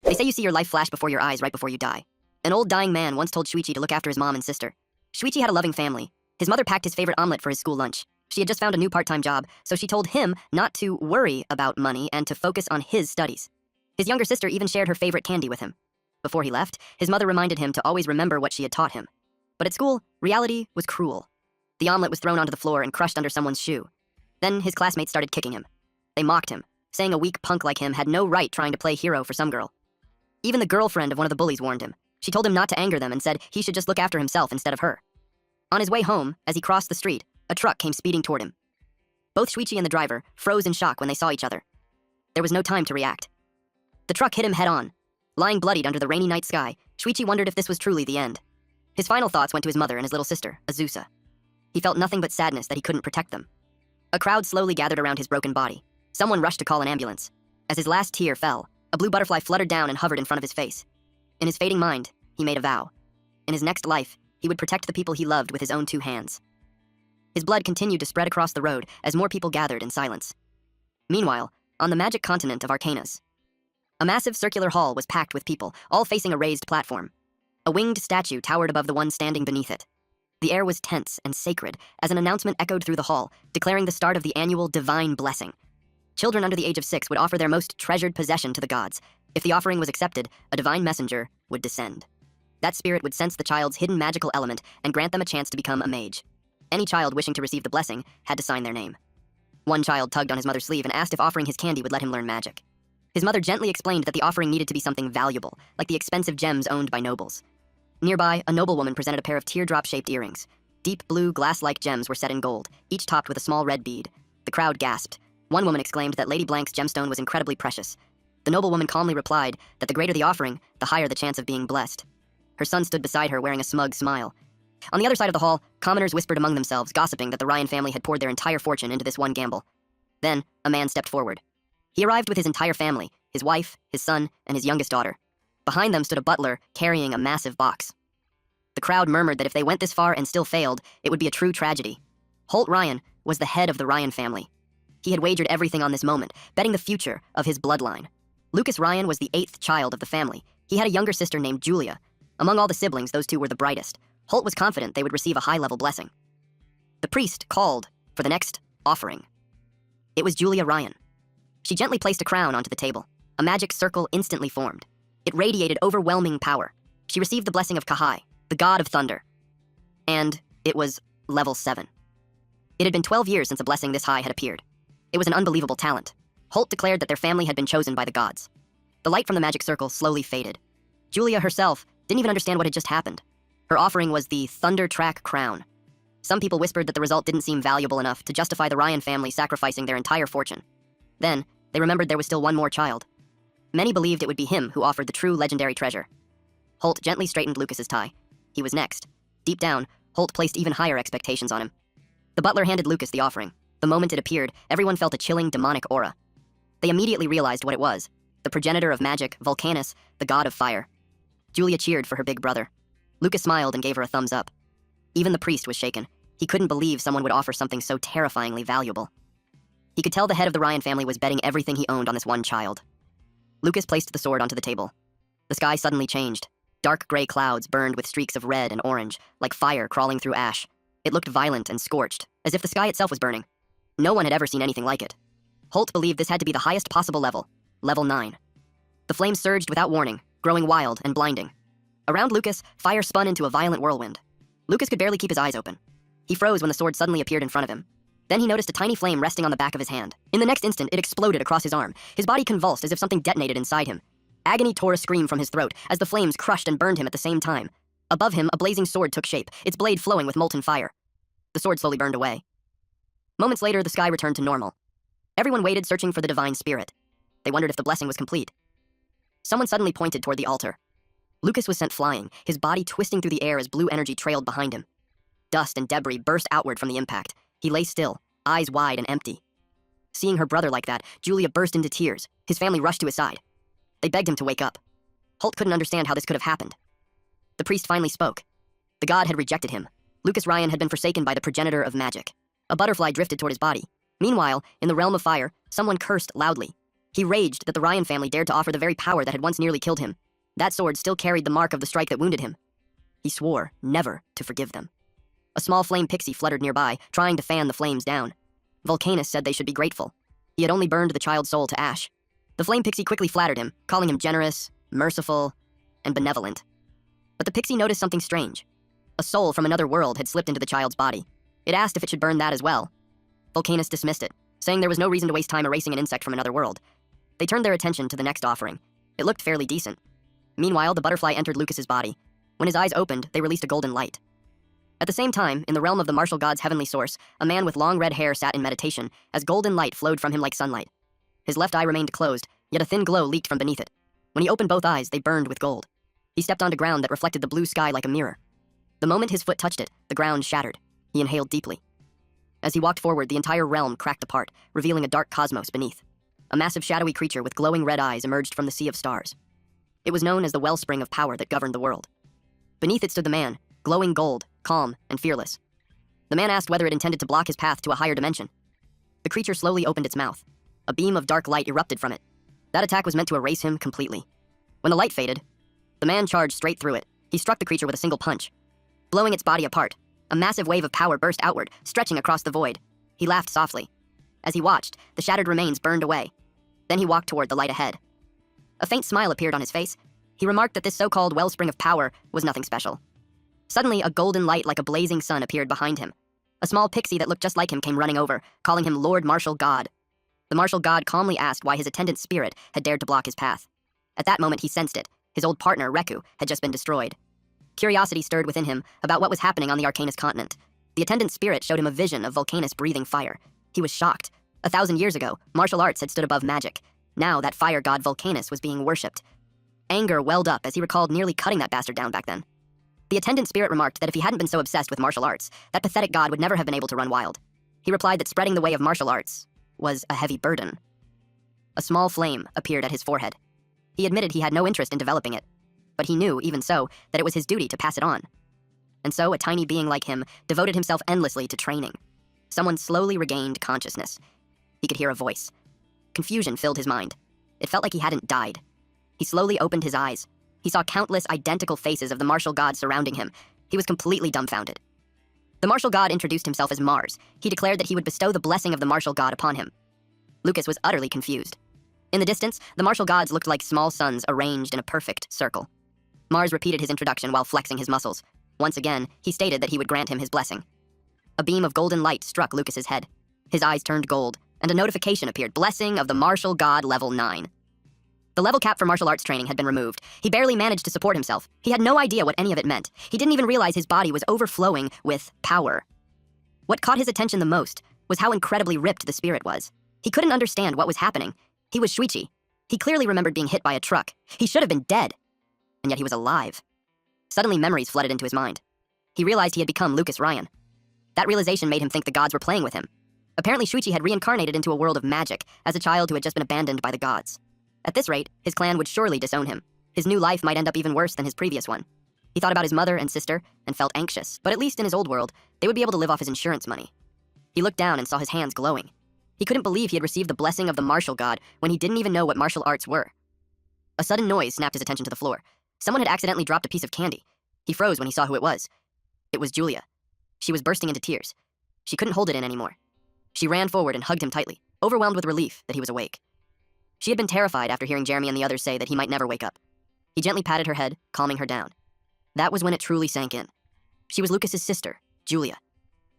They say you see your life flash before your eyes right before you die. An old dying man once told Shuichi to look after his mom and sister. Shuichi had a loving family. His mother packed his favorite omelet for his school lunch. She had just found a new part-time job, so she told him not to worry about money and to focus on his studies. His younger sister even shared her favorite candy with him. Before he left, his mother reminded him to always remember what she had taught him. But at school, reality was cruel. The omelet was thrown onto the floor and crushed under someone's shoe. Then his classmates started kicking him. They mocked him, saying a weak punk like him had no right trying to play hero for some girl. Even the girlfriend of one of the bullies warned him. She told him not to anger them and said he should just look after himself instead of her. On his way home, as he crossed the street, a truck came speeding toward him. Both Shuichi and the driver froze in shock when they saw each other. There was no time to react. The truck hit him head-on. Lying bloodied under the rainy night sky, Shuichi wondered if this was truly the end. His final thoughts went to his mother and his little sister, Azusa. He felt nothing but sadness that he couldn't protect them. A crowd slowly gathered around his broken body. Someone rushed to call an ambulance. As his last tear fell, a blue butterfly fluttered down and hovered in front of his face. In his fading mind, he made a vow. In his next life, he would protect the people he loved with his own 2 hands. His blood continued to spread across the road as more people gathered in silence. Meanwhile, on the magic continent of Arcanas, a massive circular hall was packed with people, all facing a raised platform. A winged statue towered above the one standing beneath it. The air was tense and sacred as an announcement echoed through the hall, declaring the start of the annual divine blessing. Children under the age of 6 would offer their most treasured possession to the gods. If the offering was accepted, a divine messenger would descend. That spirit would sense the child's hidden magical element and grant them a chance to become a mage. Any child wishing to receive the blessing had to sign their name. One child tugged on his mother's sleeve and asked if offering his candy would let him learn magic. His mother gently explained that the offering needed to be something valuable, like the expensive gems owned by nobles. Nearby, a noblewoman presented a pair of teardrop-shaped earrings. Deep blue, glass-like gems were set in gold, each topped with a small red bead. The crowd gasped. One woman exclaimed that Lady Blank's gemstone was incredibly precious. The noblewoman calmly replied that the greater the offering, the higher the chance of being blessed. Her son stood beside her wearing a smug smile. On the other side of the hall, commoners whispered among themselves, gossiping that the Ryan family had poured their entire fortune into this one gamble. Then, a man stepped forward. He arrived with his entire family, his wife, his son, and his youngest daughter. Behind them stood a butler carrying a massive box. The crowd murmured that if they went this far and still failed, it would be a true tragedy. Holt Ryan was the head of the Ryan family. He had wagered everything on this moment, betting the future of his bloodline. Lucas Ryan was the 8th child of the family. He had a younger sister named Julia. Among all the siblings, those 2 were the brightest. Holt was confident they would receive a high-level blessing. The priest called for the next offering. It was Julia Ryan. She gently placed a crown onto the table. A magic circle instantly formed. It radiated overwhelming power. She received the blessing of Kahai, the god of thunder. And it was level 7. It had been 12 years since a blessing this high had appeared. It was an unbelievable talent. Holt declared that their family had been chosen by the gods. The light from the magic circle slowly faded. Julia herself didn't even understand what had just happened. Her offering was the Thunder Track crown. Some people whispered that the result didn't seem valuable enough to justify the Ryan family sacrificing their entire fortune. Then, they remembered there was still one more child. Many believed it would be him who offered the true legendary treasure. Holt gently straightened Lucas's tie. He was next. Deep down, Holt placed even higher expectations on him. The butler handed Lucas the offering. The moment it appeared, everyone felt a chilling demonic aura. They immediately realized what it was. The progenitor of magic, Vulcanus, the god of fire. Julia cheered for her big brother. Lucas smiled and gave her a thumbs up. Even the priest was shaken. He couldn't believe someone would offer something so terrifyingly valuable. He could tell the head of the Ryan family was betting everything he owned on this one child. Lucas placed the sword onto the table. The sky suddenly changed. Dark gray clouds burned with streaks of red and orange, like fire crawling through ash. It looked violent and scorched, as if the sky itself was burning. No one had ever seen anything like it. Holt believed this had to be the highest possible level, level 9. The flames surged without warning, growing wild and blinding. Around Lucas, fire spun into a violent whirlwind. Lucas could barely keep his eyes open. He froze when the sword suddenly appeared in front of him. Then he noticed a tiny flame resting on the back of his hand. In the next instant, it exploded across his arm. His body convulsed as if something detonated inside him. Agony tore a scream from his throat as the flames crushed and burned him at the same time. Above him, a blazing sword took shape, its blade flowing with molten fire. The sword slowly burned away. Moments later, the sky returned to normal. Everyone waited, searching for the divine spirit. They wondered if the blessing was complete. Someone suddenly pointed toward the altar. Lucas was sent flying, his body twisting through the air as blue energy trailed behind him. Dust and debris burst outward from the impact. He lay still, eyes wide and empty. Seeing her brother like that, Julia burst into tears. His family rushed to his side. They begged him to wake up. Holt couldn't understand how this could have happened. The priest finally spoke. The god had rejected him. Lucas Ryan had been forsaken by the progenitor of magic. A butterfly drifted toward his body. Meanwhile, in the realm of fire, someone cursed loudly. He raged that the Ryan family dared to offer the very power that had once nearly killed him. That sword still carried the mark of the strike that wounded him. He swore never to forgive them. A small flame pixie fluttered nearby, trying to fan the flames down. Volcanus said they should be grateful. He had only burned the child's soul to ash. The flame pixie quickly flattered him, calling him generous, merciful, and benevolent. But the pixie noticed something strange. A soul from another world had slipped into the child's body. It asked if it should burn that as well. Volcanus dismissed it, saying there was no reason to waste time erasing an insect from another world. They turned their attention to the next offering. It looked fairly decent. Meanwhile, the butterfly entered Lucas's body. When his eyes opened, they released a golden light. At the same time, in the realm of the martial god's heavenly source, a man with long red hair sat in meditation, as golden light flowed from him like sunlight. His left eye remained closed, yet a thin glow leaked from beneath it. When he opened both eyes, they burned with gold. He stepped onto ground that reflected the blue sky like a mirror. The moment his foot touched it, the ground shattered. He inhaled deeply. As he walked forward, the entire realm cracked apart, revealing a dark cosmos beneath. A massive shadowy creature with glowing red eyes emerged from the sea of stars. It was known as the wellspring of power that governed the world. Beneath it stood the man, glowing gold, calm, and fearless. The man asked whether it intended to block his path to a higher dimension. The creature slowly opened its mouth. A beam of dark light erupted from it. That attack was meant to erase him completely. When the light faded, the man charged straight through it. He struck the creature with a single punch, blowing its body apart. A massive wave of power burst outward, stretching across the void. He laughed softly. As he watched, the shattered remains burned away. Then he walked toward the light ahead. A faint smile appeared on his face. He remarked that this so-called wellspring of power was nothing special. Suddenly, a golden light like a blazing sun appeared behind him. A small pixie that looked just like him came running over, calling him Lord Martial God. The Martial God calmly asked why his attendant spirit had dared to block his path. At that moment, he sensed it. His old partner, Reku, had just been destroyed. Curiosity stirred within him about what was happening on the Arcanus continent. The attendant spirit showed him a vision of Volcanus breathing fire. He was shocked. 1,000 years ago, martial arts had stood above magic. Now that fire god Volcanus was being worshipped. Anger welled up as he recalled nearly cutting that bastard down back then. The attendant spirit remarked that if he hadn't been so obsessed with martial arts, that pathetic god would never have been able to run wild. He replied that spreading the way of martial arts was a heavy burden. A small flame appeared at his forehead. He admitted he had no interest in developing it, but he knew, even so, that it was his duty to pass it on. And so a tiny being like him devoted himself endlessly to training. Someone slowly regained consciousness. He could hear a voice. Confusion filled his mind. It felt like he hadn't died. He slowly opened his eyes. He saw countless identical faces of the martial god surrounding him. He was completely dumbfounded. The martial god introduced himself as Mars. He declared that he would bestow the blessing of the martial god upon him. Lucas was utterly confused. In the distance, the martial gods looked like small suns arranged in a perfect circle. Mars repeated his introduction while flexing his muscles. Once again, he stated that he would grant him his blessing. A beam of golden light struck Lucas's head. His eyes turned gold, and a notification appeared, Blessing of the Martial God Level 9. The level cap for martial arts training had been removed. He barely managed to support himself. He had no idea what any of it meant. He didn't even realize his body was overflowing with power. What caught his attention the most was how incredibly ripped the spirit was. He couldn't understand what was happening. He was Shuichi. He clearly remembered being hit by a truck. He should have been dead. And yet he was alive. Suddenly memories flooded into his mind. He realized he had become Lucas Ryan. That realization made him think the gods were playing with him. Apparently Shuichi had reincarnated into a world of magic as a child who had just been abandoned by the gods. At this rate, his clan would surely disown him. His new life might end up even worse than his previous one. He thought about his mother and sister and felt anxious, but at least in his old world, they would be able to live off his insurance money. He looked down and saw his hands glowing. He couldn't believe he had received the blessing of the martial god when he didn't even know what martial arts were. A sudden noise snapped his attention to the floor. Someone had accidentally dropped a piece of candy. He froze when he saw who it was. It was Julia. She was bursting into tears. She couldn't hold it in anymore. She ran forward and hugged him tightly, overwhelmed with relief that he was awake. She had been terrified after hearing Jeremy and the others say that he might never wake up. He gently patted her head, calming her down. That was when it truly sank in. She was Lucas's sister, Julia.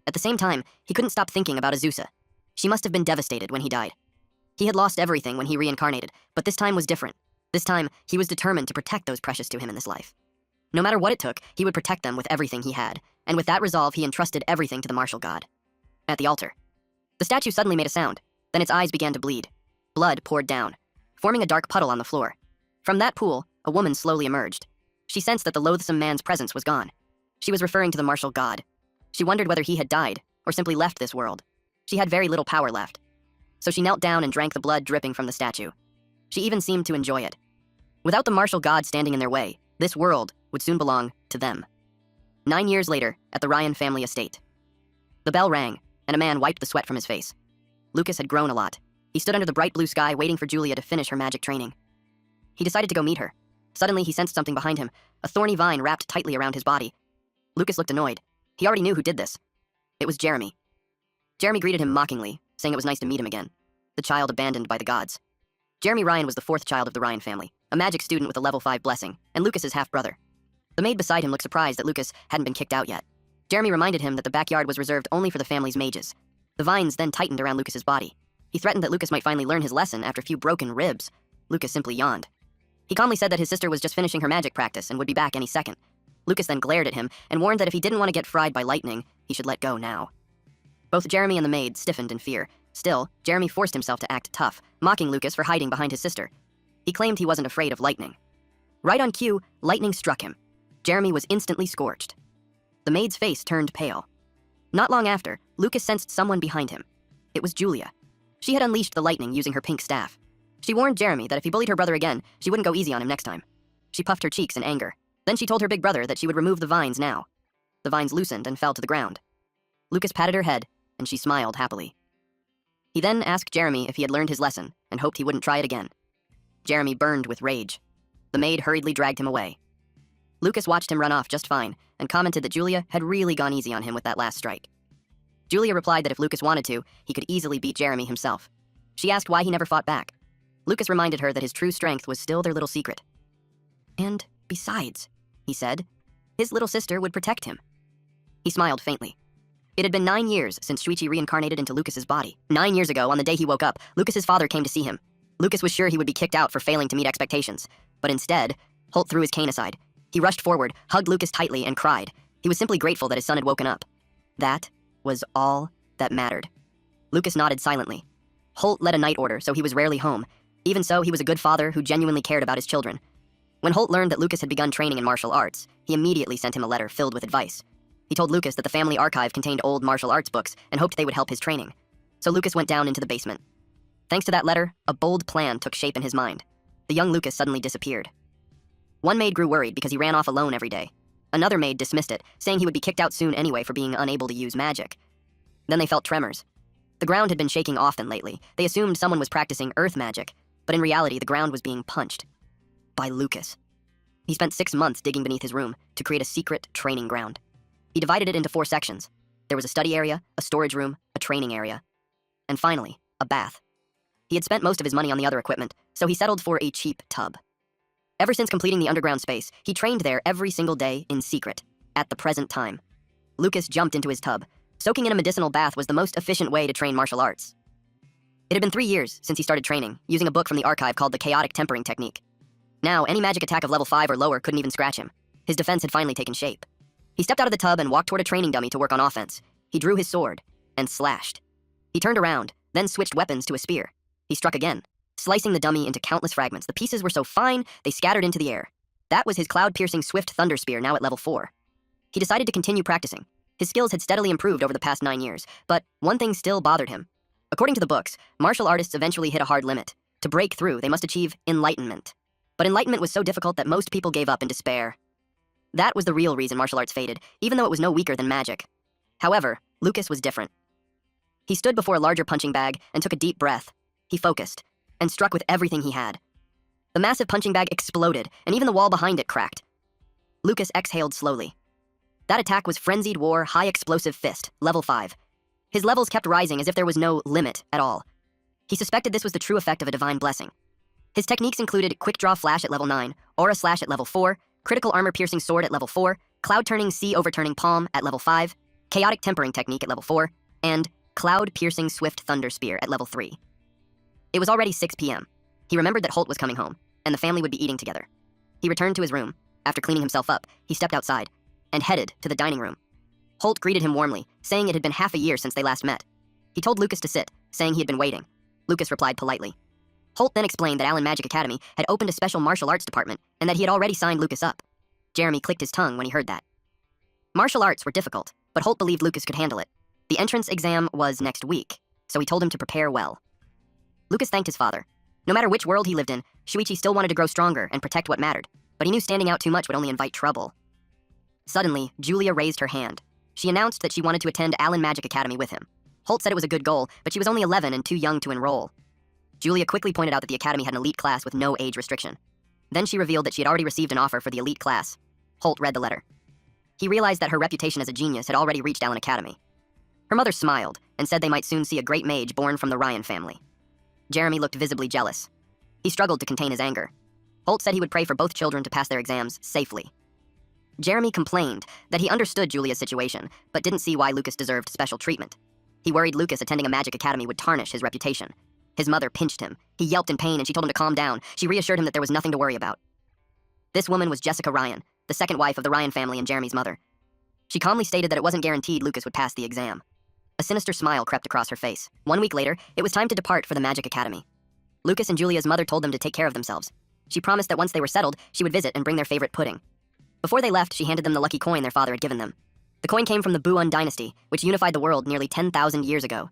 At the same time, he couldn't stop thinking about Azusa. She must have been devastated when he died. He had lost everything when he reincarnated, but this time was different. This time, he was determined to protect those precious to him in this life. No matter what it took, he would protect them with everything he had, and with that resolve, he entrusted everything to the martial god. At the altar, the statue suddenly made a sound. Then its eyes began to bleed. Blood poured down, forming a dark puddle on the floor. From that pool, a woman slowly emerged. She sensed that the loathsome man's presence was gone. She was referring to the martial god. She wondered whether he had died, or simply left this world. She had very little power left. So she knelt down and drank the blood dripping from the statue. She even seemed to enjoy it. Without the martial god standing in their way, this world would soon belong to them. 9 years later, at the Ryan family estate. The bell rang, and a man wiped the sweat from his face. Lucas had grown a lot. He He stood under the bright blue sky waiting for Julia to finish her magic training. He decided to go meet her. Suddenly, he sensed something behind him, a thorny vine wrapped tightly around his body. Lucas looked annoyed. He already knew who did this. It was Jeremy. Jeremy greeted him mockingly, saying it was nice to meet him again. The child abandoned by the gods. Jeremy Ryan was the fourth child of the Ryan family, a magic student with a level 5 blessing, and Lucas's half-brother. The maid beside him looked surprised that Lucas hadn't been kicked out yet. Jeremy reminded him that the backyard was reserved only for the family's mages. The vines then tightened around Lucas's body. He threatened that Lucas might finally learn his lesson after a few broken ribs. Lucas simply yawned. He calmly said that his sister was just finishing her magic practice and would be back any second. Lucas then glared at him and warned that if he didn't want to get fried by lightning, he should let go now. Both Jeremy and the maid stiffened in fear. Still, Jeremy forced himself to act tough, mocking Lucas for hiding behind his sister. He claimed he wasn't afraid of lightning. Right on cue, lightning struck him. Jeremy was instantly scorched. The maid's face turned pale. Not long after, Lucas sensed someone behind him. It was Julia. She had unleashed the lightning using her pink staff. She warned Jeremy that if he bullied her brother again, she wouldn't go easy on him next time. She puffed her cheeks in anger. Then she told her big brother that she would remove the vines now. The vines loosened and fell to the ground. Lucas patted her head, and she smiled happily. He then asked Jeremy if he had learned his lesson and hoped he wouldn't try it again. Jeremy burned with rage. The maid hurriedly dragged him away. Lucas watched him run off just fine and commented that Julia had really gone easy on him with that last strike. Julia replied that if Lucas wanted to, he could easily beat Jeremy himself. She asked why he never fought back. Lucas reminded her that his true strength was still their little secret. And besides, he said, his little sister would protect him. He smiled faintly. It had been 9 years since Shuichi reincarnated into Lucas's body. 9 years ago, on the day he woke up, Lucas's father came to see him. Lucas was sure he would be kicked out for failing to meet expectations. But instead, Holt threw his cane aside. He rushed forward, hugged Lucas tightly, and cried. He was simply grateful that his son had woken up. That was all that mattered. Lucas nodded silently. Holt led a night order, so he was rarely home. Even so, he was a good father who genuinely cared about his children. When Holt learned that Lucas had begun training in martial arts, he immediately sent him a letter filled with advice. He told Lucas that the family archive contained old martial arts books and hoped they would help his training. So Lucas went down into the basement. Thanks to that letter, a bold plan took shape in his mind. The young Lucas suddenly disappeared. One maid grew worried because he ran off alone every day. Another maid dismissed it, saying he would be kicked out soon anyway for being unable to use magic. Then they felt tremors. The ground had been shaking often lately. They assumed someone was practicing earth magic, but in reality, the ground was being punched. By Lucas. He spent 6 months digging beneath his room to create a secret training ground. He divided it into 4 sections. There was a study area, a storage room, a training area, and finally, a bath. He had spent most of his money on the other equipment, so he settled for a cheap tub. Ever since completing the underground space, he trained there every single day in secret, at the present time. Lucas jumped into his tub. Soaking in a medicinal bath was the most efficient way to train martial arts. It had been 3 years since he started training, using a book from the archive called the Chaotic Tempering Technique. Now, any magic attack of level 5 or lower couldn't even scratch him. His defense had finally taken shape. He stepped out of the tub and walked toward a training dummy to work on offense. He drew his sword and slashed. He turned around, then switched weapons to a spear. He struck again, slicing the dummy into countless fragments. The pieces were so fine, they scattered into the air. That was his cloud-piercing swift thunder spear, now at level 4. He decided to continue practicing. His skills had steadily improved over the past 9 years, but one thing still bothered him. According to the books, martial artists eventually hit a hard limit. To break through, they must achieve enlightenment. But enlightenment was so difficult that most people gave up in despair. That was the real reason martial arts faded, even though it was no weaker than magic. However, Lucas was different. He stood before a larger punching bag and took a deep breath. He focused, and struck with everything he had. The massive punching bag exploded, and even the wall behind it cracked. Lucas exhaled slowly. That attack was Frenzied War High Explosive Fist, level 5. His levels kept rising as if there was no limit at all. He suspected this was the true effect of a divine blessing. His techniques included Quick Draw Flash at level 9, Aura Slash at level 4, Critical Armor Piercing Sword at level 4, Cloud Turning Sea Overturning Palm at level 5, Chaotic Tempering Technique at level 4, and Cloud Piercing Swift Thunder Spear at level 3. It was already 6 p.m. He remembered that Holt was coming home, and the family would be eating together. He returned to his room. After cleaning himself up, he stepped outside and headed to the dining room. Holt greeted him warmly, saying it had been half a year since they last met. He told Lucas to sit, saying he had been waiting. Lucas replied politely. Holt then explained that Allen Magic Academy had opened a special martial arts department and that he had already signed Lucas up. Jeremy clicked his tongue when he heard that. Martial arts were difficult, but Holt believed Lucas could handle it. The entrance exam was next week, so he told him to prepare well. Lucas thanked his father. No matter which world he lived in, Shuichi still wanted to grow stronger and protect what mattered, but he knew standing out too much would only invite trouble. Suddenly, Julia raised her hand. She announced that she wanted to attend Allen Magic Academy with him. Holt said it was a good goal, but she was only 11 and too young to enroll. Julia quickly pointed out that the academy had an elite class with no age restriction. Then she revealed that she had already received an offer for the elite class. Holt read the letter. He realized that her reputation as a genius had already reached Allen Academy. Her mother smiled and said they might soon see a great mage born from the Ryan family. Jeremy looked visibly jealous. He struggled to contain his anger. Holt said he would pray for both children to pass their exams safely. Jeremy complained that he understood Julia's situation, but didn't see why Lucas deserved special treatment. He worried Lucas attending a magic academy would tarnish his reputation. His mother pinched him. He yelped in pain and she told him to calm down. She reassured him that there was nothing to worry about. This woman was Jessica Ryan, the second wife of the Ryan family and Jeremy's mother. She calmly stated that it wasn't guaranteed Lucas would pass the exam. A sinister smile crept across her face. 1 week later, it was time to depart for the Magic Academy. Lucas and Julia's mother told them to take care of themselves. She promised that once they were settled, she would visit and bring their favorite pudding. Before they left, she handed them the lucky coin their father had given them. The coin came from the Buon dynasty, which unified the world nearly 10,000 years ago.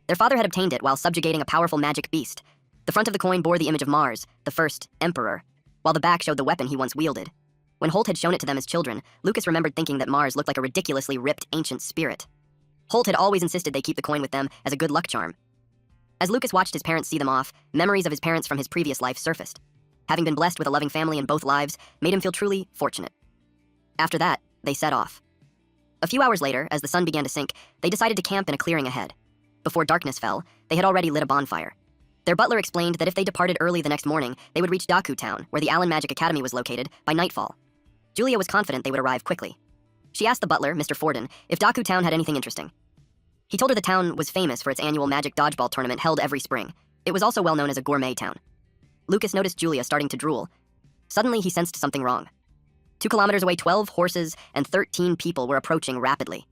Their father had obtained it while subjugating a powerful magic beast. The front of the coin bore the image of Mars, the first emperor, while the back showed the weapon he once wielded. When Holt had shown it to them as children, Lucas remembered thinking that Mars looked like a ridiculously ripped ancient spirit. Holt had always insisted they keep the coin with them as a good luck charm. As Lucas watched his parents see them off, memories of his parents from his previous life surfaced. Having been blessed with a loving family in both lives made him feel truly fortunate. After that, they set off. A few hours later, as the sun began to sink, they decided to camp in a clearing ahead. Before darkness fell, they had already lit a bonfire. Their butler explained that if they departed early the next morning, they would reach Daku Town, where the Allen Magic Academy was located, by nightfall. Julia was confident they would arrive quickly. She asked the butler, Mr. Forden, if Daku Town had anything interesting. He told her the town was famous for its annual magic dodgeball tournament held every spring. It was also well known as a gourmet town. Lucas noticed Julia starting to drool. Suddenly, he sensed something wrong. 2 kilometers away, 12 horses and 13 people were approaching rapidly.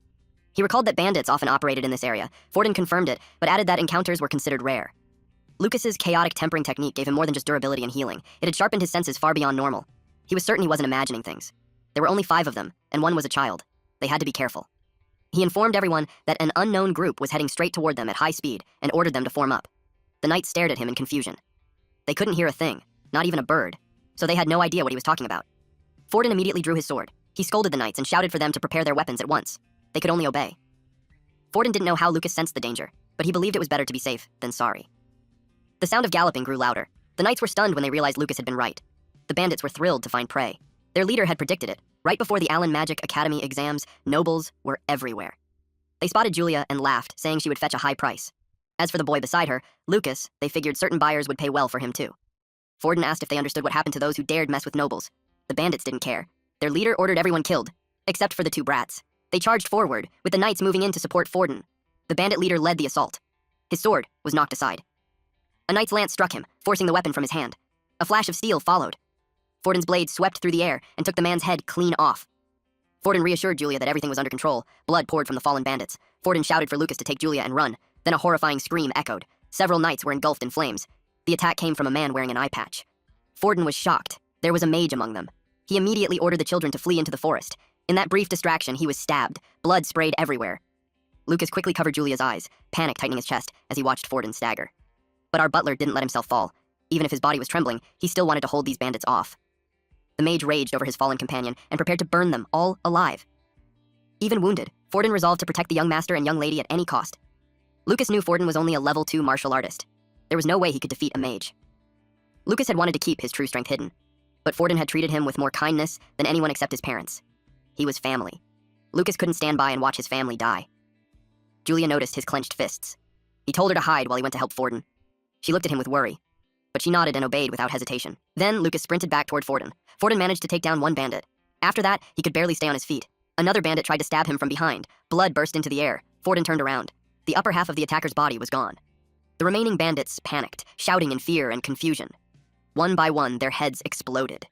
He recalled that bandits often operated in this area. Forden confirmed it, but added that encounters were considered rare. Lucas's chaotic tempering technique gave him more than just durability and healing. It had sharpened his senses far beyond normal. He was certain he wasn't imagining things. There were only 5 of them, and one was a child. They had to be careful. He informed everyone that an unknown group was heading straight toward them at high speed and ordered them to form up. The knights stared at him in confusion. They couldn't hear a thing, not even a bird, so they had no idea what he was talking about. Forden immediately drew his sword. He scolded the knights and shouted for them to prepare their weapons at once. They could only obey. Forden didn't know how Lucas sensed the danger, but he believed it was better to be safe than sorry. The sound of galloping grew louder. The knights were stunned when they realized Lucas had been right. The bandits were thrilled to find prey. Their leader had predicted it. Right before the Allen Magic Academy exams, nobles were everywhere. They spotted Julia and laughed, saying she would fetch a high price. As for the boy beside her, Lucas, they figured certain buyers would pay well for him too. Forden asked if they understood what happened to those who dared mess with nobles. The bandits didn't care. Their leader ordered everyone killed, except for the 2 brats. They charged forward, with the knights moving in to support Forden. The bandit leader led the assault. His sword was knocked aside. A knight's lance struck him, forcing the weapon from his hand. A flash of steel followed. Forden's blade swept through the air and took the man's head clean off. Forden reassured Julia that everything was under control. Blood poured from the fallen bandits. Forden shouted for Lucas to take Julia and run. Then a horrifying scream echoed. Several knights were engulfed in flames. The attack came from a man wearing an eye patch. Forden was shocked. There was a mage among them. He immediately ordered the children to flee into the forest. In that brief distraction, he was stabbed. Blood sprayed everywhere. Lucas quickly covered Julia's eyes, panic tightening his chest as he watched Forden stagger. But our butler didn't let himself fall. Even if his body was trembling, he still wanted to hold these bandits off. The mage raged over his fallen companion and prepared to burn them all alive. Even wounded, Forden resolved to protect the young master and young lady at any cost. Lucas knew Forden was only a level 2 martial artist. There was no way he could defeat a mage. Lucas had wanted to keep his true strength hidden, but Forden had treated him with more kindness than anyone except his parents. He was family. Lucas couldn't stand by and watch his family die. Julia noticed his clenched fists. He told her to hide while he went to help Forden. She looked at him with worry, but she nodded and obeyed without hesitation. Then Lucas sprinted back toward Forden. Forden managed to take down one bandit. After that, he could barely stay on his feet. Another bandit tried to stab him from behind. Blood burst into the air. Forden turned around. The upper half of the attacker's body was gone. The remaining bandits panicked, shouting in fear and confusion. One by one, their heads exploded.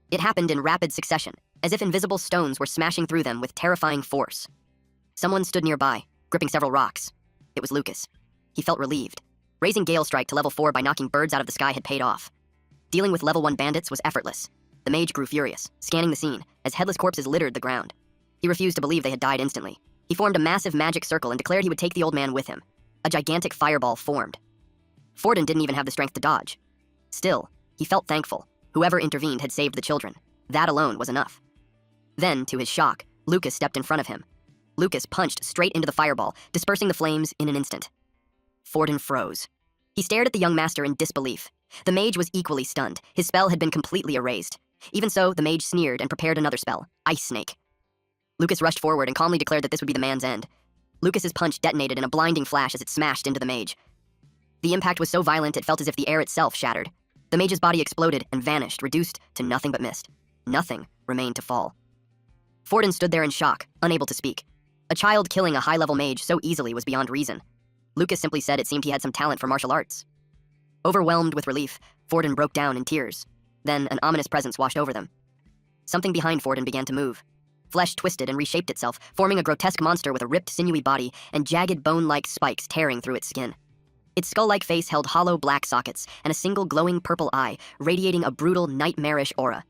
It happened in rapid succession, as if invisible stones were smashing through them with terrifying force. Someone stood nearby, gripping several rocks. It was Lucas. He felt relieved. Raising Gale Strike to level 4 by knocking birds out of the sky had paid off. Dealing with level 1 bandits was effortless. The mage grew furious, scanning the scene, as headless corpses littered the ground. He refused to believe they had died instantly. He formed a massive magic circle and declared he would take the old man with him. A gigantic fireball formed. Forden didn't even have the strength to dodge. Still, he felt thankful. Whoever intervened had saved the children. That alone was enough. Then, to his shock, Lucas stepped in front of him. Lucas punched straight into the fireball, dispersing the flames in an instant. Forden froze. He He stared at the young master in disbelief. The mage was equally stunned. His spell had been completely erased. Even so, the mage sneered and prepared another spell, Ice Snake. Lucas rushed forward and calmly declared that this would be the man's end. Lucas's punch detonated in a blinding flash as it smashed into the mage. The impact was so violent it felt as if the air itself shattered. The mage's body exploded and vanished, reduced to nothing but mist. Nothing remained to fall. Forden stood there in shock, unable to speak. A child killing a high-level mage so easily was beyond reason. Lucas simply said it seemed he had some talent for martial arts. Overwhelmed with relief, Forden broke down in tears. Then an ominous presence washed over them. Something behind Forden began to move. Flesh twisted and reshaped itself, forming a grotesque monster with a ripped, sinewy body and jagged bone-like spikes tearing through its skin. Its skull-like face held hollow black sockets and a single glowing purple eye, radiating a brutal, nightmarish aura.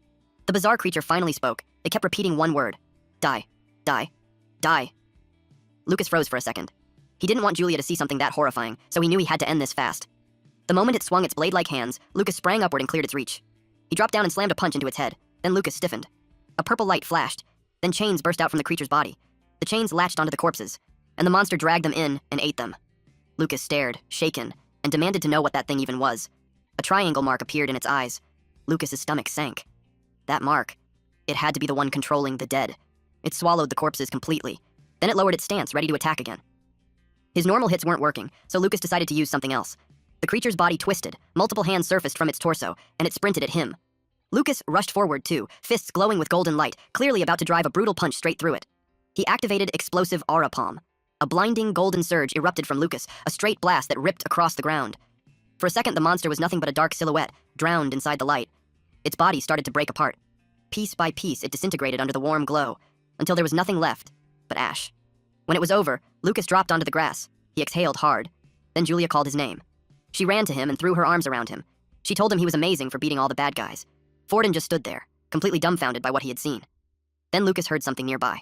The bizarre creature finally spoke. It kept repeating one word. Die. Die. Die. Lucas froze for a second. He didn't want Julia to see something that horrifying, so he knew he had to end this fast. The moment it swung its blade-like hands, Lucas sprang upward and cleared its reach. He dropped down and slammed a punch into its head. Then Lucas stiffened. A purple light flashed. Then chains burst out from the creature's body. The chains latched onto the corpses, and the monster dragged them in and ate them. Lucas stared, shaken, and demanded to know what that thing even was. A triangle mark appeared in its eyes. Lucas's stomach sank. That mark, it had to be the one controlling the dead. It swallowed the corpses completely. Then it lowered its stance, ready to attack again. His normal hits weren't working, so Lucas decided to use something else. The creature's body twisted, multiple hands surfaced from its torso, and it sprinted at him. Lucas rushed forward too, fists glowing with golden light, clearly about to drive a brutal punch straight through it. He activated Explosive Aura Palm. A blinding golden surge erupted from Lucas, a straight blast that ripped across the ground. For a second, the monster was nothing but a dark silhouette, drowned inside the light. Its body started to break apart. Piece by piece, it disintegrated under the warm glow, until there was nothing left but ash. When it was over, Lucas dropped onto the grass. He exhaled hard. Then Julia called his name. She ran to him and threw her arms around him. She told him he was amazing for beating all the bad guys. Forden just stood there, completely dumbfounded by what he had seen. Then Lucas heard something nearby.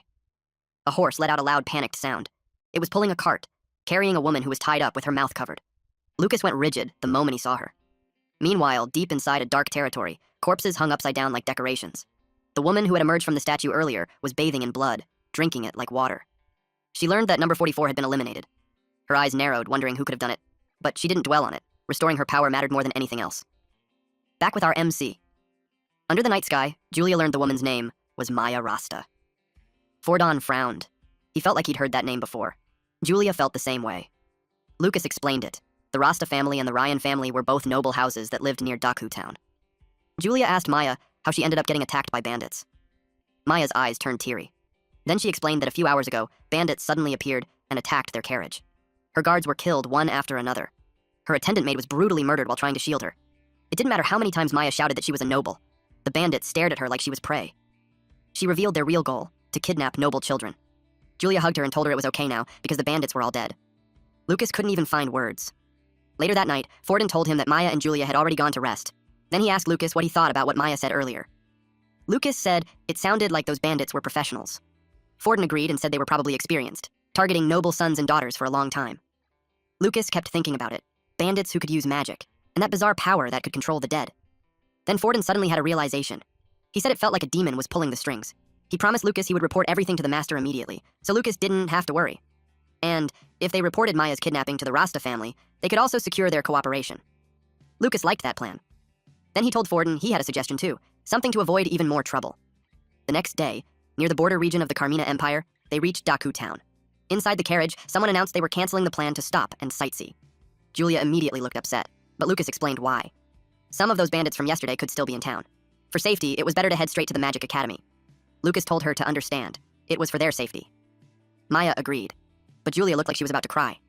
A horse let out a loud, panicked sound. It was pulling a cart, carrying a woman who was tied up with her mouth covered. Lucas went rigid the moment he saw her. Meanwhile, deep inside a dark territory, corpses hung upside down like decorations. The woman who had emerged from the statue earlier was bathing in blood, drinking it like water. She learned that number 44 had been eliminated. Her eyes narrowed, wondering who could have done it. But she didn't dwell on it. Restoring her power mattered more than anything else. Back with our MC. Under the night sky, Julia learned the woman's name was Maya Rasta. Forden frowned. He felt like he'd heard that name before. Julia felt the same way. Lucas explained it. The Rasta family and the Ryan family were both noble houses that lived near Daku town. Julia asked Maya how she ended up getting attacked by bandits. Maya's eyes turned teary. Then she explained that a few hours ago, bandits suddenly appeared and attacked their carriage. Her guards were killed one after another. Her attendant maid was brutally murdered while trying to shield her. It didn't matter how many times Maya shouted that she was a noble. The bandits stared at her like she was prey. She revealed their real goal, to kidnap noble children. Julia hugged her and told her it was okay now because the bandits were all dead. Lucas couldn't even find words. Later that night, Forden told him that Maya and Julia had already gone to rest. Then he asked Lucas what he thought about what Maya said earlier. Lucas said it sounded like those bandits were professionals. Forden agreed and said they were probably experienced, targeting noble sons and daughters for a long time. Lucas kept thinking about it. Bandits who could use magic, and that bizarre power that could control the dead. Then Forden suddenly had a realization. He said it felt like a demon was pulling the strings. He promised Lucas he would report everything to the master immediately, so Lucas didn't have to worry. And if they reported Maya's kidnapping to the Rasta family, they could also secure their cooperation. Lucas liked that plan. Then he told Forden he had a suggestion too, something to avoid even more trouble. The next day, near the border region of the Carmina Empire, they reached Daku town. Inside the carriage, someone announced they were canceling the plan to stop and sightsee. Julia immediately looked upset, but Lucas explained why. Some of those bandits from yesterday could still be in town. For safety, it was better to head straight to the Magic Academy. Lucas told her to understand. It was for their safety. Maya agreed, but Julia looked like she was about to cry.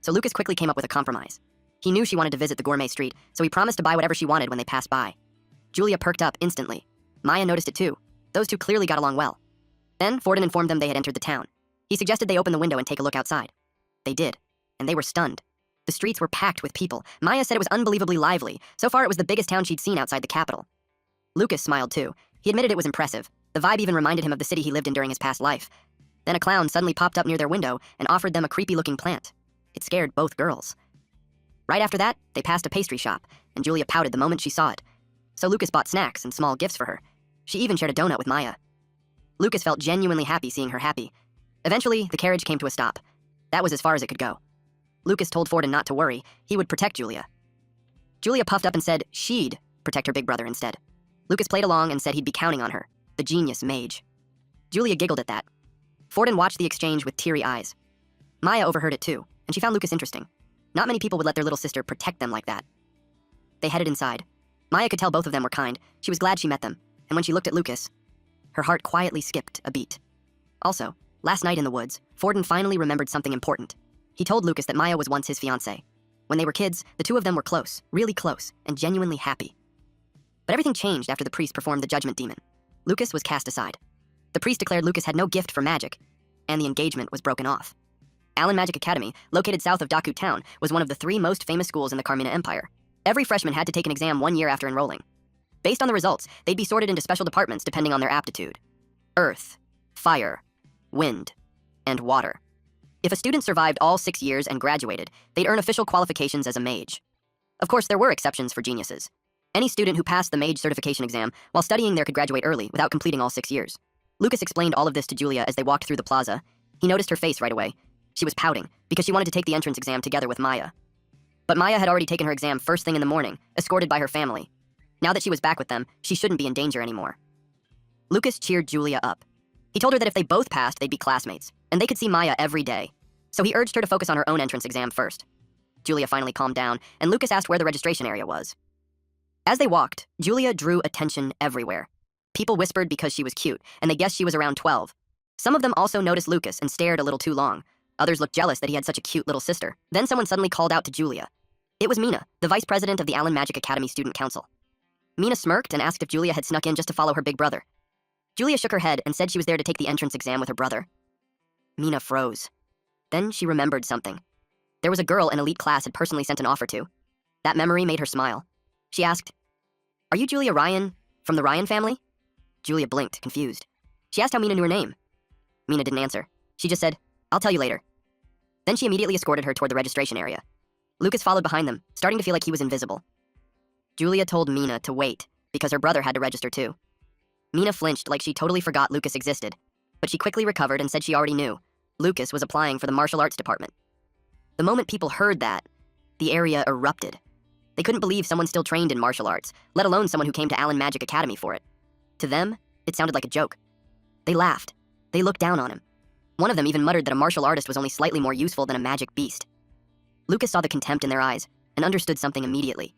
So Lucas quickly came up with a compromise. He knew she wanted to visit the gourmet street, so he promised to buy whatever she wanted when they passed by. Julia perked up instantly. Maya noticed it too. Those two clearly got along well. Then Forden informed them they had entered the town. He suggested they open the window and take a look outside. They did, and they were stunned. The streets were packed with people. Maya said it was unbelievably lively. So far, it was the biggest town she'd seen outside the capital. Lucas smiled too. He admitted it was impressive. The vibe even reminded him of the city he lived in during his past life. Then a clown suddenly popped up near their window and offered them a creepy-looking plant. It scared both girls. Right after that, they passed a pastry shop, and Julia pouted the moment she saw it. So Lucas bought snacks and small gifts for her. She even shared a donut with Maya. Lucas felt genuinely happy seeing her happy. Eventually, the carriage came to a stop. That was as far as it could go. Lucas told Forden not to worry. He would protect Julia. Julia puffed up and said she'd protect her big brother instead. Lucas played along and said he'd be counting on her, the genius mage. Julia giggled at that. Forden watched the exchange with teary eyes. Maya overheard it too, and she found Lucas interesting. Not many people would let their little sister protect them like that. They headed inside. Maya could tell both of them were kind. She was glad she met them, and when she looked at Lucas, her heart quietly skipped a beat. Also, last night in the woods, Forden finally remembered something important. He told Lucas that Maya was once his fiancée. When they were kids, the two of them were close, really close, and genuinely happy. But everything changed after the priest performed the judgment demon. Lucas was cast aside. The priest declared Lucas had no gift for magic, and the engagement was broken off. Allen Magic Academy, located south of Daku Town, was one of the 3 most famous schools in the Carmina Empire. Every freshman had to take an exam 1 year after enrolling. Based on the results, they'd be sorted into special departments depending on their aptitude. Earth, fire, wind, and water. If a student survived all 6 years and graduated, they'd earn official qualifications as a mage. Of course, there were exceptions for geniuses. Any student who passed the mage certification exam while studying there could graduate early without completing all 6 years. Lucas explained all of this to Julia as they walked through the plaza. He noticed her face right away. She was pouting because she wanted to take the entrance exam together with Maya. But Maya had already taken her exam first thing in the morning, escorted by her family. Now that she was back with them, she shouldn't be in danger anymore. Lucas cheered Julia up. He told her that if they both passed, they'd be classmates, and they could see Maya every day. So he urged her to focus on her own entrance exam first. Julia finally calmed down, and Lucas asked where the registration area was. As they walked, Julia drew attention everywhere. People whispered because she was cute, and they guessed she was around 12. Some of them also noticed Lucas and stared a little too long. Others looked jealous that he had such a cute little sister. Then someone suddenly called out to Julia. It was Mina, the vice president of the Allen Magic Academy Student Council. Mina smirked and asked if Julia had snuck in just to follow her big brother. Julia shook her head and said she was there to take the entrance exam with her brother. Mina froze. Then she remembered something. There was a girl an elite class had personally sent an offer to. That memory made her smile. She asked, "Are you Julia Ryan, from the Ryan family?" Julia blinked, confused. She asked how Mina knew her name. Mina didn't answer. She just said, "I'll tell you later." Then she immediately escorted her toward the registration area. Lucas followed behind them, starting to feel like he was invisible. Julia told Mina to wait, because her brother had to register too. Mina flinched like she totally forgot Lucas existed, but she quickly recovered and said she already knew. Lucas was applying for the martial arts department. The moment people heard that, the area erupted. They couldn't believe someone still trained in martial arts, let alone someone who came to Allen Magic Academy for it. To them, it sounded like a joke. They laughed. They looked down on him. One of them even muttered that a martial artist was only slightly more useful than a magic beast. Lucas saw the contempt in their eyes and understood something immediately.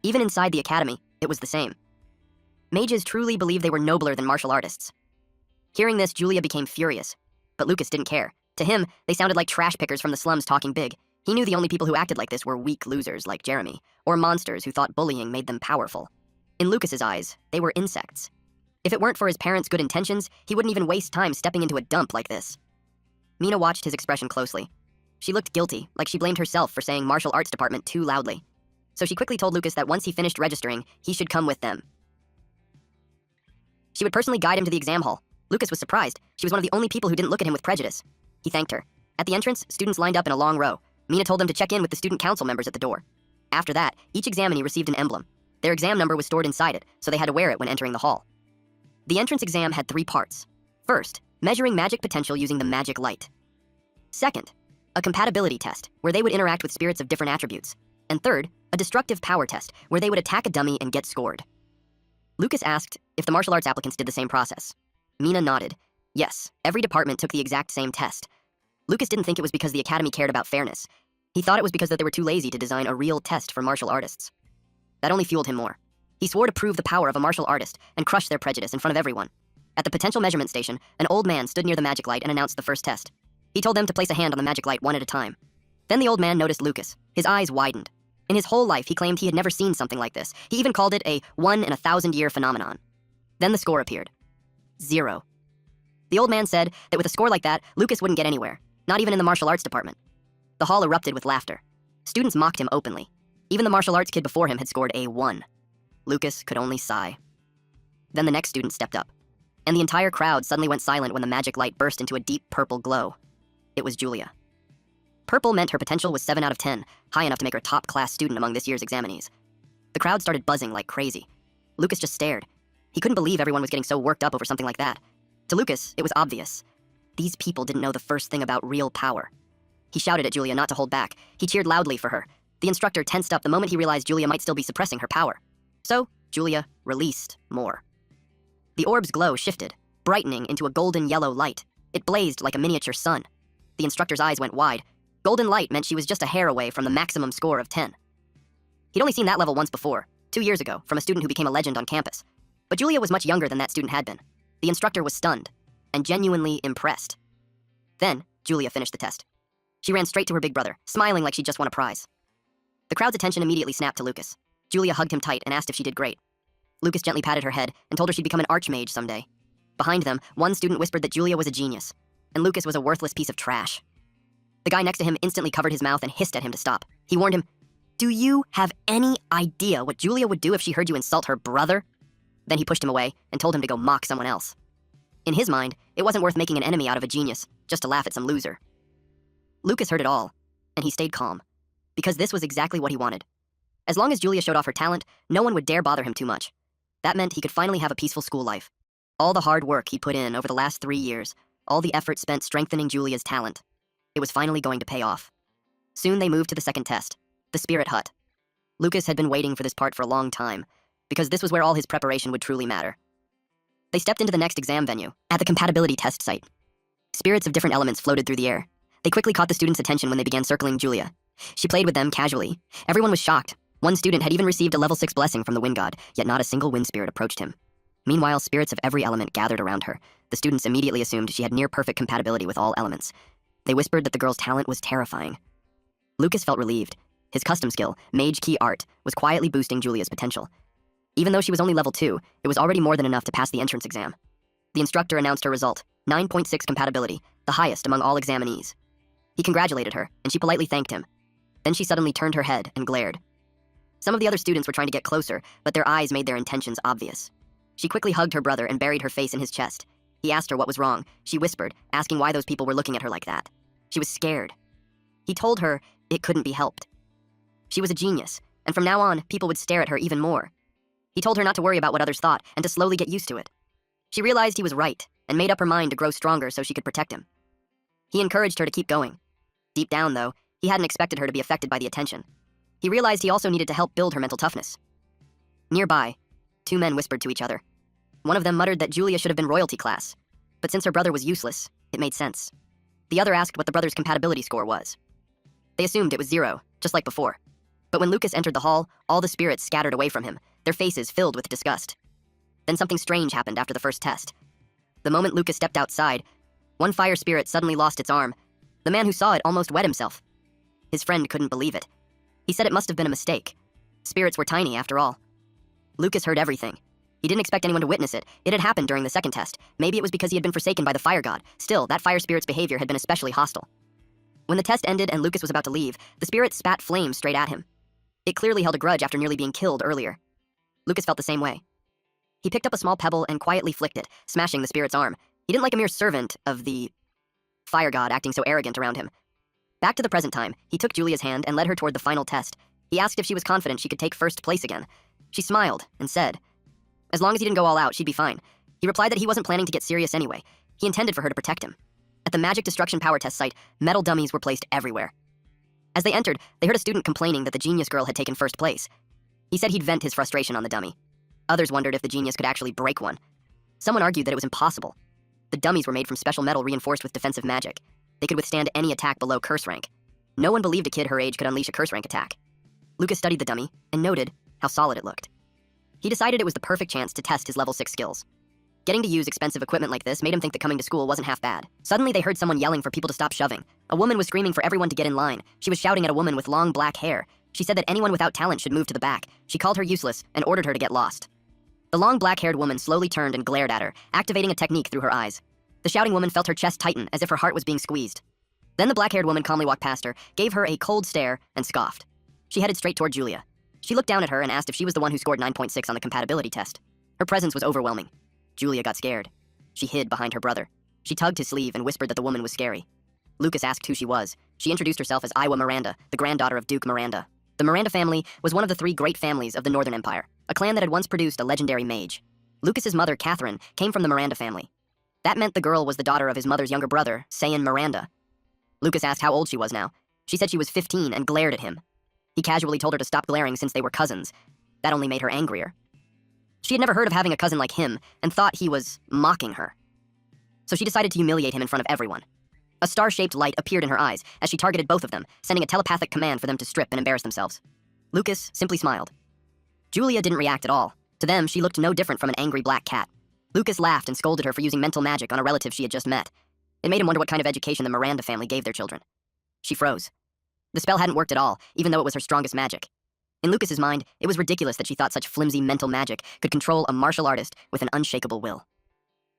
Even inside the academy, it was the same. Mages truly believed they were nobler than martial artists. Hearing this, Julia became furious, but Lucas didn't care. To him, they sounded like trash pickers from the slums talking big. He knew the only people who acted like this were weak losers like Jeremy, or monsters who thought bullying made them powerful. In Lucas's eyes, they were insects. If it weren't for his parents' good intentions, he wouldn't even waste time stepping into a dump like this. Mina watched his expression closely. She looked guilty, like she blamed herself for saying martial arts department too loudly. So she quickly told Lucas that once he finished registering, he should come with them. She would personally guide him to the exam hall. Lucas was surprised. She was one of the only people who didn't look at him with prejudice. He thanked her. At the entrance, students lined up in a long row. Mina told them to check in with the student council members at the door. After that, each examinee received an emblem. Their exam number was stored inside it, so they had to wear it when entering the hall. The entrance exam had 3 parts. First, measuring magic potential using the magic light. Second, a compatibility test, where they would interact with spirits of different attributes. And third, a destructive power test, where they would attack a dummy and get scored. Lucas asked if the martial arts applicants did the same process. Mina nodded. Yes, every department took the exact same test. Lucas didn't think it was because the academy cared about fairness. He thought it was because that they were too lazy to design a real test for martial artists. That only fueled him more. He swore to prove the power of a martial artist and crush their prejudice in front of everyone. At the potential measurement station, an old man stood near the magic light and announced the first test. He told them to place a hand on the magic light one at a time. Then the old man noticed Lucas. His eyes widened. In his whole life, he claimed he had never seen something like this. He even called it a 1-in-1,000-year phenomenon. Then the score appeared. 0. The old man said that with a score like that, Lucas wouldn't get anywhere, not even in the martial arts department. The hall erupted with laughter. Students mocked him openly. Even the martial arts kid before him had scored a 1. Lucas could only sigh. Then the next student stepped up, and the entire crowd suddenly went silent when the magic light burst into a deep purple glow. It was Julia. Purple meant her potential was 7 out of 10, high enough to make her a top-class student among this year's examinees. The crowd started buzzing like crazy. Lucas just stared. He couldn't believe everyone was getting so worked up over something like that. To Lucas, it was obvious. These people didn't know the first thing about real power. He shouted at Julia not to hold back. He cheered loudly for her. The instructor tensed up the moment he realized Julia might still be suppressing her power. So, Julia released more. The orb's glow shifted, brightening into a golden yellow light. It blazed like a miniature sun. The instructor's eyes went wide. Golden light meant she was just a hair away from the maximum score of 10. He'd only seen that level once before, 2 years ago, from a student who became a legend on campus. But Julia was much younger than that student had been. The instructor was stunned, and genuinely impressed. Then, Julia finished the test. She ran straight to her big brother, smiling like she'd just won a prize. The crowd's attention immediately snapped to Lucas. Julia hugged him tight and asked if she did great. Lucas gently patted her head and told her she'd become an archmage someday. Behind them, one student whispered that Julia was a genius, and Lucas was a worthless piece of trash. The guy next to him instantly covered his mouth and hissed at him to stop. He warned him, "Do you have any idea what Julia would do if she heard you insult her brother?" Then he pushed him away and told him to go mock someone else. In his mind, it wasn't worth making an enemy out of a genius, just to laugh at some loser. Lucas heard it all, and he stayed calm, because this was exactly what he wanted. As long as Julia showed off her talent, no one would dare bother him too much. That meant he could finally have a peaceful school life. All the hard work he put in over the last 3 years, all the effort spent strengthening Julia's talent, it was finally going to pay off. Soon they moved to the second test, the Spirit Hut. Lucas had been waiting for this part for a long time, because this was where all his preparation would truly matter. They stepped into the next exam venue, at the compatibility test site. Spirits of different elements floated through the air. They quickly caught the students' attention when they began circling Julia. She played with them casually. Everyone was shocked. One student had even received a level 6 blessing from the wind god, yet not a single wind spirit approached him. Meanwhile, spirits of every element gathered around her. The students immediately assumed she had near-perfect compatibility with all elements. They whispered that the girl's talent was terrifying. Lucas felt relieved. His custom skill, Mage Key Art, was quietly boosting Julia's potential. Even though she was only level 2, it was already more than enough to pass the entrance exam. The instructor announced her result, 9.6 compatibility, the highest among all examinees. He congratulated her, and she politely thanked him. Then she suddenly turned her head and glared. Some of the other students were trying to get closer, but their eyes made their intentions obvious. She quickly hugged her brother and buried her face in his chest. He asked her what was wrong. She whispered, asking why those people were looking at her like that. She was scared. He told her it couldn't be helped. She was a genius, and from now on, people would stare at her even more. He told her not to worry about what others thought and to slowly get used to it. She realized he was right and made up her mind to grow stronger so she could protect him. He encouraged her to keep going. Deep down, though, he hadn't expected her to be affected by the attention. He realized he also needed to help build her mental toughness. Nearby, 2 men whispered to each other. One of them muttered that Julia should have been royalty class, but since her brother was useless, it made sense. The other asked what the brother's compatibility score was. They assumed it was 0, just like before. But when Lucas entered the hall, all the spirits scattered away from him, their faces filled with disgust. Then something strange happened after the first test. The moment Lucas stepped outside, one fire spirit suddenly lost its arm. The man who saw it almost wet himself. His friend couldn't believe it. He said it must have been a mistake. Spirits were tiny, after all. Lucas heard everything. He didn't expect anyone to witness it. It had happened during the second test. Maybe it was because he had been forsaken by the fire god. Still, that fire spirit's behavior had been especially hostile. When the test ended and Lucas was about to leave, the spirit spat flames straight at him. It clearly held a grudge after nearly being killed earlier. Lucas felt the same way. He picked up a small pebble and quietly flicked it, smashing the spirit's arm. He didn't like a mere servant of the fire god acting so arrogant around him. Back to the present time, he took Julia's hand and led her toward the final test. He asked if she was confident she could take first place again. She smiled and said, as long as he didn't go all out, she'd be fine. He replied that he wasn't planning to get serious anyway. He intended for her to protect him. At the magic destruction power test site, metal dummies were placed everywhere. As they entered, they heard a student complaining that the genius girl had taken first place. He said he'd vent his frustration on the dummy. Others wondered if the genius could actually break one. Someone argued that it was impossible. The dummies were made from special metal reinforced with defensive magic. They could withstand any attack below curse rank. No one believed a kid her age could unleash a curse rank attack. Lucas studied the dummy and noted how solid it looked. He decided it was the perfect chance to test his level 6 skills. Getting to use expensive equipment like this made him think that coming to school wasn't half bad. Suddenly they heard someone yelling for people to stop shoving. A woman was screaming for everyone to get in line. She was shouting at a woman with long black hair. She said that anyone without talent should move to the back. She called her useless and ordered her to get lost. The long black-haired woman slowly turned and glared at her, activating a technique through her eyes. The shouting woman felt her chest tighten as if her heart was being squeezed. Then the black-haired woman calmly walked past her, gave her a cold stare, and scoffed. She headed straight toward Julia. She looked down at her and asked if she was the one who scored 9.6 on the compatibility test. Her presence was overwhelming. Julia got scared. She hid behind her brother. She tugged his sleeve and whispered that the woman was scary. Lucas asked who she was. She introduced herself as Iwa Miranda, the granddaughter of Duke Miranda. The Miranda family was one of the 3 great families of the Northern Empire, a clan that had once produced a legendary mage. Lucas's mother, Catherine, came from the Miranda family. That meant the girl was the daughter of his mother's younger brother, Sayan Miranda. Lucas asked how old she was now. She said she was 15 and glared at him. He casually told her to stop glaring since they were cousins. That only made her angrier. She had never heard of having a cousin like him and thought he was mocking her. So she decided to humiliate him in front of everyone. A star-shaped light appeared in her eyes as she targeted both of them, sending a telepathic command for them to strip and embarrass themselves. Lucas simply smiled. Julia didn't react at all. To them, she looked no different from an angry black cat. Lucas laughed and scolded her for using mental magic on a relative she had just met. It made him wonder what kind of education the Miranda family gave their children. She froze. The spell hadn't worked at all, even though it was her strongest magic. In Lucas's mind, it was ridiculous that she thought such flimsy mental magic could control a martial artist with an unshakable will.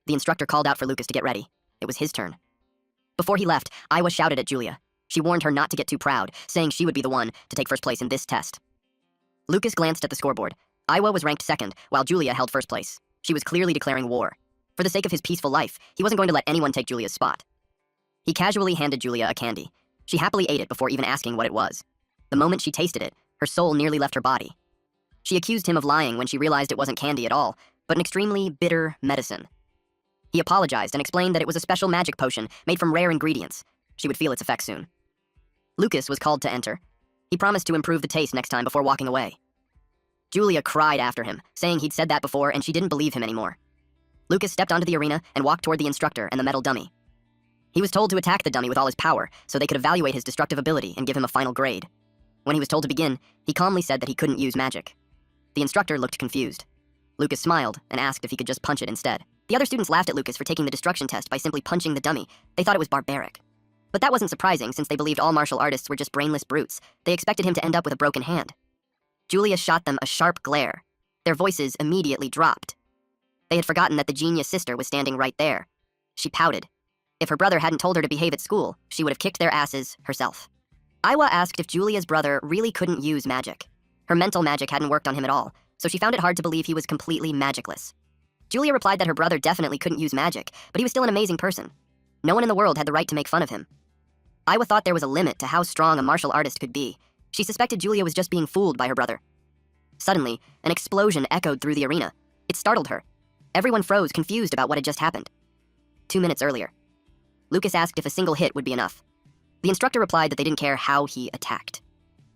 The instructor called out for Lucas to get ready. It was his turn. Before he left, Iwa shouted at Julia. She warned her not to get too proud, saying she would be the one to take first place in this test. Lucas glanced at the scoreboard. Iwa was ranked second, while Julia held first place. She was clearly declaring war. For the sake of his peaceful life, he wasn't going to let anyone take Julia's spot. He casually handed Julia a candy. She happily ate it before even asking what it was. The moment she tasted it, her soul nearly left her body. She accused him of lying when she realized it wasn't candy at all, but an extremely bitter medicine. He apologized and explained that it was a special magic potion made from rare ingredients. She would feel its effects soon. Lucas was called to enter. He promised to improve the taste next time before walking away. Julia cried after him, saying he'd said that before and she didn't believe him anymore. Lucas stepped onto the arena and walked toward the instructor and the metal dummy. He was told to attack the dummy with all his power so they could evaluate his destructive ability and give him a final grade. When he was told to begin, he calmly said that he couldn't use magic. The instructor looked confused. Lucas smiled and asked if he could just punch it instead. The other students laughed at Lucas for taking the destruction test by simply punching the dummy. They thought it was barbaric. But that wasn't surprising since they believed all martial artists were just brainless brutes. They expected him to end up with a broken hand. Julia shot them a sharp glare. Their voices immediately dropped. They had forgotten that the genius sister was standing right there. She pouted. If her brother hadn't told her to behave at school, she would have kicked their asses herself. Iwa asked if Julia's brother really couldn't use magic. Her mental magic hadn't worked on him at all, so she found it hard to believe he was completely magicless. Julia replied that her brother definitely couldn't use magic, but he was still an amazing person. No one in the world had the right to make fun of him. Iwa thought there was a limit to how strong a martial artist could be. She suspected Julia was just being fooled by her brother. Suddenly, an explosion echoed through the arena. It startled her. Everyone froze, confused about what had just happened. 2 minutes earlier, Lucas asked if a single hit would be enough. The instructor replied that they didn't care how he attacked.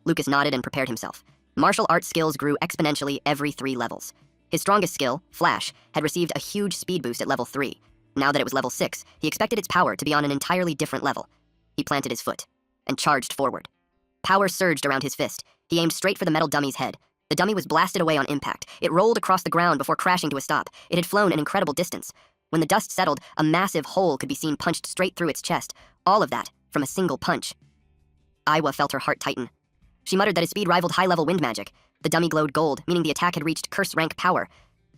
Lucas nodded and prepared himself. Martial arts skills grew exponentially every 3 levels. His strongest skill, Flash, had received a huge speed boost at level 3. Now that it was level 6, he expected its power to be on an entirely different level. He planted his foot and charged forward. Power surged around his fist. He aimed straight for the metal dummy's head. The dummy was blasted away on impact. It rolled across the ground before crashing to a stop. It had flown an incredible distance. When the dust settled, a massive hole could be seen punched straight through its chest. All of that from a single punch. Iwa felt her heart tighten. She muttered that his speed rivaled high-level wind magic. The dummy glowed gold, meaning the attack had reached curse rank power.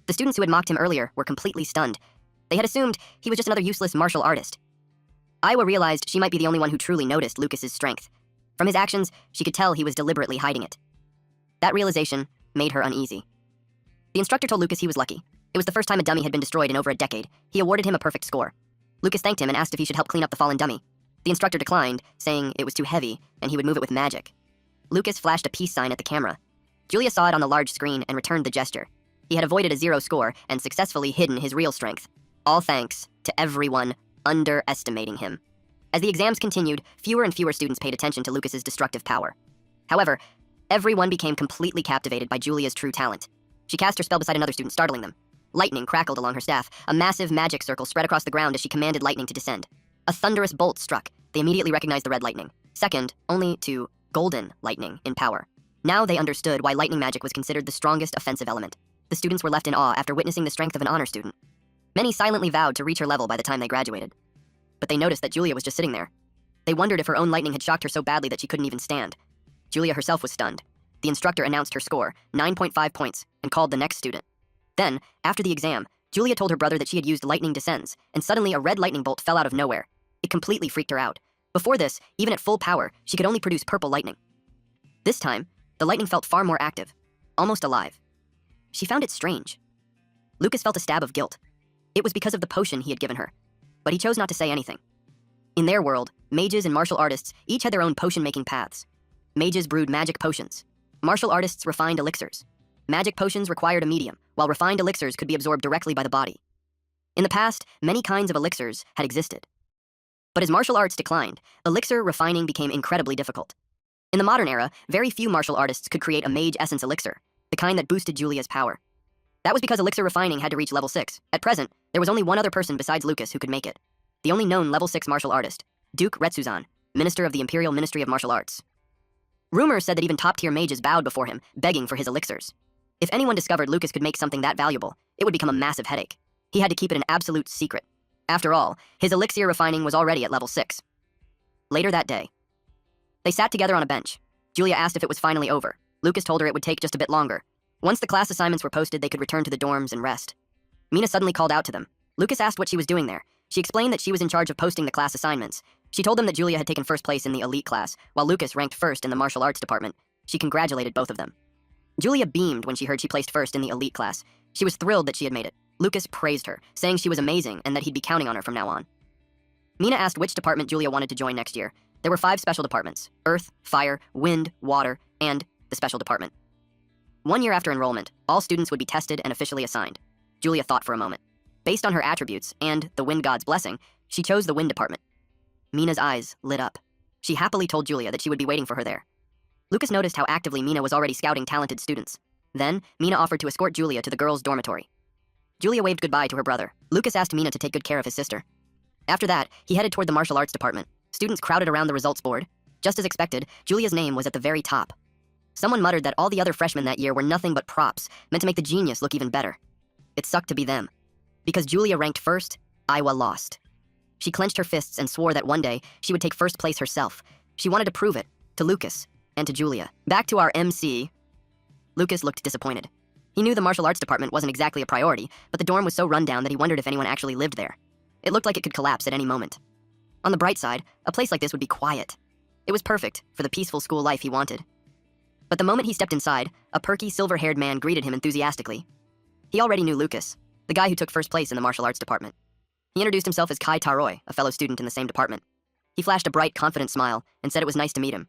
The students who had mocked him earlier were completely stunned. They had assumed he was just another useless martial artist. Iwa realized she might be the only one who truly noticed Lucas's strength. From his actions, she could tell he was deliberately hiding it. That realization made her uneasy. The instructor told Lucas he was lucky. It was the first time a dummy had been destroyed in over a decade. He awarded him a perfect score. Lucas thanked him and asked if he should help clean up the fallen dummy. The instructor declined, saying it was too heavy and he would move it with magic. Lucas flashed a peace sign at the camera. Julia saw it on the large screen and returned the gesture. He had avoided a 0 score and successfully hidden his real strength. All thanks to everyone underestimating him. As the exams continued, fewer and fewer students paid attention to Lucas's destructive power. However, everyone became completely captivated by Julia's true talent. She cast her spell beside another student, startling them. Lightning crackled along her staff. A massive magic circle spread across the ground as she commanded lightning to descend. A thunderous bolt struck. They immediately recognized the red lightning. Second, only to golden lightning in power. Now they understood why lightning magic was considered the strongest offensive element. The students were left in awe after witnessing the strength of an honor student. Many silently vowed to reach her level by the time they graduated. But they noticed that Julia was just sitting there. They wondered if her own lightning had shocked her so badly that she couldn't even stand. Julia herself was stunned. The instructor announced her score, 9.5 points, and called the next student. Then, after the exam, Julia told her brother that she had used lightning descends, and suddenly a red lightning bolt fell out of nowhere. It completely freaked her out. Before this, even at full power, she could only produce purple lightning. This time, the lightning felt far more active, almost alive. She found it strange. Lucas felt a stab of guilt. It was because of the potion he had given her, but he chose not to say anything. In their world, mages and martial artists each had their own potion-making paths. Mages brewed magic potions. Martial artists refined elixirs. Magic potions required a medium, while refined elixirs could be absorbed directly by the body. In the past, many kinds of elixirs had existed. But as martial arts declined, elixir refining became incredibly difficult. In the modern era, very few martial artists could create a mage essence elixir, the kind that boosted Julia's power. That was because elixir refining had to reach level 6. At present, there was only one other person besides Lucas who could make it. The only known level 6 martial artist, Duke Retsuzan, Minister of the Imperial Ministry of Martial Arts. Rumors said that even top-tier mages bowed before him, begging for his elixirs. If anyone discovered Lucas could make something that valuable, it would become a massive headache. He had to keep it an absolute secret. After all, his elixir refining was already at level 6. Later that day, they sat together on a bench. Julia asked if it was finally over. Lucas told her it would take just a bit longer. Once the class assignments were posted, they could return to the dorms and rest. Mina suddenly called out to them. Lucas asked what she was doing there. She explained that she was in charge of posting the class assignments. She told them that Julia had taken first place in the elite class, while Lucas ranked first in the martial arts department. She congratulated both of them. Julia beamed when she heard she placed first in the elite class. She was thrilled that she had made it. Lucas praised her, saying she was amazing and that he'd be counting on her from now on. Mina asked which department Julia wanted to join next year. There were 5 special departments: Earth, Fire, Wind, Water, and the Special Department. 1 year after enrollment, all students would be tested and officially assigned. Julia thought for a moment. Based on her attributes and the Wind God's blessing, she chose the Wind Department. Mina's eyes lit up. She happily told Julia that she would be waiting for her there. Lucas noticed how actively Mina was already scouting talented students. Then, Mina offered to escort Julia to the girls' dormitory. Julia waved goodbye to her brother. Lucas asked Mina to take good care of his sister. After that, he headed toward the martial arts department. Students crowded around the results board. Just as expected, Julia's name was at the very top. Someone muttered that all the other freshmen that year were nothing but props, meant to make the genius look even better. It sucked to be them. Because Julia ranked first, Iowa lost. She clenched her fists and swore that one day she would take first place herself. She wanted to prove it, to Lucas, and to Julia. Back to our MC. Lucas looked disappointed. He knew the martial arts department wasn't exactly a priority, but the dorm was so run down that he wondered if anyone actually lived there. It looked like it could collapse at any moment. On the bright side, a place like this would be quiet. It was perfect for the peaceful school life he wanted. But the moment he stepped inside, a perky, silver-haired man greeted him enthusiastically. He already knew Lucas, the guy who took first place in the martial arts department. He introduced himself as Kai Taroy, a fellow student in the same department. He flashed a bright, confident smile and said it was nice to meet him.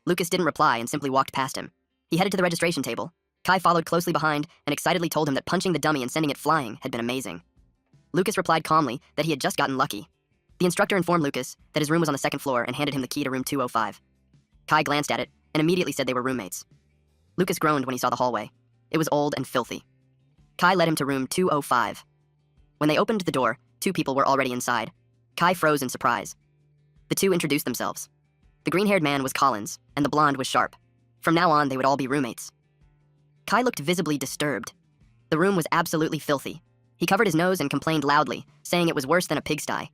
Lucas didn't reply and simply walked past him. He headed to the registration table. Kai followed closely behind and excitedly told him that punching the dummy and sending it flying had been amazing. Lucas replied calmly that he had just gotten lucky. The instructor informed Lucas that his room was on the 2nd floor and handed him the key to room 205. Kai glanced at it and immediately said they were roommates. Lucas groaned when he saw the hallway. It was old and filthy. Kai led him to room 205. When they opened the door, 2 people were already inside. Kai froze in surprise. The 2 introduced themselves. The green-haired man was Collins, and the blonde was Sharp. From now on, they would all be roommates. Kai looked visibly disturbed. The room was absolutely filthy. He covered his nose and complained loudly, saying it was worse than a pigsty.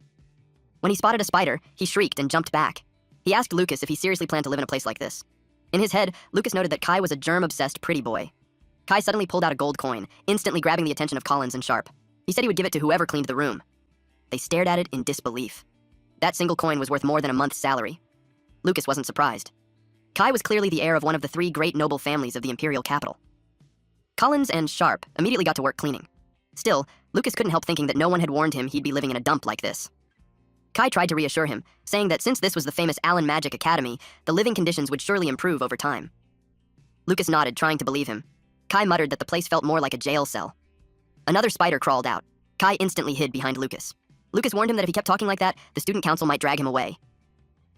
When he spotted a spider, he shrieked and jumped back. He asked Lucas if he seriously planned to live in a place like this. In his head, Lucas noted that Kai was a germ-obsessed pretty boy. Kai suddenly pulled out a gold coin, instantly grabbing the attention of Collins and Sharp. He said he would give it to whoever cleaned the room. They stared at it in disbelief. That single coin was worth more than a month's salary. Lucas wasn't surprised. Kai was clearly the heir of one of the 3 great noble families of the imperial capital. Collins and Sharp immediately got to work cleaning. Still, Lucas couldn't help thinking that no one had warned him he'd be living in a dump like this. Kai tried to reassure him, saying that since this was the famous Allen Magic Academy, the living conditions would surely improve over time. Lucas nodded, trying to believe him. Kai muttered that the place felt more like a jail cell. Another spider crawled out. Kai instantly hid behind Lucas. Lucas warned him that if he kept talking like that, the student council might drag him away.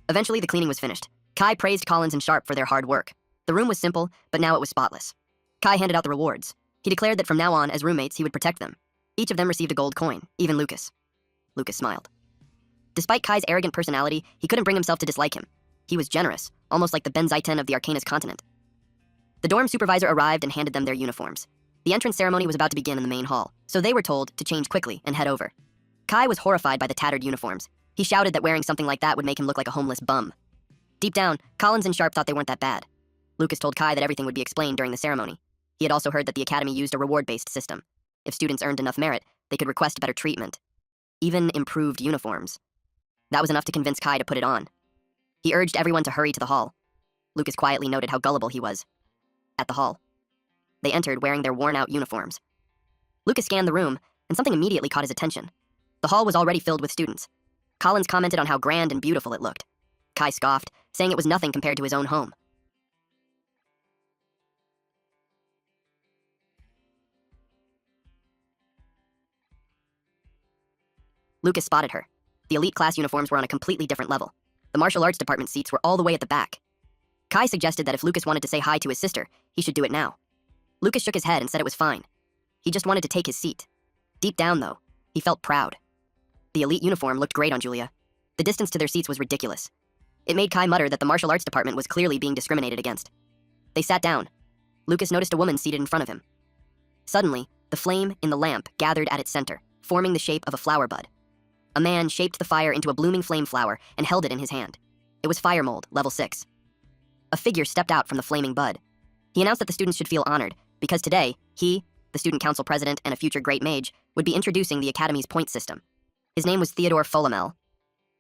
Eventually, the cleaning was finished. Kai praised Collins and Sharp for their hard work. The room was simple, but now it was spotless. Kai handed out the rewards. He declared that from now on, as roommates, he would protect them. Each of them received a gold coin, even Lucas. Lucas smiled. Despite Kai's arrogant personality, he couldn't bring himself to dislike him. He was generous, almost like the Ben Zaiten of the Arcanist continent. The dorm supervisor arrived and handed them their uniforms. The entrance ceremony was about to begin in the main hall, so they were told to change quickly and head over. Kai was horrified by the tattered uniforms. He shouted that wearing something like that would make him look like a homeless bum. Deep down, Collins and Sharp thought they weren't that bad. Lucas told Kai that everything would be explained during the ceremony. He had also heard that the academy used a reward-based system. If students earned enough merit, they could request better treatment. Even improved uniforms. That was enough to convince Kai to put it on. He urged everyone to hurry to the hall. Lucas quietly noted how gullible he was. At the hall, they entered wearing their worn-out uniforms. Lucas scanned the room, and something immediately caught his attention. The hall was already filled with students. Collins commented on how grand and beautiful it looked. Kai scoffed, saying it was nothing compared to his own home. Lucas spotted her. The elite class uniforms were on a completely different level. The martial arts department seats were all the way at the back. Kai suggested that if Lucas wanted to say hi to his sister, he should do it now. Lucas shook his head and said it was fine. He just wanted to take his seat. Deep down, though, he felt proud. The elite uniform looked great on Julia. The distance to their seats was ridiculous. It made Kai mutter that the martial arts department was clearly being discriminated against. They sat down. Lucas noticed a woman seated in front of him. Suddenly, the flame in the lamp gathered at its center, forming the shape of a flower bud. A man shaped the fire into a blooming flame flower and held it in his hand. It was fire mold, level 6. A figure stepped out from the flaming bud. He announced that the students should feel honored, because today, he, the student council president and a future great mage, would be introducing the academy's point system. His name was Theodore Folamel.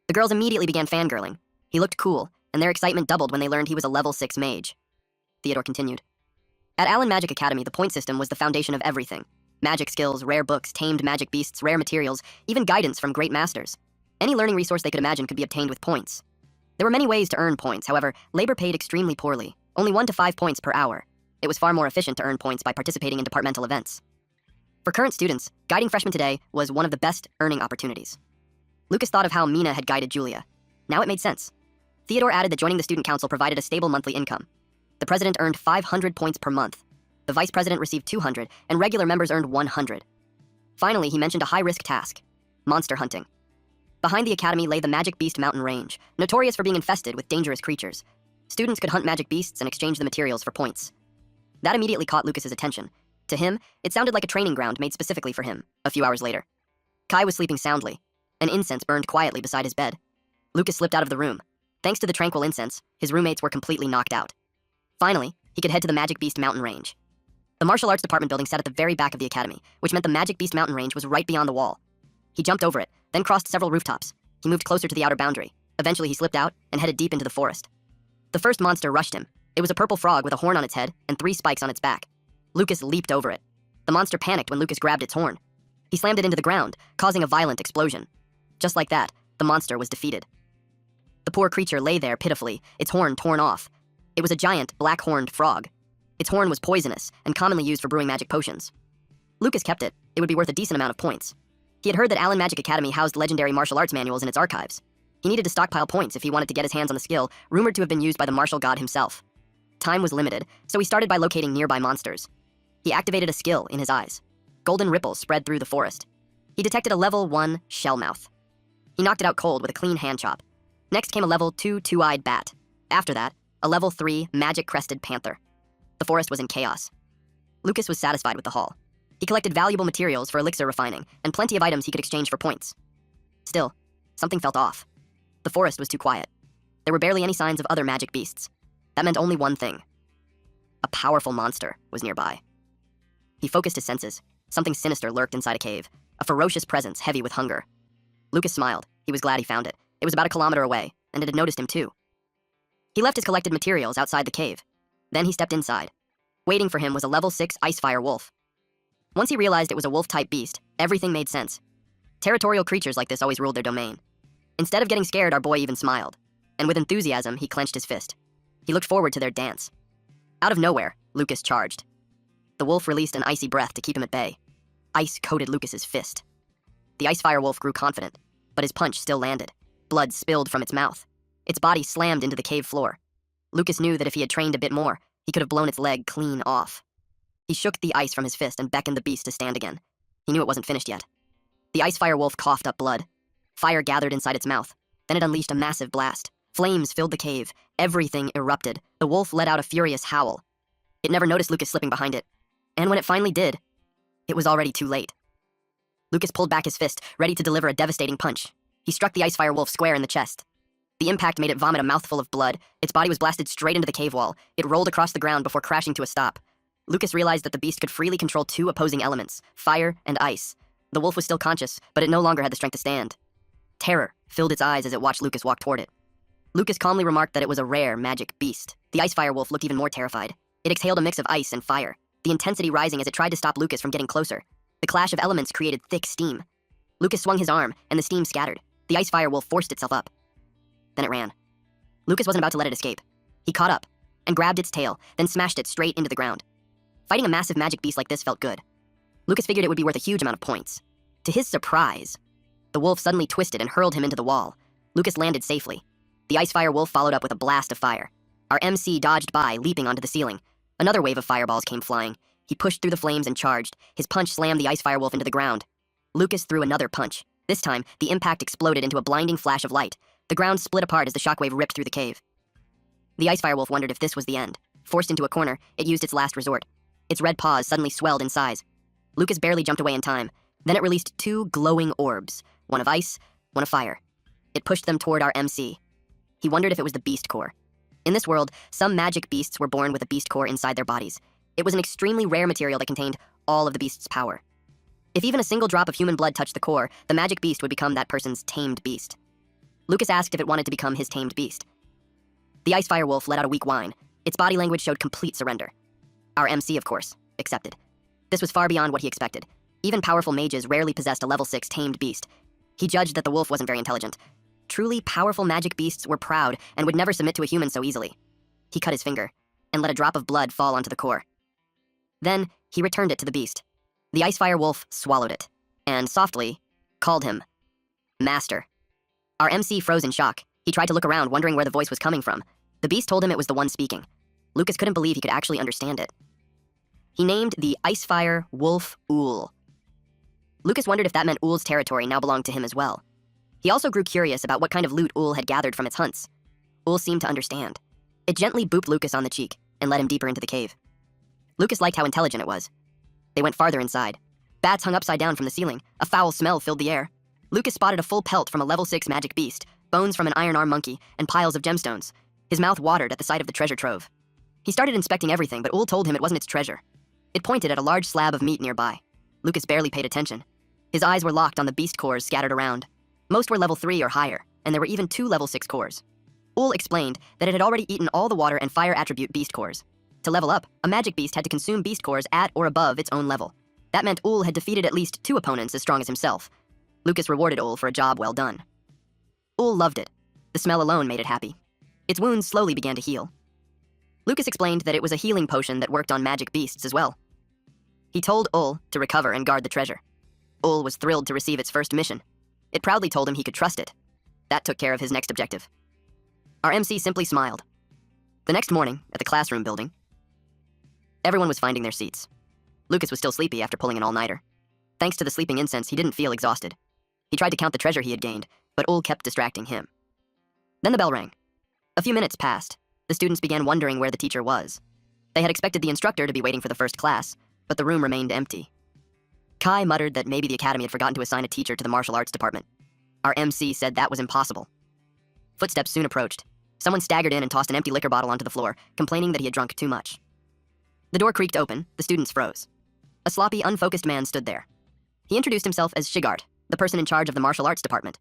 The girls immediately began fangirling. He looked cool, and their excitement doubled when they learned he was a level 6 mage. Theodore continued. At Allen Magic Academy, the point system was the foundation of everything. Magic skills, rare books, tamed magic beasts, rare materials, even guidance from great masters. Any learning resource they could imagine could be obtained with points. There were many ways to earn points, however, labor paid extremely poorly, only 1 to 5 points per hour. It was far more efficient to earn points by participating in departmental events. For current students, guiding freshmen today was one of the best earning opportunities. Lucas thought of how Mina had guided Julia. Now it made sense. Theodore added that joining the student council provided a stable monthly income. The president earned 500 points per month. The vice president received 200, and regular members earned 100. Finally, he mentioned a high-risk task: monster hunting. Behind the academy lay the Magic Beast Mountain Range, notorious for being infested with dangerous creatures. Students could hunt magic beasts and exchange the materials for points. That immediately caught Lucas's attention. To him, it sounded like a training ground made specifically for him. A few hours later, Kai was sleeping soundly. An incense burned quietly beside his bed. Lucas slipped out of the room. Thanks to the tranquil incense, his roommates were completely knocked out. Finally, he could head to the Magic Beast Mountain Range. The martial arts department building sat at the very back of the academy, which meant the Magic Beast Mountain Range was right beyond the wall. He jumped over it, then crossed several rooftops. He moved closer to the outer boundary. Eventually, he slipped out and headed deep into the forest. The first monster rushed him. It was a purple frog with a horn on its head and 3 spikes on its back. Lucas leaped over it. The monster panicked when Lucas grabbed its horn. He slammed it into the ground, causing a violent explosion. Just like that, the monster was defeated. The poor creature lay there pitifully, its horn torn off. It was a giant, black-horned frog. Its horn was poisonous and commonly used for brewing magic potions. Lucas kept it. It would be worth a decent amount of points. He had heard that Allen Magic Academy housed legendary martial arts manuals in its archives. He needed to stockpile points if he wanted to get his hands on the skill, rumored to have been used by the martial god himself. Time was limited, so he started by locating nearby monsters. He activated a skill in his eyes. Golden ripples spread through the forest. He detected a level 1 shellmouth. He knocked it out cold with a clean hand chop. Next came a level 2 two-eyed bat. After that, a level 3 magic-crested panther. The forest was in chaos. Lucas was satisfied with the haul. He collected valuable materials for elixir refining and plenty of items he could exchange for points. Still, something felt off. The forest was too quiet. There were barely any signs of other magic beasts. That meant only one thing. A powerful monster was nearby. He focused his senses. Something sinister lurked inside a cave, a ferocious presence heavy with hunger. Lucas smiled. He was glad he found it. It was about a kilometer away, and it had noticed him too. He left his collected materials outside the cave. Then he stepped inside. Waiting for him was a level 6 Icefire wolf. Once he realized it was a wolf-type beast, everything made sense. Territorial creatures like this always ruled their domain. Instead of getting scared, our boy even smiled. And with enthusiasm, he clenched his fist. He looked forward to their dance. Out of nowhere, Lucas charged. The wolf released an icy breath to keep him at bay. Ice coated Lucas's fist. The Icefire wolf grew confident, but his punch still landed. Blood spilled from its mouth. Its body slammed into the cave floor. Lucas knew that if he had trained a bit more, he could have blown its leg clean off. He shook the ice from his fist and beckoned the beast to stand again. He knew it wasn't finished yet. The Icefire wolf coughed up blood. Fire gathered inside its mouth. Then it unleashed a massive blast. Flames filled the cave. Everything erupted. The wolf let out a furious howl. It never noticed Lucas slipping behind it. And when it finally did, it was already too late. Lucas pulled back his fist, ready to deliver a devastating punch. He struck the Icefire wolf square in the chest. The impact made it vomit a mouthful of blood. Its body was blasted straight into the cave wall. It rolled across the ground before crashing to a stop. Lucas realized that the beast could freely control 2 opposing elements, fire and ice. The wolf was still conscious, but it no longer had the strength to stand. Terror filled its eyes as it watched Lucas walk toward it. Lucas calmly remarked that it was a rare magic beast. The Icefire wolf looked even more terrified. It exhaled a mix of ice and fire, the intensity rising as it tried to stop Lucas from getting closer. The clash of elements created thick steam. Lucas swung his arm, and the steam scattered. The Icefire wolf forced itself up. Then it ran. Lucas wasn't about to let it escape. He caught up, and grabbed its tail, then smashed it straight into the ground. Fighting a massive magic beast like this felt good. Lucas figured it would be worth a huge amount of points. To his surprise, the wolf suddenly twisted and hurled him into the wall. Lucas landed safely. The Icefire wolf followed up with a blast of fire. Our MC dodged by, leaping onto the ceiling. Another wave of fireballs came flying. He pushed through the flames and charged. His punch slammed the ice firewolf into the ground. Lucas threw another punch. This time, the impact exploded into a blinding flash of light. The ground split apart as the shockwave ripped through the cave. The ice firewolf wondered if this was the end. Forced into a corner, it used its last resort. Its red paws suddenly swelled in size. Lucas barely jumped away in time. Then it released two glowing orbs, one of ice, one of fire. It pushed them toward our MC. He wondered if it was the beast core. In this world, some magic beasts were born with a beast core inside their bodies. It was an extremely rare material that contained all of the beast's power. If even a single drop of human blood touched the core, the magic beast would become that person's tamed beast. Lucas asked if it wanted to become his tamed beast. The ice firewolf let out a weak whine. Its body language showed complete surrender. Our MC, of course, accepted. This was far beyond what he expected. Even powerful mages rarely possessed a level 6 tamed beast. He judged that the wolf wasn't very intelligent. Truly powerful magic beasts were proud and would never submit to a human so easily. He cut his finger and let a drop of blood fall onto the core. Then he returned it to the beast. The ice fire wolf swallowed it and softly called him Master. Our MC froze in shock. He tried to look around, wondering where the voice was coming from. The beast told him it was the one speaking. Lucas couldn't believe he could actually understand it. He named the Icefire Wolf Ool. Lucas wondered if that meant Ool's territory now belonged to him as well. He also grew curious about what kind of loot Ool had gathered from its hunts. Ool seemed to understand. It gently booped Lucas on the cheek and led him deeper into the cave. Lucas liked how intelligent it was. They went farther inside. Bats hung upside down from the ceiling. A foul smell filled the air. Lucas spotted a full pelt from a level 6 magic beast, bones from an iron arm monkey, and piles of gemstones. His mouth watered at the sight of the treasure trove. He started inspecting everything, but Ool told him it wasn't its treasure. It pointed at a large slab of meat nearby. Lucas barely paid attention. His eyes were locked on the beast cores scattered around. Most were level 3 or higher, and there were even 2 level 6 cores. Ool explained that it had already eaten all the water and fire attribute beast cores. To level up, a magic beast had to consume beast cores at or above its own level. That meant Ool had defeated at least 2 opponents as strong as himself. Lucas rewarded Ool for a job well done. Ool loved it. The smell alone made it happy. Its wounds slowly began to heal. Lucas explained that it was a healing potion that worked on magic beasts as well. He told Ool to recover and guard the treasure. Ool was thrilled to receive its first mission. It proudly told him he could trust it. That took care of his next objective. Our MC simply smiled. The next morning, at the classroom building, everyone was finding their seats. Lucas was still sleepy after pulling an all-nighter. Thanks to the sleeping incense, he didn't feel exhausted. He tried to count the treasure he had gained, but Ool kept distracting him. Then the bell rang. A few minutes passed. The students began wondering where the teacher was. They had expected the instructor to be waiting for the first class, but the room remained empty. Kai muttered that maybe the academy had forgotten to assign a teacher to the martial arts department. Our MC said that was impossible. Footsteps soon approached. Someone staggered in and tossed an empty liquor bottle onto the floor, complaining that he had drunk too much. The door creaked open. The students froze. A sloppy, unfocused man stood there. He introduced himself as Shigart, the person in charge of the martial arts department.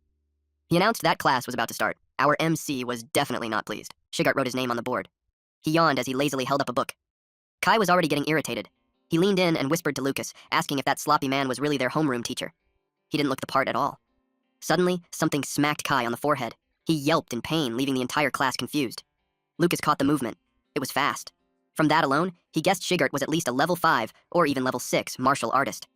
He announced that class was about to start. Our MC was definitely not pleased. Shigart wrote his name on the board. He yawned as he lazily held up a book. Kai was already getting irritated. He leaned in and whispered to Lucas, asking if that sloppy man was really their homeroom teacher. He didn't look the part at all. Suddenly, something smacked Kai on the forehead. He yelped in pain, leaving the entire class confused. Lucas caught the movement. It was fast. From that alone, he guessed Shigart was at least a level 5 or even level 6 martial artist.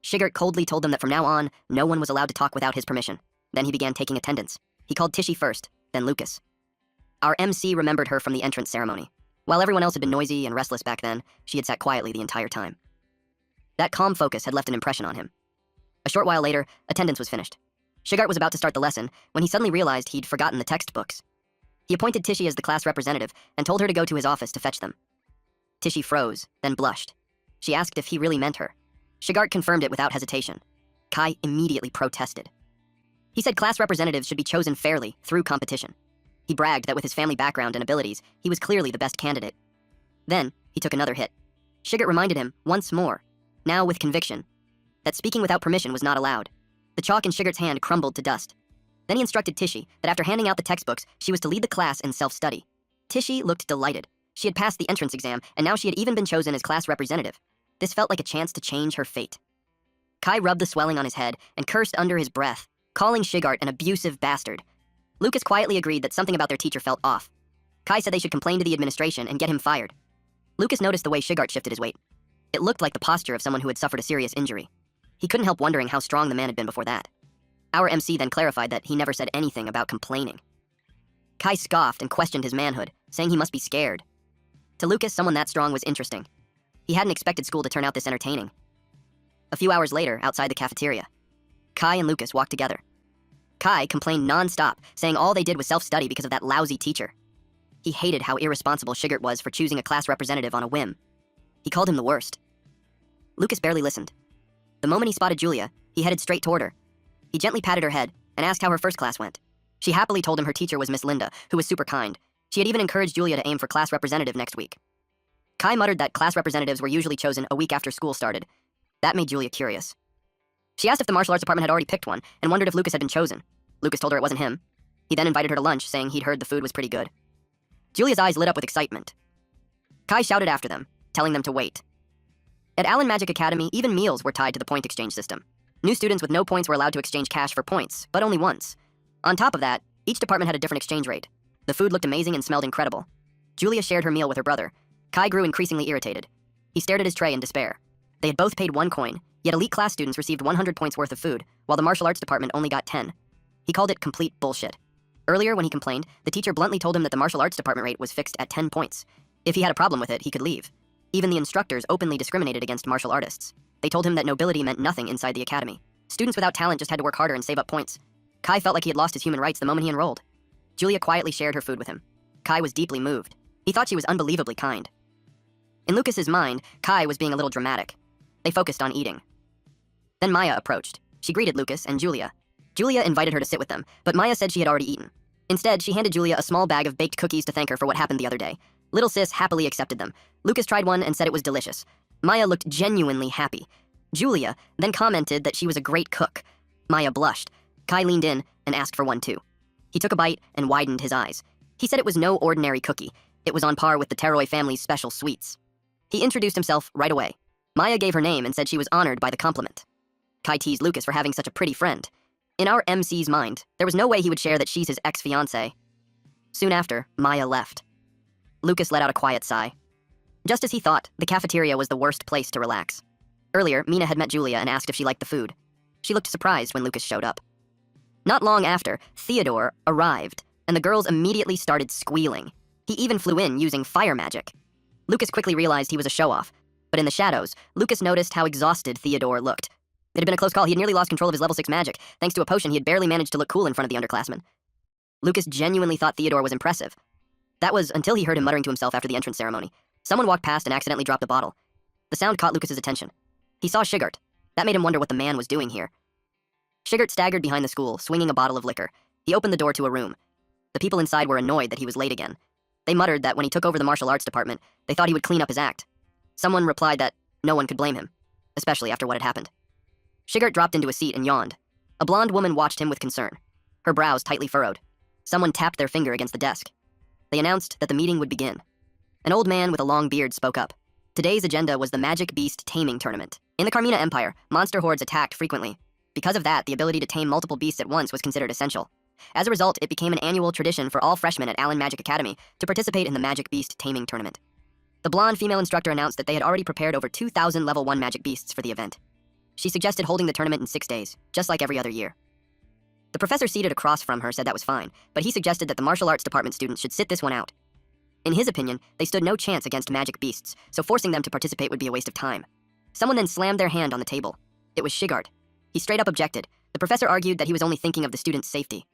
Shigart coldly told them that from now on, no one was allowed to talk without his permission. Then he began taking attendance. He called Tishy first, then Lucas. Our MC remembered her from the entrance ceremony. While everyone else had been noisy and restless back then, she had sat quietly the entire time. That calm focus had left an impression on him. A short while later, attendance was finished. Shigart was about to start the lesson when he suddenly realized he'd forgotten the textbooks. He appointed Tishy as the class representative and told her to go to his office to fetch them. Tishy froze, then blushed. She asked if he really meant her. Shigart confirmed it without hesitation. Kai immediately protested. He said class representatives should be chosen fairly, through competition. He bragged that with his family background and abilities, he was clearly the best candidate. Then, he took another hit. Shigart reminded him, once more, now with conviction, that speaking without permission was not allowed. The chalk in Shigart's hand crumbled to dust. Then he instructed Tishy that after handing out the textbooks, she was to lead the class in self-study. Tishy looked delighted. She had passed the entrance exam, and now she had even been chosen as class representative. This felt like a chance to change her fate. Kai rubbed the swelling on his head and cursed under his breath, calling Shigart an abusive bastard. Lucas quietly agreed that something about their teacher felt off. Kai said they should complain to the administration and get him fired. Lucas noticed the way Shigart shifted his weight. It looked like the posture of someone who had suffered a serious injury. He couldn't help wondering how strong the man had been before that. Our MC then clarified that he never said anything about complaining. Kai scoffed and questioned his manhood, saying he must be scared. To Lucas, someone that strong was interesting. He hadn't expected school to turn out this entertaining. A few hours later, outside the cafeteria, Kai and Lucas walked together. Kai complained non-stop, saying all they did was self-study because of that lousy teacher. He hated how irresponsible Shigert was for choosing a class representative on a whim. He called him the worst. Lucas barely listened. The moment he spotted Julia, he headed straight toward her. He gently patted her head and asked how her first class went. She happily told him her teacher was Miss Linda, who was super kind. She had even encouraged Julia to aim for class representative next week. Kai muttered that class representatives were usually chosen a week after school started. That made Julia curious. She asked if the martial arts department had already picked one and wondered if Lucas had been chosen. Lucas told her it wasn't him. He then invited her to lunch, saying he'd heard the food was pretty good. Julia's eyes lit up with excitement. Kai shouted after them, telling them to wait. At Allen Magic Academy, even meals were tied to the point exchange system. New students with no points were allowed to exchange cash for points, but only once. On top of that, each department had a different exchange rate. The food looked amazing and smelled incredible. Julia shared her meal with her brother. Kai grew increasingly irritated. He stared at his tray in despair. They had both paid 1 coin, yet elite class students received 100 points worth of food, while the martial arts department only got 10. He called it complete bullshit. Earlier, when he complained, the teacher bluntly told him that the martial arts department rate was fixed at 10 points. If he had a problem with it, he could leave. Even the instructors openly discriminated against martial artists. They told him that nobility meant nothing inside the academy. Students without talent just had to work harder and save up points. Kai felt like he had lost his human rights the moment he enrolled. Julia quietly shared her food with him. Kai was deeply moved. He thought she was unbelievably kind. In Lucas's mind, Kai was being a little dramatic. They focused on eating. Then Maya approached. She greeted Lucas and Julia. Julia invited her to sit with them, but Maya said she had already eaten. Instead, she handed Julia a small bag of baked cookies to thank her for what happened the other day. Little sis happily accepted them. Lucas tried one and said it was delicious. Maya looked genuinely happy. Julia then commented that she was a great cook. Maya blushed. Kai leaned in and asked for one too. He took a bite and widened his eyes. He said it was no ordinary cookie. It was on par with the Teroy family's special sweets. He introduced himself right away. Maya gave her name and said she was honored by the compliment. Kai teased Lucas for having such a pretty friend. In our MC's mind, there was no way he would share that she's his ex-fiancée. Soon after, Maya left. Lucas let out a quiet sigh. Just as he thought, the cafeteria was the worst place to relax. Earlier, Mina had met Julia and asked if she liked the food. She looked surprised when Lucas showed up. Not long after, Theodore arrived, and the girls immediately started squealing. He even flew in using fire magic. Lucas quickly realized he was a show-off, but in the shadows, Lucas noticed how exhausted Theodore looked. It had been a close call. He had nearly lost control of his level 6 magic. Thanks to a potion, he had barely managed to look cool in front of the underclassmen. Lucas genuinely thought Theodore was impressive. That was until he heard him muttering to himself after the entrance ceremony. Someone walked past and accidentally dropped a bottle. The sound caught Lucas's attention. He saw Shigert. That made him wonder what the man was doing here. Shigert staggered behind the school, swinging a bottle of liquor. He opened the door to a room. The people inside were annoyed that he was late again. They muttered that when he took over the martial arts department, they thought he would clean up his act. Someone replied that no one could blame him, especially after what had happened. Shigert dropped into a seat and yawned. A blonde woman watched him with concern. Her brows tightly furrowed. Someone tapped their finger against the desk. They announced that the meeting would begin. An old man with a long beard spoke up. Today's agenda was the Magic Beast Taming Tournament. In the Carmina Empire, monster hordes attacked frequently. Because of that, the ability to tame multiple beasts at once was considered essential. As a result, it became an annual tradition for all freshmen at Allen Magic Academy to participate in the Magic Beast Taming Tournament. The blonde female instructor announced that they had already prepared over 2,000 level 1 magic beasts for the event. She suggested holding the tournament in 6 days, just like every other year. The professor seated across from her said that was fine, but he suggested that the martial arts department students should sit this one out. In his opinion, they stood no chance against magic beasts, so forcing them to participate would be a waste of time. Someone then slammed their hand on the table. It was Shigart. He straight up objected. The professor argued that he was only thinking of the students' safety.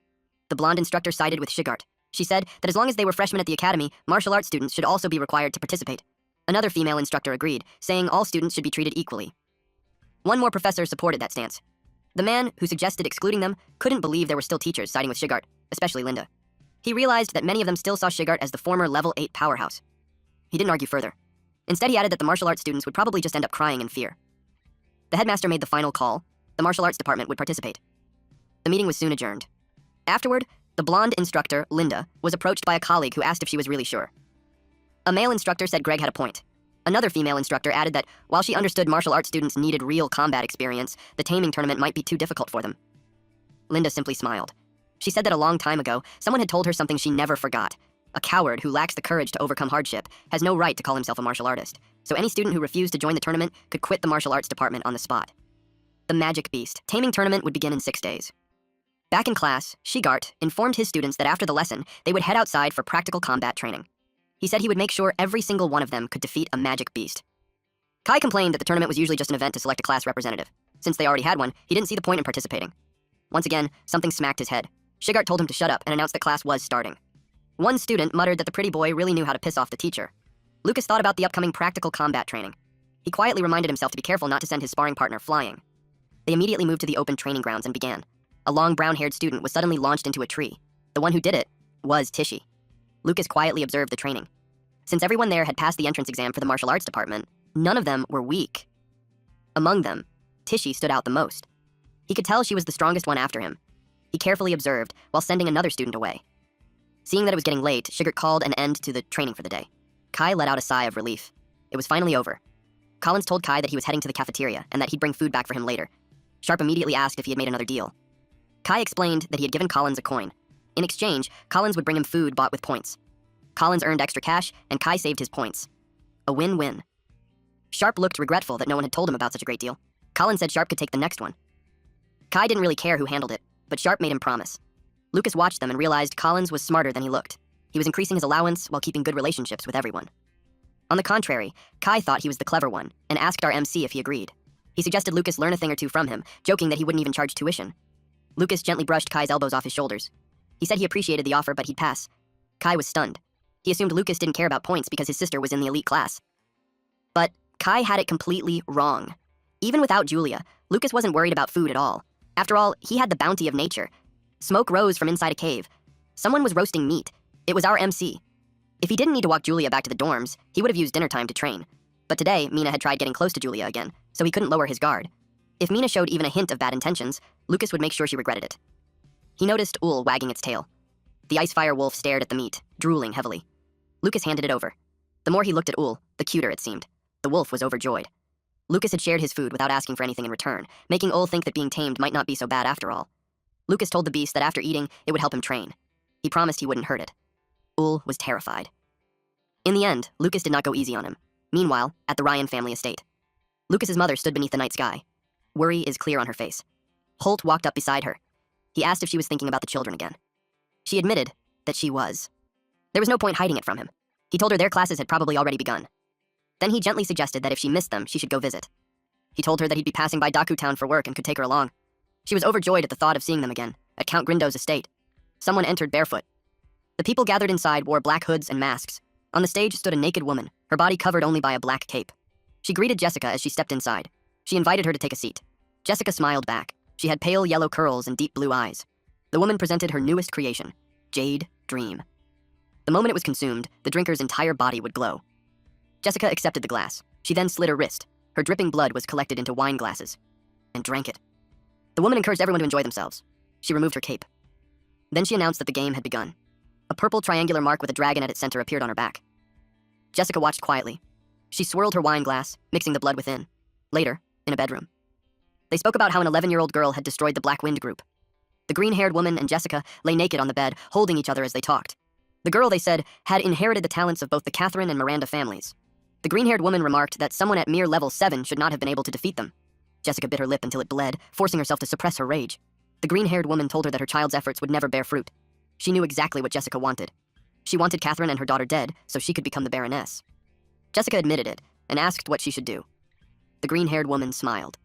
The blonde instructor sided with Shigart. She said that as long as they were freshmen at the academy, martial arts students should also be required to participate. Another female instructor agreed, saying all students should be treated equally. One more professor supported that stance. The man who suggested excluding them couldn't believe there were still teachers siding with Shigart, especially Linda. He realized that many of them still saw Shigart as the former level 8 powerhouse. He didn't argue further. Instead, he added that the martial arts students would probably just end up crying in fear. The headmaster made the final call. The martial arts department would participate. The meeting was soon adjourned. Afterward, the blonde instructor, Linda, was approached by a colleague who asked if she was really sure. A male instructor said Greg had a point. Another female instructor added that while she understood martial arts students needed real combat experience, the taming tournament might be too difficult for them. Linda simply smiled. She said that a long time ago, someone had told her something she never forgot. A coward who lacks the courage to overcome hardship has no right to call himself a martial artist, so any student who refused to join the tournament could quit the martial arts department on the spot. The Magic Beast Taming Tournament would begin in 6 days. Back in class, Shigart informed his students that after the lesson, they would head outside for practical combat training. He said he would make sure every single one of them could defeat a magic beast. Kai complained that the tournament was usually just an event to select a class representative. Since they already had one, he didn't see the point in participating. Once again, something smacked his head. Shigart told him to shut up and announced that class was starting. One student muttered that the pretty boy really knew how to piss off the teacher. Lucas thought about the upcoming practical combat training. He quietly reminded himself to be careful not to send his sparring partner flying. They immediately moved to the open training grounds and began. A long brown-haired student was suddenly launched into a tree. The one who did it was Tishy. Lucas quietly observed the training. Since everyone there had passed the entrance exam for the martial arts department, none of them were weak. Among them, Tishy stood out the most. He could tell she was the strongest one after him. He carefully observed while sending another student away. Seeing that it was getting late, Shigart called an end to the training for the day. Kai let out a sigh of relief. It was finally over. Collins told Kai that he was heading to the cafeteria and that he'd bring food back for him later. Sharp immediately asked if he had made another deal. Kai explained that he had given Collins a coin. In exchange, Collins would bring him food bought with points. Collins earned extra cash, and Kai saved his points. A win-win. Sharp looked regretful that no one had told him about such a great deal. Collins said Sharp could take the next one. Kai didn't really care who handled it, but Sharp made him promise. Lucas watched them and realized Collins was smarter than he looked. He was increasing his allowance while keeping good relationships with everyone. On the contrary, Kai thought he was the clever one and asked our MC if he agreed. He suggested Lucas learn a thing or two from him, joking that he wouldn't even charge tuition. Lucas gently brushed Kai's elbows off his shoulders. He said he appreciated the offer, but he'd pass. Kai was stunned. He assumed Lucas didn't care about points because his sister was in the elite class. But Kai had it completely wrong. Even without Julia, Lucas wasn't worried about food at all. After all, he had the bounty of nature. Smoke rose from inside a cave. Someone was roasting meat. It was our MC. If he didn't need to walk Julia back to the dorms, he would have used dinner time to train. But today, Mina had tried getting close to Julia again, so he couldn't lower his guard. If Mina showed even a hint of bad intentions, Lucas would make sure she regretted it. He noticed Ul wagging its tail. The Icefire wolf stared at the meat, drooling heavily. Lucas handed it over. The more he looked at Ul, the cuter it seemed. The wolf was overjoyed. Lucas had shared his food without asking for anything in return, making Ul think that being tamed might not be so bad after all. Lucas told the beast that after eating, it would help him train. He promised he wouldn't hurt it. Ul was terrified. In the end, Lucas did not go easy on him. Meanwhile, at the Ryan family estate, Lucas's mother stood beneath the night sky. Worry is clear on her face. Holt walked up beside her. He asked if she was thinking about the children again. She admitted that she was. There was no point hiding it from him. He told her their classes had probably already begun. Then he gently suggested that if she missed them, she should go visit. He told her that he'd be passing by Daku Town for work and could take her along. She was overjoyed at the thought of seeing them again, at Count Grindo's estate. Someone entered barefoot. The people gathered inside wore black hoods and masks. On the stage stood a naked woman, her body covered only by a black cape. She greeted Jessica as she stepped inside. She invited her to take a seat. Jessica smiled back. She had pale yellow curls and deep blue eyes. The woman presented her newest creation, Jade Dream. The moment it was consumed, the drinker's entire body would glow. Jessica accepted the glass. She then slid her wrist. Her dripping blood was collected into wine glasses, and drank it. The woman encouraged everyone to enjoy themselves. She removed her cape. Then she announced that the game had begun. A purple triangular mark with a dragon at its center appeared on her back. Jessica watched quietly. She swirled her wine glass, mixing the blood within. Later, in a bedroom, they spoke about how an 11-year-old girl had destroyed the Black Wind group. The green-haired woman and Jessica lay naked on the bed, holding each other as they talked. The girl, they said, had inherited the talents of both the Catherine and Miranda families. The green-haired woman remarked that someone at mere level 7 should not have been able to defeat them. Jessica bit her lip until it bled, forcing herself to suppress her rage. The green-haired woman told her that her child's efforts would never bear fruit. She knew exactly what Jessica wanted. She wanted Catherine and her daughter dead so she could become the Baroness. Jessica admitted it and asked what she should do. The green-haired woman smiled.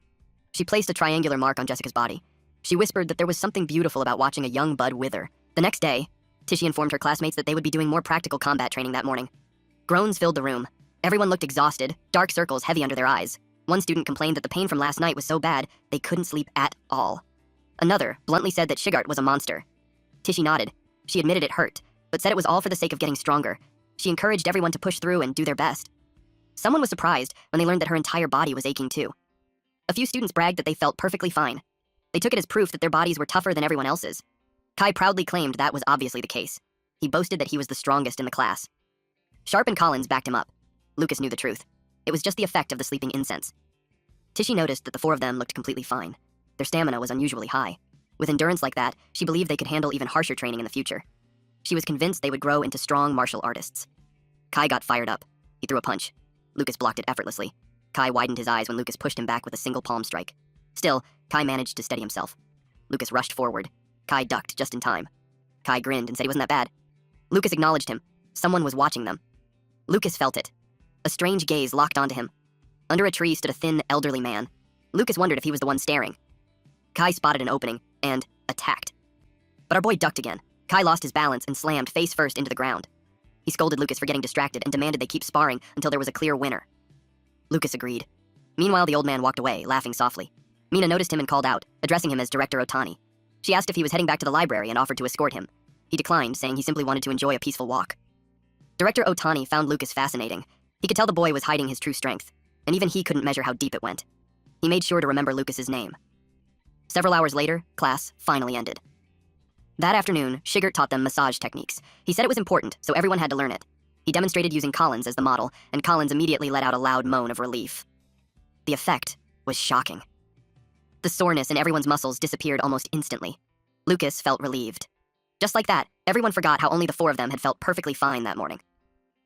She placed a triangular mark on Jessica's body. She whispered that there was something beautiful about watching a young bud wither. The next day, Tishy informed her classmates that they would be doing more practical combat training that morning. Groans filled the room. Everyone looked exhausted, dark circles heavy under their eyes. One student complained that the pain from last night was so bad, they couldn't sleep at all. Another bluntly said that Shigart was a monster. Tishy nodded. She admitted it hurt, but said it was all for the sake of getting stronger. She encouraged everyone to push through and do their best. Someone was surprised when they learned that her entire body was aching too. A few students bragged that they felt perfectly fine. They took it as proof that their bodies were tougher than everyone else's. Kai proudly claimed that was obviously the case. He boasted that he was the strongest in the class. Sharp and Collins backed him up. Lucas knew the truth. It was just the effect of the sleeping incense. Tishy noticed that the four of them looked completely fine. Their stamina was unusually high. With endurance like that, she believed they could handle even harsher training in the future. She was convinced they would grow into strong martial artists. Kai got fired up. He threw a punch. Lucas blocked it effortlessly. Kai widened his eyes when Lucas pushed him back with a single palm strike. Still, Kai managed to steady himself. Lucas rushed forward. Kai ducked just in time. Kai grinned and said he wasn't that bad. Lucas acknowledged him. Someone was watching them. Lucas felt it. A strange gaze locked onto him. Under a tree stood a thin, elderly man. Lucas wondered if he was the one staring. Kai spotted an opening and attacked. But our boy ducked again. Kai lost his balance and slammed face first into the ground. He scolded Lucas for getting distracted and demanded they keep sparring until there was a clear winner. Lucas agreed. Meanwhile, the old man walked away, laughing softly. Mina noticed him and called out, addressing him as Director Otani. She asked if he was heading back to the library and offered to escort him. He declined, saying he simply wanted to enjoy a peaceful walk. Director Otani found Lucas fascinating. He could tell the boy was hiding his true strength, and even he couldn't measure how deep it went. He made sure to remember Lucas's name. Several hours later, class finally ended. That afternoon, Shigert taught them massage techniques. He said it was important, so everyone had to learn it. He demonstrated using Collins as the model, and Collins immediately let out a loud moan of relief. The effect was shocking. The soreness in everyone's muscles disappeared almost instantly. Lucas felt relieved. Just like that, everyone forgot how only the four of them had felt perfectly fine that morning.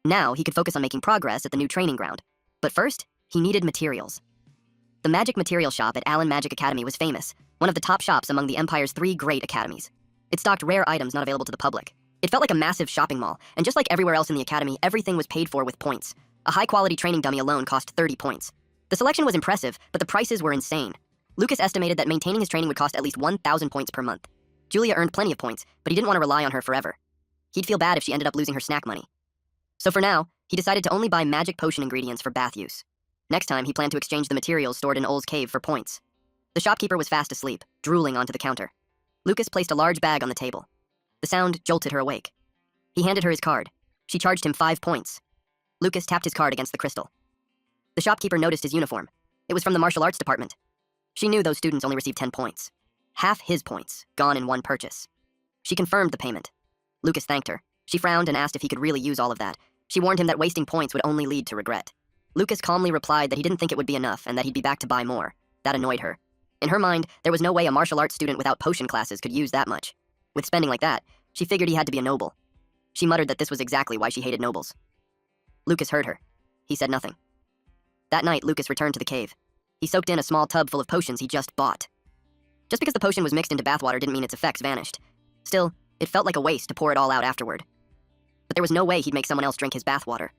Now, he could focus on making progress at the new training ground. But first, he needed materials. The magic material shop at Allen Magic Academy was famous, one of the top shops among the Empire's 3 great academies. It stocked rare items not available to the public. It felt like a massive shopping mall, and just like everywhere else in the academy, everything was paid for with points. A high-quality training dummy alone cost 30 points. The selection was impressive, but the prices were insane. Lucas estimated that maintaining his training would cost at least 1,000 points per month. Julia earned plenty of points, but he didn't want to rely on her forever. He'd feel bad if she ended up losing her snack money. So for now, he decided to only buy magic potion ingredients for bath use. Next time, he planned to exchange the materials stored in Ol's cave for points. The shopkeeper was fast asleep, drooling onto the counter. Lucas placed a large bag on the table. The sound jolted her awake. He handed her his card. She charged him 5 points. Lucas tapped his card against the crystal. The shopkeeper noticed his uniform. It was from the martial arts department. She knew those students only received 10 points. Half his points, gone in one purchase. She confirmed the payment. Lucas thanked her. She frowned and asked if he could really use all of that. She warned him that wasting points would only lead to regret. Lucas calmly replied that he didn't think it would be enough and that he'd be back to buy more. That annoyed her. In her mind, there was no way a martial arts student without potion classes could use that much. With spending like that, she figured he had to be a noble. She muttered that this was exactly why she hated nobles. Lucas heard her. He said nothing. That night, Lucas returned to the cave. He soaked in a small tub full of potions he just bought. Just because the potion was mixed into bathwater didn't mean its effects vanished. Still, it felt like a waste to pour it all out afterward. But there was no way he'd make someone else drink his bathwater.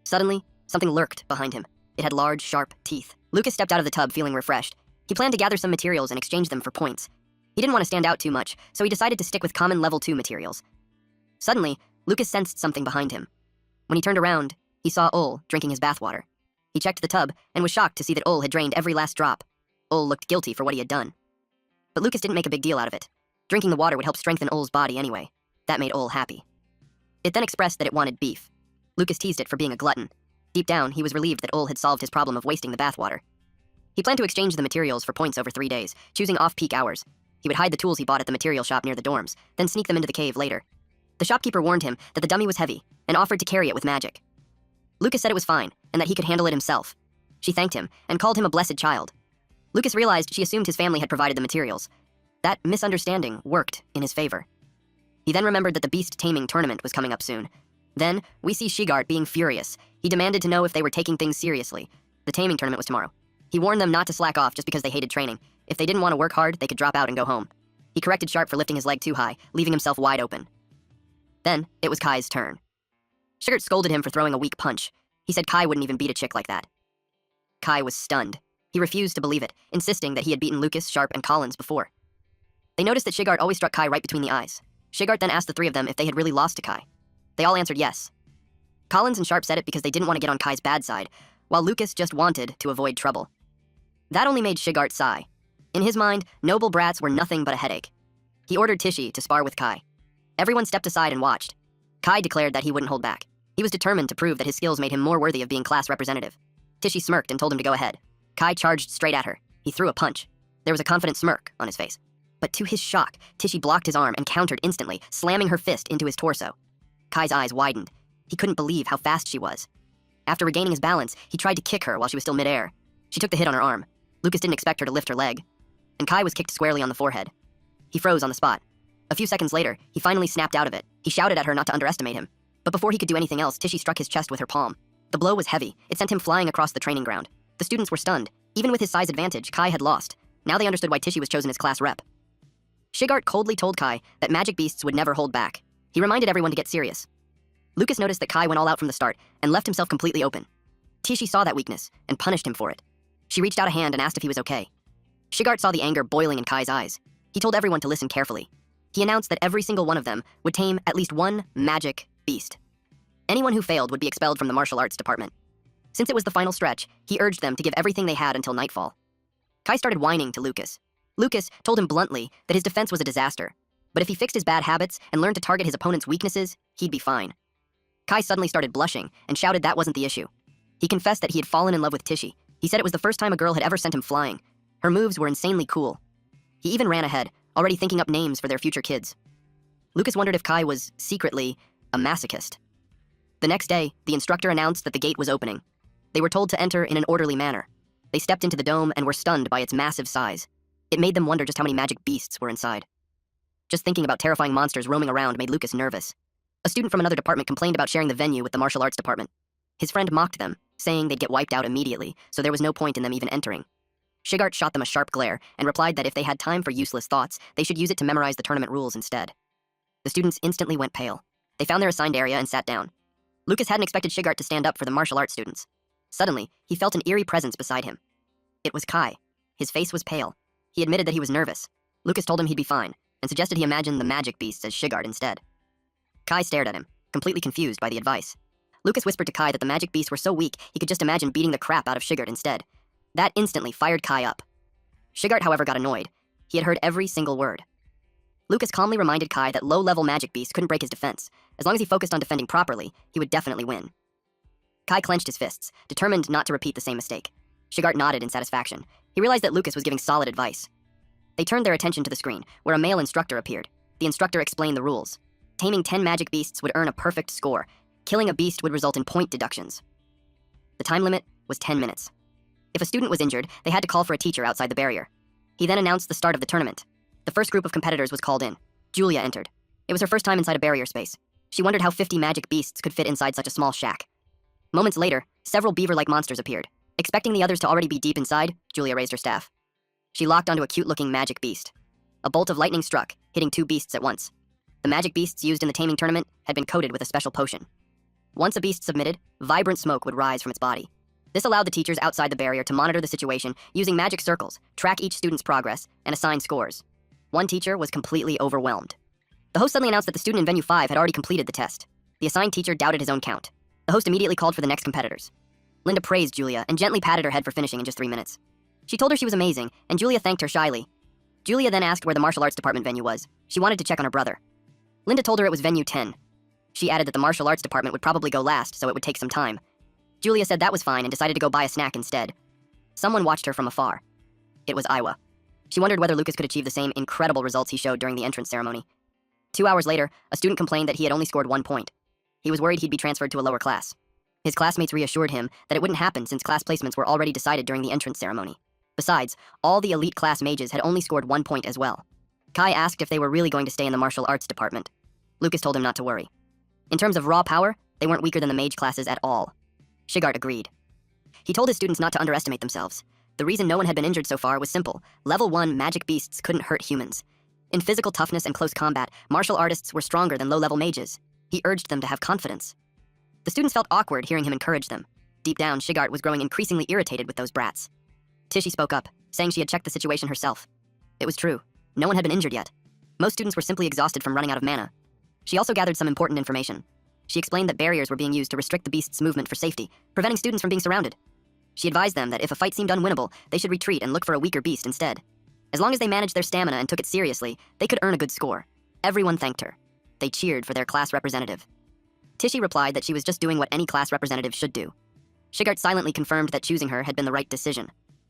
Suddenly, something lurked behind him. It had large, sharp teeth. Lucas stepped out of the tub feeling refreshed. He planned to gather some materials and exchange them for points. He didn't want to stand out too much, so he decided to stick with common level 2 materials. Suddenly, Lucas sensed something behind him. When he turned around, he saw Ol drinking his bathwater. He checked the tub and was shocked to see that Ol had drained every last drop. Ol looked guilty for what he had done. But Lucas didn't make a big deal out of it. Drinking the water would help strengthen Ol's body anyway. That made Ol happy. It then expressed that it wanted beef. Lucas teased it for being a glutton. Deep down, he was relieved that Ol had solved his problem of wasting the bathwater. He planned to exchange the materials for points over 3 days, choosing off-peak hours. He would hide the tools he bought at the material shop near the dorms, then sneak them into the cave later. The shopkeeper warned him that the dummy was heavy and offered to carry it with magic. Lucas said it was fine and that he could handle it himself. She thanked him and called him a blessed child. Lucas realized she assumed his family had provided the materials. That misunderstanding worked in his favor. He then remembered that the beast taming tournament was coming up soon. Then, we see Shigart being furious. He demanded to know if they were taking things seriously. The taming tournament was tomorrow. He warned them not to slack off just because they hated training. If they didn't want to work hard, they could drop out and go home. He corrected Sharp for lifting his leg too high, leaving himself wide open. Then, it was Kai's turn. Shigart scolded him for throwing a weak punch. He said Kai wouldn't even beat a chick like that. Kai was stunned. He refused to believe it, insisting that he had beaten Lucas, Sharp, and Collins before. They noticed that Shigart always struck Kai right between the eyes. Shigart then asked the 3 of them if they had really lost to Kai. They all answered yes. Collins and Sharp said it because they didn't want to get on Kai's bad side, while Lucas just wanted to avoid trouble. That only made Shigart sigh. In his mind, noble brats were nothing but a headache. He ordered Tishy to spar with Kai. Everyone stepped aside and watched. Kai declared that he wouldn't hold back. He was determined to prove that his skills made him more worthy of being class representative. Tishy smirked and told him to go ahead. Kai charged straight at her. He threw a punch. There was a confident smirk on his face. But to his shock, Tishy blocked his arm and countered instantly, slamming her fist into his torso. Kai's eyes widened. He couldn't believe how fast she was. After regaining his balance, he tried to kick her while she was still midair. She took the hit on her arm. Lucas didn't expect her to lift her leg. And Kai was kicked squarely on the forehead. He froze on the spot. A few seconds later, he finally snapped out of it. He shouted at her not to underestimate him. But before he could do anything else, Tishy struck his chest with her palm. The blow was heavy. It sent him flying across the training ground. The students were stunned. Even with his size advantage, Kai had lost. Now they understood why Tishy was chosen as class rep. Shigart coldly told Kai that magic beasts would never hold back. He reminded everyone to get serious. Lucas noticed that Kai went all out from the start and left himself completely open. Tishi saw that weakness and punished him for it. She reached out a hand and asked if he was okay. Shigart saw the anger boiling in Kai's eyes. He told everyone to listen carefully. He announced that every single one of them would tame at least one magic beast. Anyone who failed would be expelled from the martial arts department. Since it was the final stretch, he urged them to give everything they had until nightfall. Kai started whining to Lucas. Lucas told him bluntly that his defense was a disaster, but if he fixed his bad habits and learned to target his opponent's weaknesses, he'd be fine. Kai suddenly started blushing and shouted that wasn't the issue. He confessed that he had fallen in love with Tishi. He said it was the first time a girl had ever sent him flying. Her moves were insanely cool. He even ran ahead, already thinking up names for their future kids. Lucas wondered if Kai was secretly a masochist. The next day, the instructor announced that the gate was opening. They were told to enter in an orderly manner. They stepped into the dome and were stunned by its massive size. It made them wonder just how many magic beasts were inside. Just thinking about terrifying monsters roaming around made Lucas nervous. A student from another department complained about sharing the venue with the martial arts department. His friend mocked them, saying they'd get wiped out immediately, so there was no point in them even entering. Shigart shot them a sharp glare and replied that if they had time for useless thoughts, they should use it to memorize the tournament rules instead. The students instantly went pale. They found their assigned area and sat down. Lucas hadn't expected Shigart to stand up for the martial arts students. Suddenly, he felt an eerie presence beside him. It was Kai. His face was pale. He admitted that he was nervous. Lucas told him he'd be fine, and suggested he imagine the magic beasts as Shigart instead. Kai stared at him, completely confused by the advice. Lucas whispered to Kai that the magic beasts were so weak he could just imagine beating the crap out of Shigart instead. That instantly fired Kai up. Shigart, however, got annoyed. He had heard every single word. Lucas calmly reminded Kai that low-level magic beasts couldn't break his defense. As long as he focused on defending properly, he would definitely win. Kai clenched his fists, determined not to repeat the same mistake. Shigart nodded in satisfaction. He realized that Lucas was giving solid advice. They turned their attention to the screen, where a male instructor appeared. The instructor explained the rules. Taming 10 magic beasts would earn a perfect score. Killing a beast would result in point deductions. The time limit was 10 minutes. If a student was injured, they had to call for a teacher outside the barrier. He then announced the start of the tournament. The first group of competitors was called in. Julia entered. It was her first time inside a barrier space. She wondered how 50 magic beasts could fit inside such a small shack. Moments later, several beaver-like monsters appeared. Expecting the others to already be deep inside, Julia raised her staff. She locked onto a cute-looking magic beast. A bolt of lightning struck, hitting 2 beasts at once. The magic beasts used in the taming tournament had been coated with a special potion. Once a beast submitted, vibrant smoke would rise from its body. This allowed the teachers outside the barrier to monitor the situation using magic circles, track each student's progress, and assign scores. One teacher was completely overwhelmed. The host suddenly announced that the student in Venue 5 had already completed the test. The assigned teacher doubted his own count. The host immediately called for the next competitors. Linda praised Julia and gently patted her head for finishing in just 3 minutes. She told her she was amazing, and Julia thanked her shyly. Julia then asked where the martial arts department venue was. She wanted to check on her brother. Linda told her it was Venue 10. She added that the martial arts department would probably go last, so it would take some time. Julia said that was fine and decided to go buy a snack instead. Someone watched her from afar. It was Iwa. She wondered whether Lucas could achieve the same incredible results he showed during the entrance ceremony. 2 hours later, a student complained that he had only scored 1 point. He was worried he'd be transferred to a lower class. His classmates reassured him that it wouldn't happen since class placements were already decided during the entrance ceremony. Besides, all the elite class mages had only scored 1 point as well. Kai asked if they were really going to stay in the martial arts department. Lucas told him not to worry. In terms of raw power, they weren't weaker than the mage classes at all. Shigart agreed. He told his students not to underestimate themselves. The reason no one had been injured so far was simple. Level 1 magic beasts couldn't hurt humans. In physical toughness and close combat, martial artists were stronger than low-level mages. He urged them to have confidence. The students felt awkward hearing him encourage them. Deep down, Shigart was growing increasingly irritated with those brats. Tishi spoke up, saying she had checked the situation herself. It was true. No one had been injured yet. Most students were simply exhausted from running out of mana. She also gathered some important information. She explained that barriers were being used to restrict the beast's movement for safety, preventing students from being surrounded. She advised them that if a fight seemed unwinnable, they should retreat and look for a weaker beast instead. As long as they managed their stamina and took it seriously, they could earn a good score. Everyone thanked her. They cheered for their class representative. Tishi replied that she was just doing what any class representative should do. Shigart silently confirmed that choosing her had been the right decision.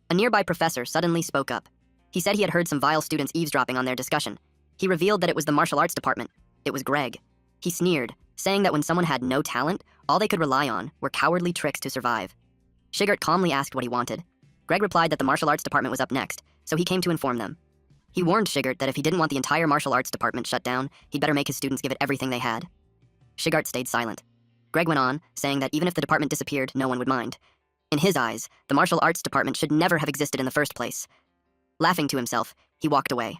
A nearby professor suddenly spoke up. He said he had heard some vile students eavesdropping on their discussion. He revealed that it was the martial arts department. It was Greg. He sneered, saying that when someone had no talent, all they could rely on were cowardly tricks to survive. Shigart calmly asked what he wanted. Greg replied that the martial arts department was up next, so he came to inform them. He warned Shigart that if he didn't want the entire martial arts department shut down, he'd better make his students give it everything they had. Shigart stayed silent. Greg went on, saying that even if the department disappeared, no one would mind. In his eyes, the martial arts department should never have existed in the first place. Laughing to himself, he walked away.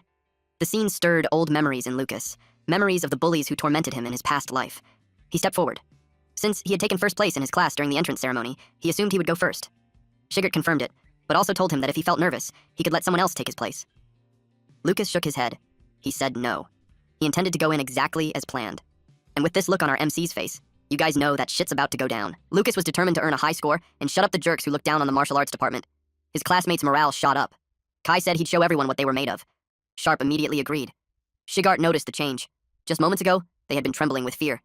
The scene stirred old memories in Lucas, memories of the bullies who tormented him in his past life. He stepped forward. Since he had taken first place in his class during the entrance ceremony, he assumed he would go first. Shigert confirmed it, but also told him that if he felt nervous, he could let someone else take his place. Lucas shook his head. He said no. He intended to go in exactly as planned. And with this look on our MC's face, you guys know that shit's about to go down. Lucas was determined to earn a high score and shut up the jerks who looked down on the martial arts department. His classmates' morale shot up. Kai said he'd show everyone what they were made of. Sharp immediately agreed. Shigart noticed the change. Just moments ago, they had been trembling with fear.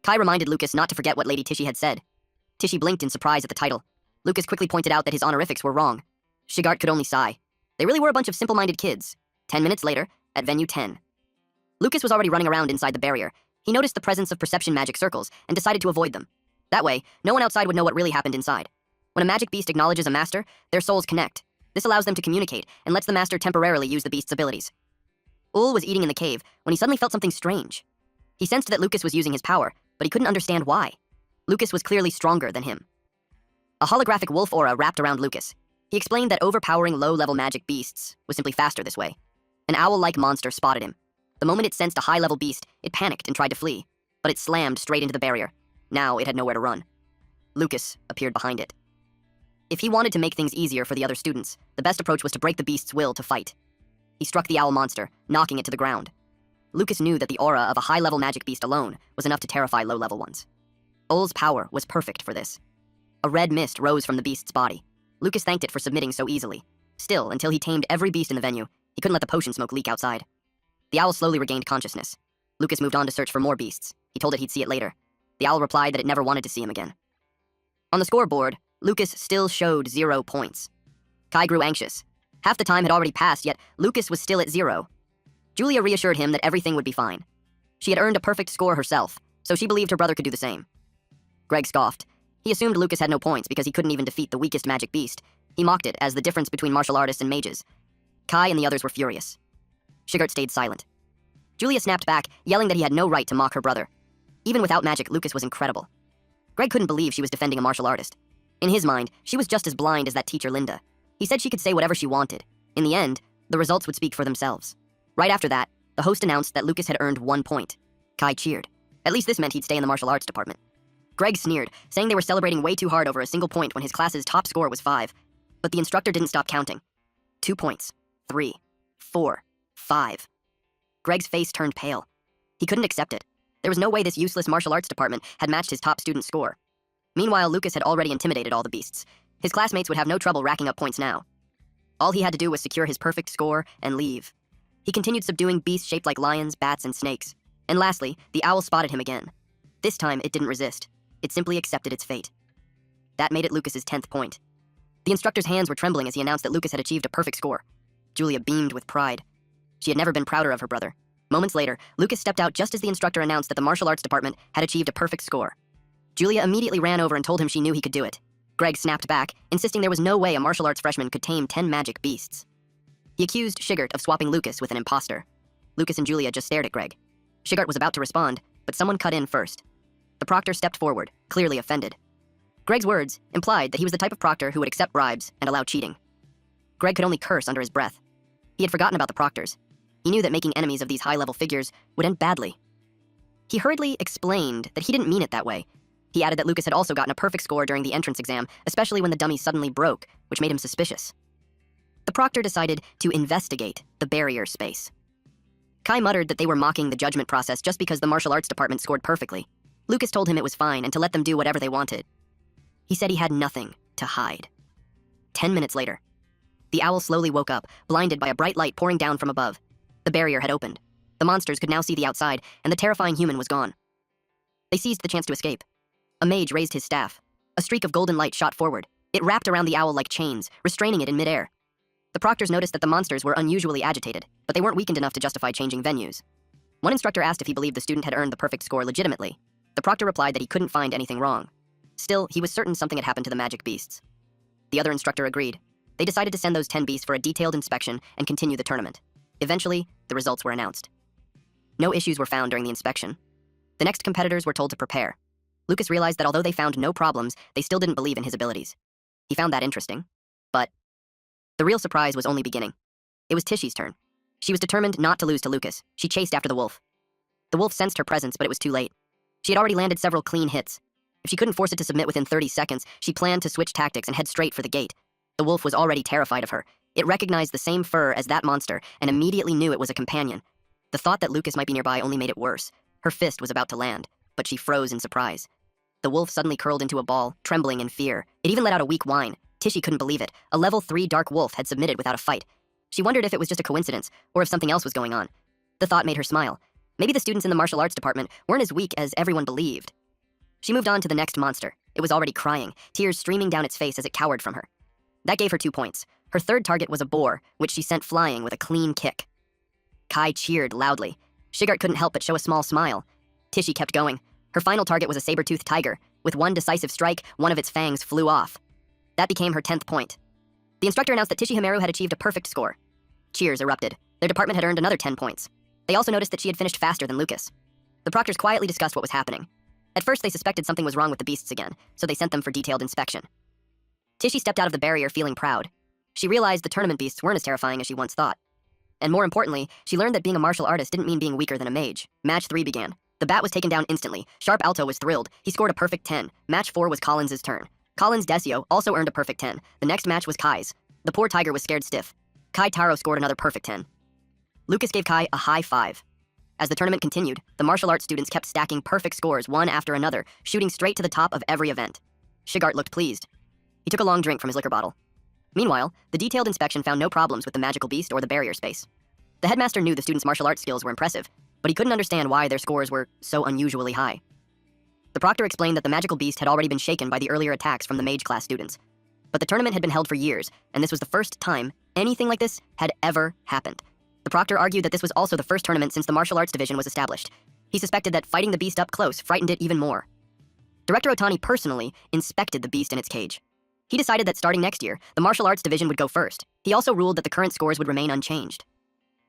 Kai reminded Lucas not to forget what Lady Tishy had said. Tishy blinked in surprise at the title. Lucas quickly pointed out that his honorifics were wrong. Shigart could only sigh. They really were a bunch of simple-minded kids. 10 minutes later, at Venue 10. Lucas was already running around inside the barrier. He noticed the presence of perception magic circles and decided to avoid them. That way, no one outside would know what really happened inside. When a magic beast acknowledges a master, their souls connect. This allows them to communicate and lets the master temporarily use the beast's abilities. Ul was eating in the cave when he suddenly felt something strange. He sensed that Lucas was using his power, but he couldn't understand why. Lucas was clearly stronger than him. A holographic wolf aura wrapped around Lucas. He explained that overpowering low-level magic beasts was simply faster this way. An owl-like monster spotted him. The moment it sensed a high-level beast, it panicked and tried to flee, but it slammed straight into the barrier. Now it had nowhere to run. Lucas appeared behind it. If he wanted to make things easier for the other students, the best approach was to break the beast's will to fight. He struck the owl monster, knocking it to the ground. Lucas knew that the aura of a high-level magic beast alone was enough to terrify low-level ones. Ul's power was perfect for this. A red mist rose from the beast's body. Lucas thanked it for submitting so easily. Still, until he tamed every beast in the venue, he couldn't let the potion smoke leak outside. The owl slowly regained consciousness. Lucas moved on to search for more beasts. He told it he'd see it later. The owl replied that it never wanted to see him again. On the scoreboard, Lucas still showed 0 points. Kai grew anxious. Half the time had already passed, yet Lucas was still at 0. Julia reassured him that everything would be fine. She had earned a perfect score herself, so she believed her brother could do the same. Greg scoffed. He assumed Lucas had no points because he couldn't even defeat the weakest magic beast. He mocked it as the difference between martial artists and mages. Kai and the others were furious. Shigart stayed silent. Julia snapped back, yelling that he had no right to mock her brother. Even without magic, Lucas was incredible. Greg couldn't believe she was defending a martial artist. In his mind, she was just as blind as that teacher Linda. He said she could say whatever she wanted. In the end, the results would speak for themselves. Right after that, the host announced that Lucas had earned 1 point. Kai cheered. At least this meant he'd stay in the martial arts department. Greg sneered, saying they were celebrating way too hard over a single point when his class's top score was 5. But the instructor didn't stop counting. 2 points. 3. 4. 5. Greg's face turned pale. He couldn't accept it. There was no way this useless martial arts department had matched his top student's score. Meanwhile, Lucas had already intimidated all the beasts. His classmates would have no trouble racking up points now. All he had to do was secure his perfect score and leave. He continued subduing beasts shaped like lions, bats, and snakes. And lastly, the owl spotted him again. This time, it didn't resist. It simply accepted its fate. That made it Lucas's 10th point. The instructor's hands were trembling as he announced that Lucas had achieved a perfect score. Julia beamed with pride. She had never been prouder of her brother. Moments later, Lucas stepped out just as the instructor announced that the martial arts department had achieved a perfect score. Julia immediately ran over and told him she knew he could do it. Greg snapped back, insisting there was no way a martial arts freshman could tame 10 magic beasts. He accused Shigart of swapping Lucas with an imposter. Lucas and Julia just stared at Greg. Shigart was about to respond, but someone cut in first. The proctor stepped forward, clearly offended. Greg's words implied that he was the type of proctor who would accept bribes and allow cheating. Greg could only curse under his breath. He had forgotten about the proctors. He knew that making enemies of these high-level figures would end badly. He hurriedly explained that he didn't mean it that way. He added that Lucas had also gotten a perfect score during the entrance exam, especially when the dummy suddenly broke, which made him suspicious. The proctor decided to investigate the barrier space. Kai muttered that they were mocking the judgment process just because the martial arts department scored perfectly. Lucas told him it was fine and to let them do whatever they wanted. He said he had nothing to hide. 10 minutes later, the owl slowly woke up, blinded by a bright light pouring down from above. The barrier had opened. The monsters could now see the outside, and the terrifying human was gone. They seized the chance to escape. A mage raised his staff. A streak of golden light shot forward. It wrapped around the owl like chains, restraining it in midair. The proctors noticed that the monsters were unusually agitated, but they weren't weakened enough to justify changing venues. One instructor asked if he believed the student had earned the perfect score legitimately. The proctor replied that he couldn't find anything wrong. Still, he was certain something had happened to the magic beasts. The other instructor agreed. They decided to send those 10 beasts for a detailed inspection and continue the tournament. Eventually, the results were announced. No issues were found during the inspection. The next competitors were told to prepare. Lucas realized that although they found no problems, they still didn't believe in his abilities. He found that interesting. But the real surprise was only beginning. It was Tishy's turn. She was determined not to lose to Lucas. She chased after the wolf. The wolf sensed her presence, but it was too late. She had already landed several clean hits. If she couldn't force it to submit within 30 seconds, she planned to switch tactics and head straight for the gate. The wolf was already terrified of her. It recognized the same fur as that monster and immediately knew it was a companion. The thought that Lucas might be nearby only made it worse. Her fist was about to land, but she froze in surprise. The wolf suddenly curled into a ball, trembling in fear. It even let out a weak whine. Tishy couldn't believe it. A level 3 dark wolf had submitted without a fight. She wondered if it was just a coincidence, or if something else was going on. The thought made her smile. Maybe the students in the martial arts department weren't as weak as everyone believed. She moved on to the next monster. It was already crying, tears streaming down its face as it cowered from her. That gave her 2 points. Her third target was a boar, which she sent flying with a clean kick. Kai cheered loudly. Shigart couldn't help but show a small smile. Tishy kept going. Her final target was a saber-toothed tiger. With one decisive strike, one of its fangs flew off. That became her 10th point. The instructor announced that Tishy Himeru had achieved a perfect score. Cheers erupted. Their department had earned another 10 points. They also noticed that she had finished faster than Lucas. The proctors quietly discussed what was happening. At first, they suspected something was wrong with the beasts again, so they sent them for detailed inspection. Tishy stepped out of the barrier feeling proud. She realized the tournament beasts weren't as terrifying as she once thought. And more importantly, she learned that being a martial artist didn't mean being weaker than a mage. Match 3 began. The bat was taken down instantly. Sharp Alto was thrilled. He scored a perfect 10. Match 4 was Collins' turn. Collins' Desio also earned a perfect 10. The next match was Kai's. The poor tiger was scared stiff. Kai Taro scored another perfect 10. Lucas gave Kai a high 5. As the tournament continued, the martial arts students kept stacking perfect scores one after another, shooting straight to the top of every event. Shigart looked pleased. He took a long drink from his liquor bottle. Meanwhile, the detailed inspection found no problems with the magical beast or the barrier space. The headmaster knew the students' martial arts skills were impressive, but he couldn't understand why their scores were so unusually high. The proctor explained that the magical beast had already been shaken by the earlier attacks from the mage class students. But the tournament had been held for years, and this was the first time anything like this had ever happened. The proctor argued that this was also the first tournament since the martial arts division was established. He suspected that fighting the beast up close frightened it even more. Director Otani personally inspected the beast in its cage. He decided that starting next year, the martial arts division would go first. He also ruled that the current scores would remain unchanged.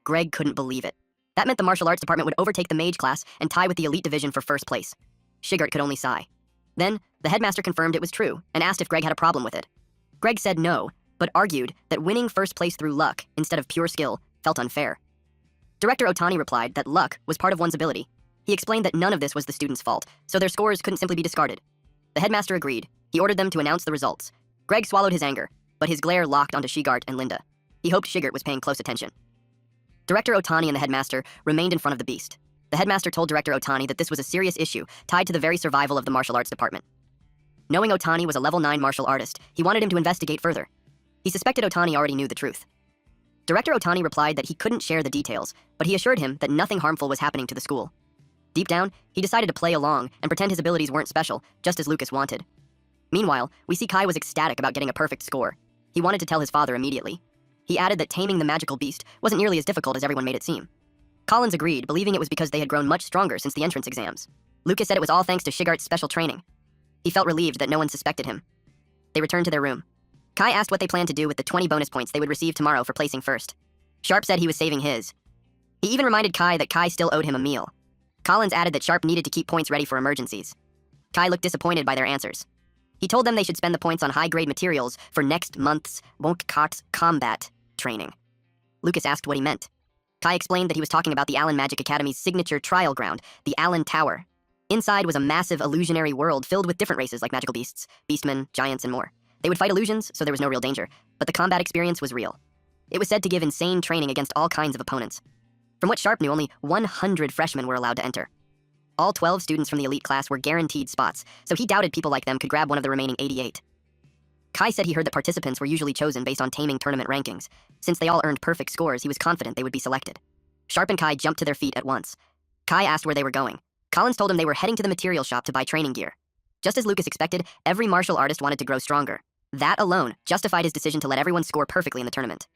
Greg couldn't believe it. That meant the martial arts department would overtake the mage class and tie with the elite division for first place. Shigart could only sigh. Then, the headmaster confirmed it was true and asked if Greg had a problem with it. Greg said no, but argued that winning first place through luck instead of pure skill felt unfair. Director Otani replied that luck was part of one's ability. He explained that none of this was the students' fault, so their scores couldn't simply be discarded. The headmaster agreed. He ordered them to announce the results. Greg swallowed his anger, but his glare locked onto Shigart and Linda. He hoped Shigart was paying close attention. Director Otani and the headmaster remained in front of the beast. The headmaster told Director Otani that this was a serious issue tied to the very survival of the martial arts department. Knowing Otani was a level 9 martial artist, he wanted him to investigate further. He suspected Otani already knew the truth. Director Otani replied that he couldn't share the details, but he assured him that nothing harmful was happening to the school. Deep down, he decided to play along and pretend his abilities weren't special, just as Lucas wanted. Meanwhile, we see Kai was ecstatic about getting a perfect score. He wanted to tell his father immediately. He added that taming the magical beast wasn't nearly as difficult as everyone made it seem. Collins agreed, believing it was because they had grown much stronger since the entrance exams. Lucas said it was all thanks to Shigart's special training. He felt relieved that no one suspected him. They returned to their room. Kai asked what they planned to do with the 20 bonus points they would receive tomorrow for placing first. Sharp said he was saving his. He even reminded Kai that Kai still owed him a meal. Collins added that Sharp needed to keep points ready for emergencies. Kai looked disappointed by their answers. He told them they should spend the points on high-grade materials for next month's MangaCapped combat training. Lucas asked what he meant. Kai explained that he was talking about the Allen Magic Academy's signature trial ground, the Allen Tower. Inside was a massive illusionary world filled with different races like magical beasts, beastmen, giants, and more. They would fight illusions, so there was no real danger, but the combat experience was real. It was said to give insane training against all kinds of opponents. From what Sharp knew, only 100 freshmen were allowed to enter. All 12 students from the elite class were guaranteed spots, so he doubted people like them could grab one of the remaining 88. Kai said he heard that participants were usually chosen based on taming tournament rankings. Since they all earned perfect scores, he was confident they would be selected. Sharp and Kai jumped to their feet at once. Kai asked where they were going. Collins told him they were heading to the material shop to buy training gear. Just as Lucas expected, every martial artist wanted to grow stronger. That alone justified his decision to let everyone score perfectly in the tournament.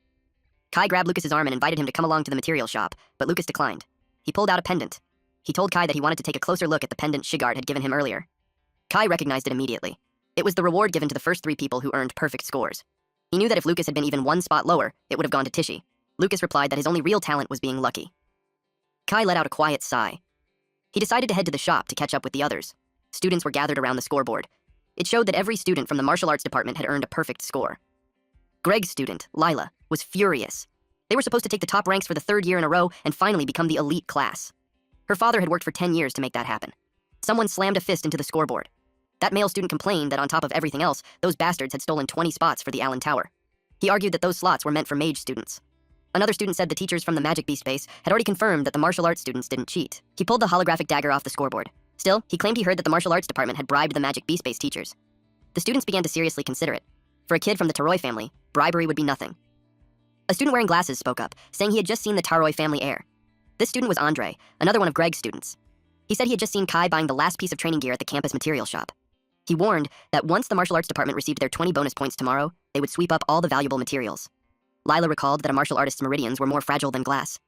Kai grabbed Lucas's arm and invited him to come along to the material shop, but Lucas declined. He pulled out a pendant. He told Kai that he wanted to take a closer look at the pendant Shigart had given him earlier. Kai recognized it immediately. It was the reward given to the first 3 people who earned perfect scores. He knew that if Lucas had been even 1 spot lower, it would have gone to Tishy. Lucas replied that his only real talent was being lucky. Kai let out a quiet sigh. He decided to head to the shop to catch up with the others. Students were gathered around the scoreboard. It showed that every student from the martial arts department had earned a perfect score. Greg's student, Lila, was furious. They were supposed to take the top ranks for the 3rd year in a row and finally become the elite class. Her father had worked for 10 years to make that happen. Someone slammed a fist into the scoreboard. That male student complained that on top of everything else, those bastards had stolen 20 spots for the Allen Tower. He argued that those slots were meant for mage students. Another student said the teachers from the Magic Beast base had already confirmed that the martial arts students didn't cheat. He pulled the holographic dagger off the scoreboard. Still, he claimed he heard that the martial arts department had bribed the Magic Beast base teachers. The students began to seriously consider it. For a kid from the Taroi family, bribery would be nothing. A student wearing glasses spoke up, saying he had just seen the Taroi family heir. This student was Andre, another one of Greg's students. He said he had just seen Kai buying the last piece of training gear at the campus material shop. He warned that once the martial arts department received their 20 bonus points tomorrow, they would sweep up all the valuable materials. Lila recalled that a martial artist's meridians were more fragile than glass.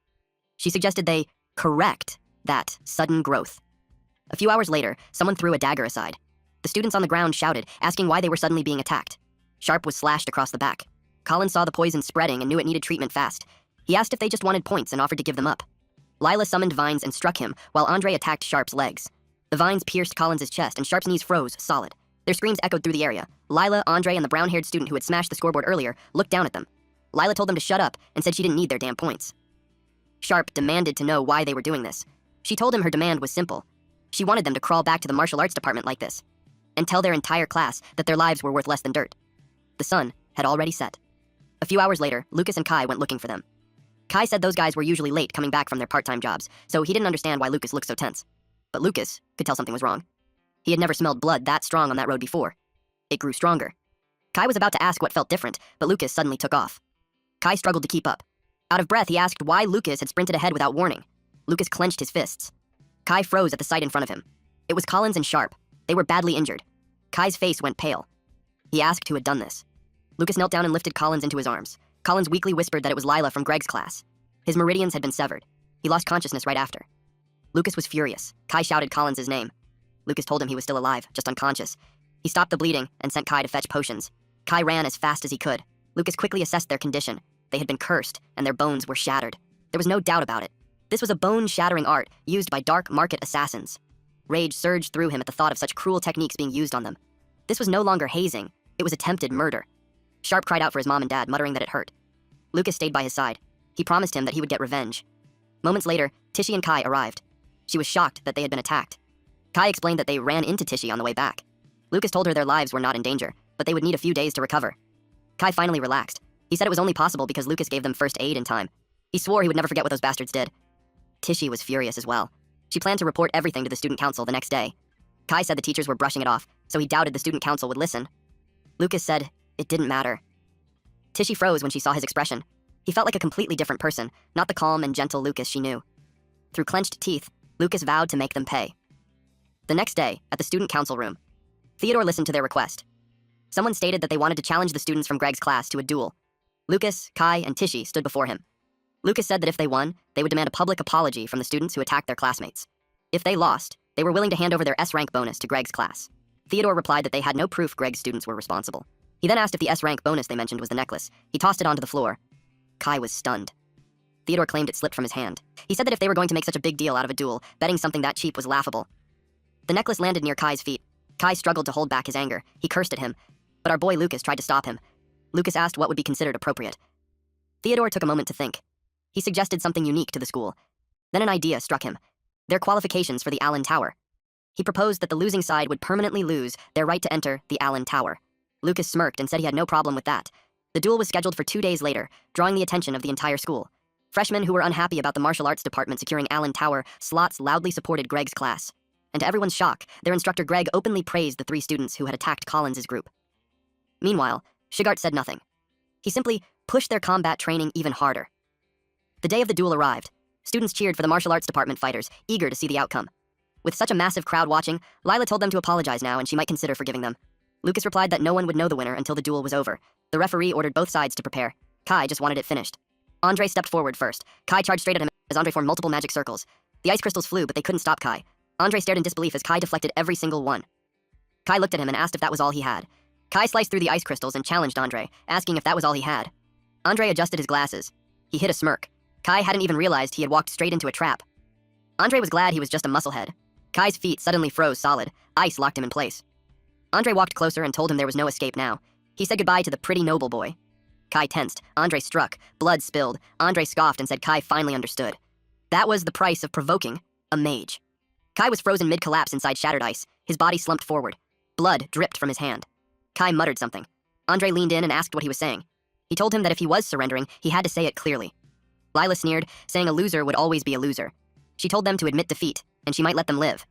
She suggested they correct that sudden growth. A few hours later, someone threw a dagger aside. The students on the ground shouted, asking why they were suddenly being attacked. Sharp was slashed across the back. Colin saw the poison spreading and knew it needed treatment fast. He asked if they just wanted points and offered to give them up. Lila summoned vines and struck him, while Andre attacked Sharp's legs. The vines pierced Collins' chest, and Sharp's knees froze solid. Their screams echoed through the area. Lila, Andre, and the brown-haired student who had smashed the scoreboard earlier looked down at them. Lila told them to shut up and said she didn't need their damn points. Sharp demanded to know why they were doing this. She told him her demand was simple. She wanted them to crawl back to the martial arts department like this and tell their entire class that their lives were worth less than dirt. The sun had already set. A few hours later, Lucas and Kai went looking for them. Kai said those guys were usually late coming back from their part-time jobs, so he didn't understand why Lucas looked so tense. But Lucas could tell something was wrong. He had never smelled blood that strong on that road before. It grew stronger. Kai was about to ask what felt different, but Lucas suddenly took off. Kai struggled to keep up. Out of breath, he asked why Lucas had sprinted ahead without warning. Lucas clenched his fists. Kai froze at the sight in front of him. It was Collins and Sharp. They were badly injured. Kai's face went pale. He asked who had done this. Lucas knelt down and lifted Collins into his arms. Collins weakly whispered that it was Lila from Greg's class. His meridians had been severed. He lost consciousness right after. Lucas was furious. Kai shouted Collins' name. Lucas told him he was still alive, just unconscious. He stopped the bleeding and sent Kai to fetch potions. Kai ran as fast as he could. Lucas quickly assessed their condition. They had been cursed, and their bones were shattered. There was no doubt about it. This was a bone-shattering art used by dark market assassins. Rage surged through him at the thought of such cruel techniques being used on them. This was no longer hazing. It was attempted murder. Sharp cried out for his mom and dad, muttering that it hurt. Lucas stayed by his side. He promised him that he would get revenge. Moments later, Tishy and Kai arrived. She was shocked that they had been attacked. Kai explained that they ran into Tishy on the way back. Lucas told her their lives were not in danger, but they would need a few days to recover. Kai finally relaxed. He said it was only possible because Lucas gave them first aid in time. He swore he would never forget what those bastards did. Tishy was furious as well. She planned to report everything to the student council the next day. Kai said the teachers were brushing it off, so he doubted the student council would listen. Lucas said it didn't matter. Tishy froze when she saw his expression. He felt like a completely different person, not the calm and gentle Lucas she knew. Through clenched teeth, Lucas vowed to make them pay. The next day, at the student council room, Theodore listened to their request. Someone stated that they wanted to challenge the students from Greg's class to a duel. Lucas, Kai, and Tishy stood before him. Lucas said that if they won, they would demand a public apology from the students who attacked their classmates. If they lost, they were willing to hand over their S-rank bonus to Greg's class. Theodore replied that they had no proof Greg's students were responsible. He then asked if the S-rank bonus they mentioned was the necklace. He tossed it onto the floor. Kai was stunned. Theodore claimed it slipped from his hand. He said that if they were going to make such a big deal out of a duel, betting something that cheap was laughable. The necklace landed near Kai's feet. Kai struggled to hold back his anger. He cursed at him, but our boy Lucas tried to stop him. Lucas asked what would be considered appropriate. Theodore took a moment to think. He suggested something unique to the school. Then an idea struck him. Their qualifications for the Allen Tower. He proposed that the losing side would permanently lose their right to enter the Allen Tower. Lucas smirked and said he had no problem with that. The duel was scheduled for 2 days later, drawing the attention of the entire school. Freshmen who were unhappy about the martial arts department securing Allen Tower slots loudly supported Greg's class. And to everyone's shock, their instructor Greg openly praised the 3 students who had attacked Collins' group. Meanwhile, Shigart said nothing. He simply pushed their combat training even harder. The day of the duel arrived. Students cheered for the martial arts department fighters, eager to see the outcome. With such a massive crowd watching, Lila told them to apologize now and she might consider forgiving them. Lucas replied that no one would know the winner until the duel was over. The referee ordered both sides to prepare. Kai just wanted it finished. Andre stepped forward first. Kai charged straight at him as Andre formed multiple magic circles. The ice crystals flew, but they couldn't stop Kai. Andre stared in disbelief as Kai deflected every single one. Kai looked at him and asked if that was all he had. Kai sliced through the ice crystals and challenged Andre, asking if that was all he had. Andre adjusted his glasses. He hid a smirk. Kai hadn't even realized he had walked straight into a trap. Andre was glad he was just a musclehead. Kai's feet suddenly froze solid. Ice locked him in place. Andre walked closer and told him there was no escape now. He said goodbye to the pretty noble boy. Kai tensed. Andre struck. Blood spilled. Andre scoffed and said Kai finally understood. That was the price of provoking a mage. Kai was frozen mid-collapse inside shattered ice. His body slumped forward. Blood dripped from his hand. Kai muttered something. Andre leaned in and asked what he was saying. He told him that if he was surrendering, he had to say it clearly. Lila sneered, saying a loser would always be a loser. She told them to admit defeat, and she might let them live.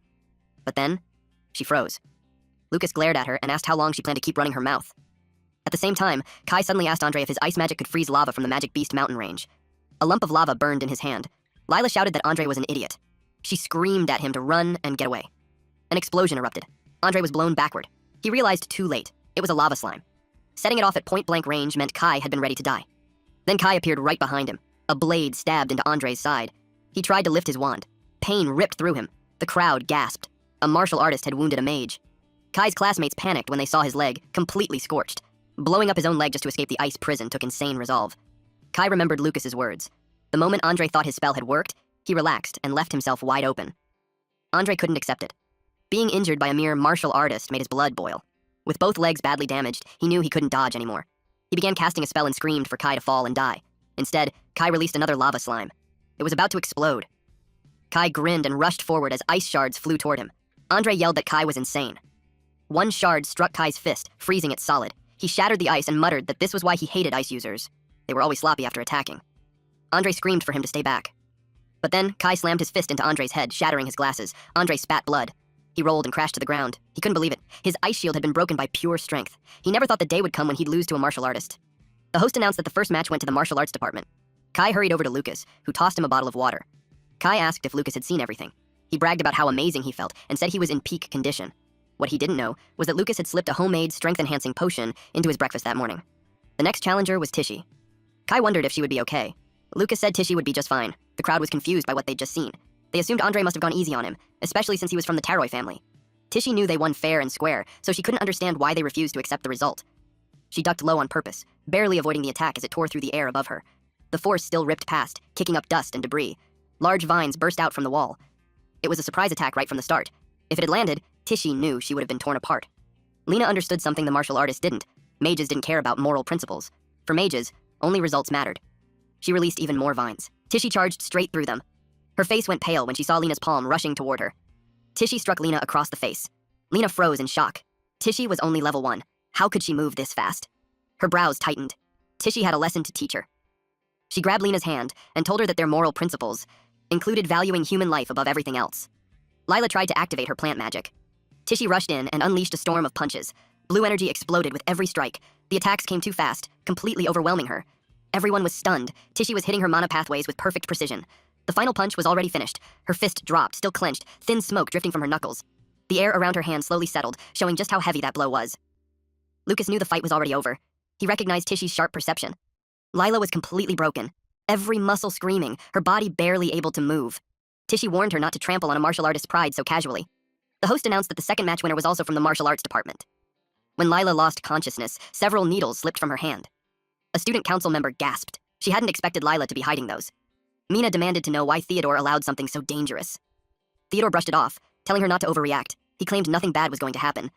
But then, she froze. Lucas glared at her and asked how long she planned to keep running her mouth. At the same time, Kai suddenly asked Andre if his ice magic could freeze lava from the Magic Beast mountain range. A lump of lava burned in his hand. Lila shouted that Andre was an idiot. She screamed at him to run and get away. An explosion erupted. Andre was blown backward. He realized too late. It was a lava slime. Setting it off at point-blank range meant Kai had been ready to die. Then Kai appeared right behind him. A blade stabbed into Andre's side. He tried to lift his wand. Pain ripped through him. The crowd gasped. A martial artist had wounded a mage. Kai's classmates panicked when they saw his leg, completely scorched. Blowing up his own leg just to escape the ice prison took insane resolve. Kai remembered Lucas's words. The moment Andre thought his spell had worked, he relaxed and left himself wide open. Andre couldn't accept it. Being injured by a mere martial artist made his blood boil. With both legs badly damaged, he knew he couldn't dodge anymore. He began casting a spell and screamed for Kai to fall and die. Instead, Kai released another lava slime. It was about to explode. Kai grinned and rushed forward as ice shards flew toward him. Andre yelled that Kai was insane. One shard struck Kai's fist, freezing it solid. He shattered the ice and muttered that this was why he hated ice users. They were always sloppy after attacking. Andre screamed for him to stay back. But then, Kai slammed his fist into Andre's head, shattering his glasses. Andre spat blood. He rolled and crashed to the ground. He couldn't believe it. His ice shield had been broken by pure strength. He never thought the day would come when he'd lose to a martial artist. The host announced that the first match went to the martial arts department. Kai hurried over to Lucas, who tossed him a bottle of water. Kai asked if Lucas had seen everything. He bragged about how amazing he felt and said he was in peak condition. What he didn't know was that Lucas had slipped a homemade strength-enhancing potion into his breakfast that morning. The next challenger was Tishy. Kai wondered if she would be okay. Lucas said Tishy would be just fine. The crowd was confused by what they'd just seen. They assumed Andre must have gone easy on him, especially since he was from the Taroy family. Tishy knew they won fair and square, so she couldn't understand why they refused to accept the result. She ducked low on purpose, barely avoiding the attack as it tore through the air above her. The force still ripped past, kicking up dust and debris. Large vines burst out from the wall. It was a surprise attack right from the start. If it had landed, Tishy knew she would have been torn apart. Lena understood something the martial artist didn't. Mages didn't care about moral principles. For mages, only results mattered. She released even more vines. Tishy charged straight through them. Her face went pale when she saw Lena's palm rushing toward her. Tishy struck Lena across the face. Lena froze in shock. Tishy was only level 1. How could she move this fast? Her brows tightened. Tishy had a lesson to teach her. She grabbed Lena's hand and told her that their moral principles included valuing human life above everything else. Lila tried to activate her plant magic. Tishy rushed in and unleashed a storm of punches. Blue energy exploded with every strike. The attacks came too fast, completely overwhelming her. Everyone was stunned. Tishy was hitting her mana pathways with perfect precision. The final punch was already finished. Her fist dropped, still clenched, thin smoke drifting from her knuckles. The air around her hand slowly settled, showing just how heavy that blow was. Lucas knew the fight was already over. He recognized Tishy's sharp perception. Lila was completely broken. Every muscle screaming, her body barely able to move. Tishy warned her not to trample on a martial artist's pride so casually. The host announced that the second match winner was also from the martial arts department. When Lila lost consciousness, several needles slipped from her hand. A student council member gasped. She hadn't expected Lila to be hiding those. Mina demanded to know why Theodore allowed something so dangerous. Theodore brushed it off, telling her not to overreact. He claimed nothing bad was going to happen.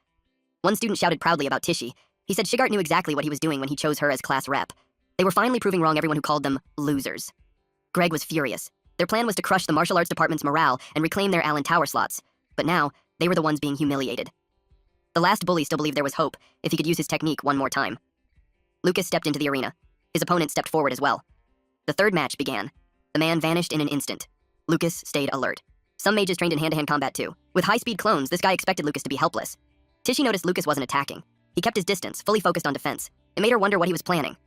One student shouted proudly about Tishy. He said Shigart knew exactly what he was doing when he chose her as class rep. They were finally proving wrong everyone who called them losers. Greg was furious. Their plan was to crush the martial arts department's morale and reclaim their Allen Tower slots. But now, they were the ones being humiliated. The last bully still believed there was hope if he could use his technique one more time. Lucas stepped into the arena. His opponent stepped forward as well. The third match began. The man vanished in an instant. Lucas stayed alert. Some mages trained in hand-to-hand combat too. With high-speed clones, this guy expected Lucas to be helpless. Tishy noticed Lucas wasn't attacking. He kept his distance, fully focused on defense. It made her wonder what he was planning.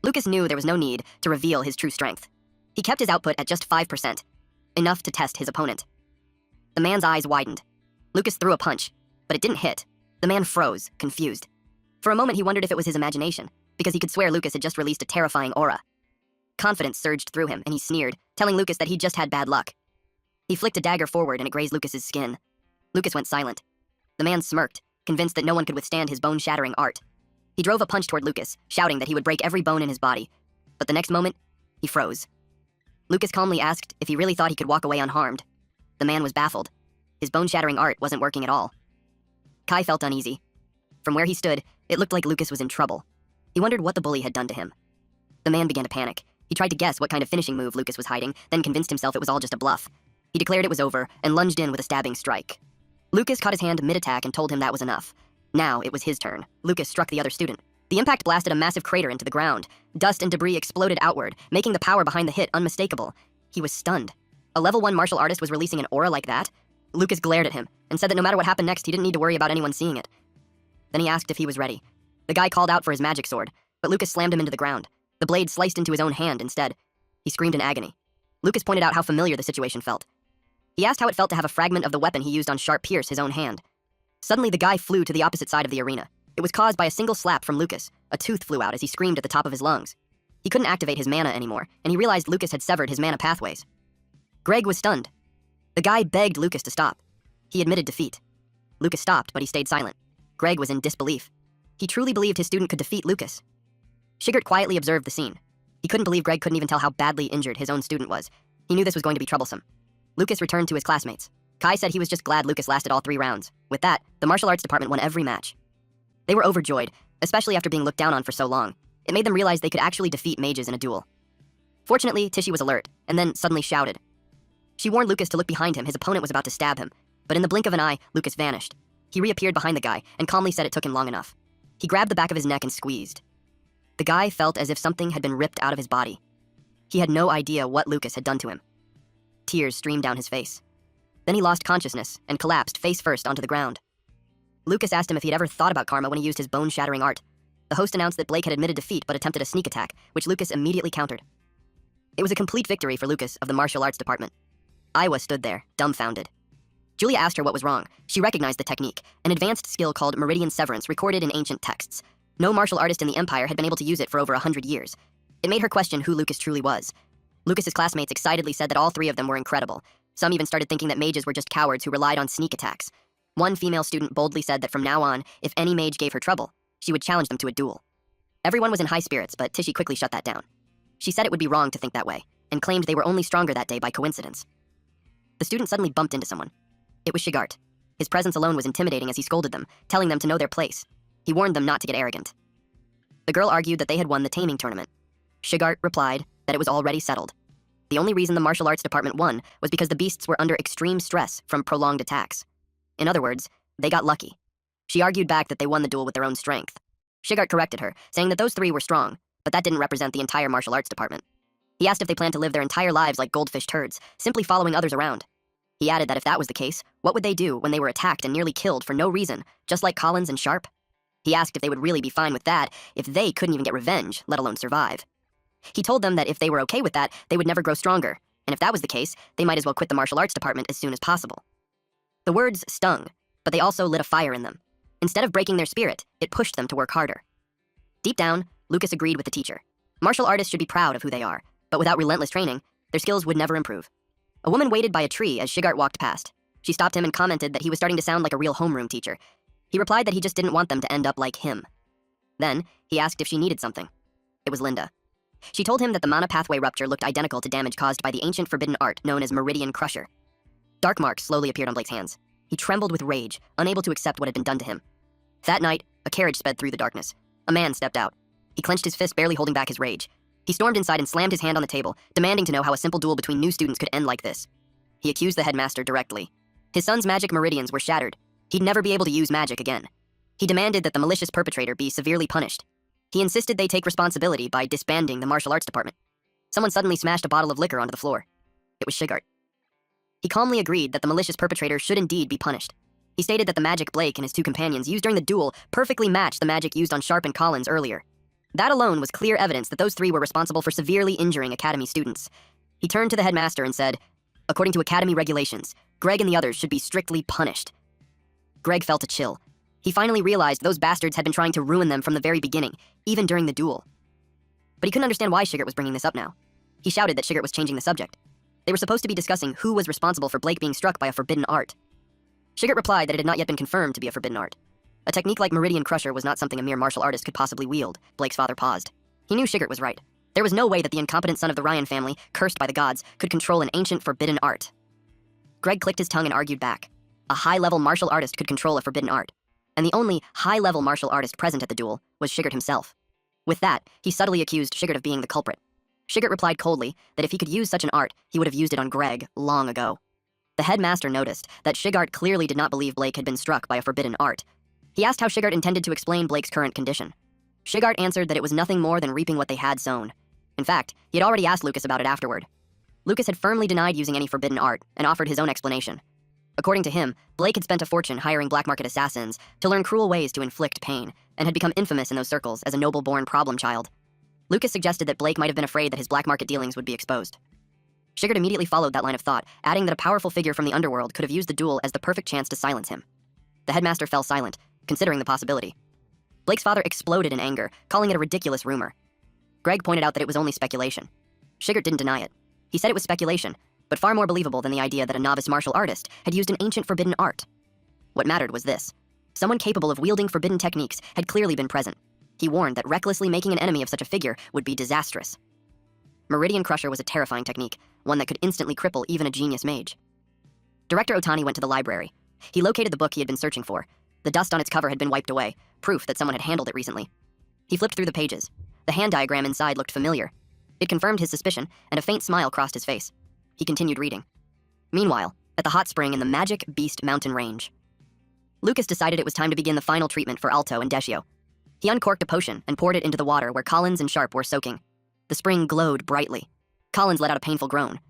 Lucas knew there was no need to reveal his true strength. He kept his output at just 5%, enough to test his opponent. The man's eyes widened. Lucas threw a punch, but it didn't hit. The man froze, confused. For a moment he wondered if it was his imagination, because he could swear Lucas had just released a terrifying aura. Confidence surged through him, and he sneered, telling Lucas that he'd just had bad luck. He flicked a dagger forward and it grazed Lucas's skin. Lucas went silent. The man smirked, convinced that no one could withstand his bone-shattering art. He drove a punch toward Lucas, shouting that he would break every bone in his body. But the next moment, he froze. Lucas calmly asked if he really thought he could walk away unharmed. The man was baffled. His bone-shattering art wasn't working at all. Kai felt uneasy. From where he stood, it looked like Lucas was in trouble. He wondered what the bully had done to him. The man began to panic. He tried to guess what kind of finishing move Lucas was hiding, then convinced himself it was all just a bluff. He declared it was over and lunged in with a stabbing strike. Lucas caught his hand mid-attack and told him that was enough. Now it was his turn. Lucas struck the other student. The impact blasted a massive crater into the ground. Dust and debris exploded outward, making the power behind the hit unmistakable. He was stunned. A level 1 martial artist was releasing an aura like that? Lucas glared at him and said that no matter what happened next, he didn't need to worry about anyone seeing it. Then he asked if he was ready. The guy called out for his magic sword, but Lucas slammed him into the ground. The blade sliced into his own hand instead. He screamed in agony. Lucas pointed out how familiar the situation felt. He asked how it felt to have a fragment of the weapon he used on Sharp pierce his own hand. Suddenly, the guy flew to the opposite side of the arena. It was caused by a single slap from Lucas. A tooth flew out as he screamed at the top of his lungs. He couldn't activate his mana anymore, and he realized Lucas had severed his mana pathways. Greg was stunned. The guy begged Lucas to stop. He admitted defeat. Lucas stopped, but he stayed silent. Greg was in disbelief. He truly believed his student could defeat Lucas. Shigert quietly observed the scene. He couldn't believe Greg couldn't even tell how badly injured his own student was. He knew this was going to be troublesome. Lucas returned to his classmates. Kai said he was just glad Lucas lasted all 3 rounds. With that, the martial arts department won every match. They were overjoyed, especially after being looked down on for so long. It made them realize they could actually defeat mages in a duel. Fortunately, Tishy was alert, and then suddenly shouted. She warned Lucas to look behind him. His opponent was about to stab him. But in the blink of an eye, Lucas vanished. He reappeared behind the guy and calmly said it took him long enough. He grabbed the back of his neck and squeezed. The guy felt as if something had been ripped out of his body. He had no idea what Lucas had done to him. Tears streamed down his face. Then he lost consciousness and collapsed face first onto the ground. Lucas asked him if he'd ever thought about karma when he used his bone-shattering art. The host announced that Blake had admitted defeat but attempted a sneak attack, which Lucas immediately countered. It was a complete victory for Lucas of the martial arts department. Iowa stood there, dumbfounded. Julia asked her what was wrong. She recognized the technique, an advanced skill called meridian severance recorded in ancient texts. No martial artist in the Empire had been able to use it for over 100 years. It made her question who Lucas truly was. Lucas's classmates excitedly said that all 3 of them were incredible. Some even started thinking that mages were just cowards who relied on sneak attacks. One female student boldly said that from now on, if any mage gave her trouble, she would challenge them to a duel. Everyone was in high spirits, but Tishy quickly shut that down. She said it would be wrong to think that way, and claimed they were only stronger that day by coincidence. The student suddenly bumped into someone. It was Shigart. His presence alone was intimidating as he scolded them, telling them to know their place. He warned them not to get arrogant. The girl argued that they had won the taming tournament. Shigart replied that it was already settled. The only reason the martial arts department won was because the beasts were under extreme stress from prolonged attacks. In other words, they got lucky. She argued back that they won the duel with their own strength. Shigart corrected her, saying that those 3 were strong, but that didn't represent the entire martial arts department. He asked if they planned to live their entire lives like goldfish turds, simply following others around. He added that if that was the case, what would they do when they were attacked and nearly killed for no reason, just like Collins and Sharp? He asked if they would really be fine with that if they couldn't even get revenge, let alone survive. He told them that if they were okay with that, they would never grow stronger, and if that was the case, they might as well quit the martial arts department as soon as possible. The words stung, but they also lit a fire in them. Instead of breaking their spirit, it pushed them to work harder. Deep down, Lucas agreed with the teacher. Martial artists should be proud of who they are, but without relentless training, their skills would never improve. A woman waited by a tree as Shigart walked past. She stopped him and commented that he was starting to sound like a real homeroom teacher. He replied that he just didn't want them to end up like him. Then, he asked if she needed something. It was Linda. She told him that the mana pathway rupture looked identical to damage caused by the ancient forbidden art known as Meridian Crusher. Dark marks slowly appeared on Blake's hands. He trembled with rage, unable to accept what had been done to him. That night, a carriage sped through the darkness. A man stepped out. He clenched his fist, barely holding back his rage. He stormed inside and slammed his hand on the table, demanding to know how a simple duel between new students could end like this. He accused the headmaster directly. His son's magic meridians were shattered. He'd never be able to use magic again. He demanded that the malicious perpetrator be severely punished. He insisted they take responsibility by disbanding the martial arts department. Someone suddenly smashed a bottle of liquor onto the floor. It was Shigart. He calmly agreed that the malicious perpetrator should indeed be punished. He stated that the magic Blake and his 2 companions used during the duel perfectly matched the magic used on Sharp and Collins earlier. That alone was clear evidence that those 3 were responsible for severely injuring Academy students. He turned to the headmaster and said, "According to Academy regulations, Greg and the others should be strictly punished." Greg felt a chill. He finally realized those bastards had been trying to ruin them from the very beginning, even during the duel. But he couldn't understand why Shigart was bringing this up now. He shouted that Shigart was changing the subject. They were supposed to be discussing who was responsible for Blake being struck by a forbidden art. Shigart replied that it had not yet been confirmed to be a forbidden art. A technique like Meridian Crusher was not something a mere martial artist could possibly wield. Blake's father paused. He knew Shigart was right. There was no way that the incompetent son of the Ryan family, cursed by the gods, could control an ancient forbidden art. Greg clicked his tongue and argued back. A high-level martial artist could control a forbidden art. And the only high-level martial artist present at the duel was Shigart himself. With that, he subtly accused Shigert of being the culprit. Shigert replied coldly that if he could use such an art, he would have used it on Greg long ago. The headmaster noticed that Shigart clearly did not believe Blake had been struck by a forbidden art. He asked how Shigart intended to explain Blake's current condition. Shigart answered that it was nothing more than reaping what they had sown. In fact, he had already asked Lucas about it afterward. Lucas had firmly denied using any forbidden art and offered his own explanation. According to him, Blake had spent a fortune hiring black market assassins to learn cruel ways to inflict pain, and had become infamous in those circles as a noble-born problem child. Lucas suggested that Blake might have been afraid that his black market dealings would be exposed. Shigert immediately followed that line of thought, adding that a powerful figure from the underworld could have used the duel as the perfect chance to silence him. The headmaster fell silent, considering the possibility. Blake's father exploded in anger, calling it a ridiculous rumor. Greg pointed out that it was only speculation. Shigert didn't deny it. He said it was speculation, but far more believable than the idea that a novice martial artist had used an ancient forbidden art. What mattered was this. Someone capable of wielding forbidden techniques had clearly been present. He warned that recklessly making an enemy of such a figure would be disastrous. Meridian Crusher was a terrifying technique, one that could instantly cripple even a genius mage. Director Otani went to the library. He located the book he had been searching for. The dust on its cover had been wiped away, proof that someone had handled it recently. He flipped through the pages. The hand diagram inside looked familiar. It confirmed his suspicion, and a faint smile crossed his face. He continued reading. Meanwhile, at the hot spring in the Magic Beast Mountain Range, Lucas decided it was time to begin the final treatment for Alto and Decio. He uncorked a potion and poured it into the water where Collins and Sharp were soaking. The spring glowed brightly. Collins let out a painful groan.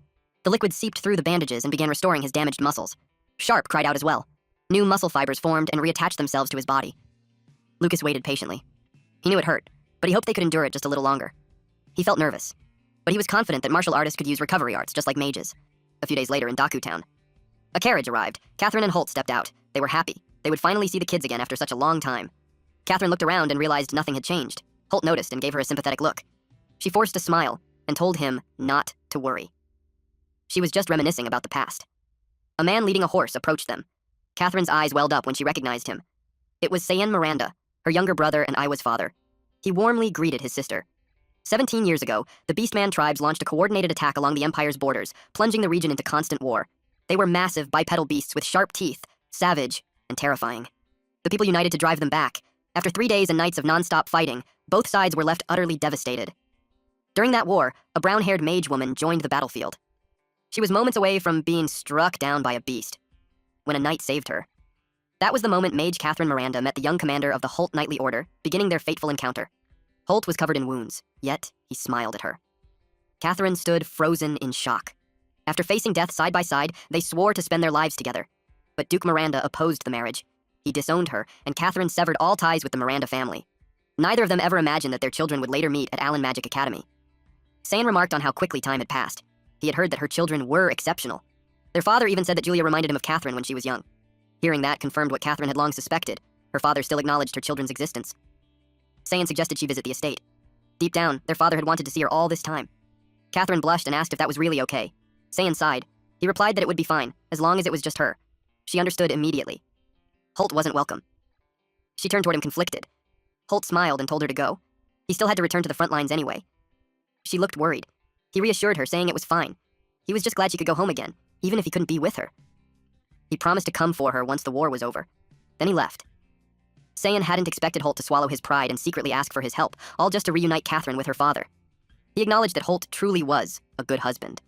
The liquid seeped through the bandages and began restoring his damaged muscles. Sharp cried out as well. New muscle fibers formed and reattached themselves to his body. Lucas waited patiently. He knew it hurt, but he hoped they could endure it just a little longer. He felt nervous, but he was confident that martial artists could use recovery arts just like mages. A few days later in Daku Town, a carriage arrived. Catherine and Holt stepped out. They were happy. They would finally see the kids again after such a long time. Catherine looked around and realized nothing had changed. Holt noticed and gave her a sympathetic look. She forced a smile and told him not to worry. She was just reminiscing about the past. A man leading a horse approached them. Catherine's eyes welled up when she recognized him. It was Sayan Miranda, her younger brother and Iwa's father. He warmly greeted his sister. 17 years ago, the Beastman tribes launched a coordinated attack along the Empire's borders, plunging the region into constant war. They were massive bipedal beasts with sharp teeth, savage, and terrifying. The people united to drive them back. After 3 days and nights of non-stop fighting, both sides were left utterly devastated. During that war, a brown-haired mage woman joined the battlefield. She was moments away from being struck down by a beast, when a knight saved her. That was the moment Mage Catherine Miranda met the young commander of the Holt Knightly Order, beginning their fateful encounter. Holt was covered in wounds, yet he smiled at her. Catherine stood frozen in shock. After facing death side by side, they swore to spend their lives together. But Duke Miranda opposed the marriage. He disowned her, and Catherine severed all ties with the Miranda family. Neither of them ever imagined that their children would later meet at Allen Magic Academy. Sayan remarked on how quickly time had passed. He had heard that her children were exceptional. Their father even said that Julia reminded him of Catherine when she was young. Hearing that confirmed what Catherine had long suspected. Her father still acknowledged her children's existence. Sayan suggested she visit the estate. Deep down, their father had wanted to see her all this time. Catherine blushed and asked if that was really okay. Sayan sighed. He replied that it would be fine, as long as it was just her. She understood immediately. Holt wasn't welcome. She turned toward him conflicted. Holt smiled and told her to go. He still had to return to the front lines anyway. She looked worried. He reassured her, saying it was fine. He was just glad she could go home again, even if he couldn't be with her. He promised to come for her once the war was over. Then he left. Sayan hadn't expected Holt to swallow his pride and secretly ask for his help, all just to reunite Catherine with her father. He acknowledged that Holt truly was a good husband.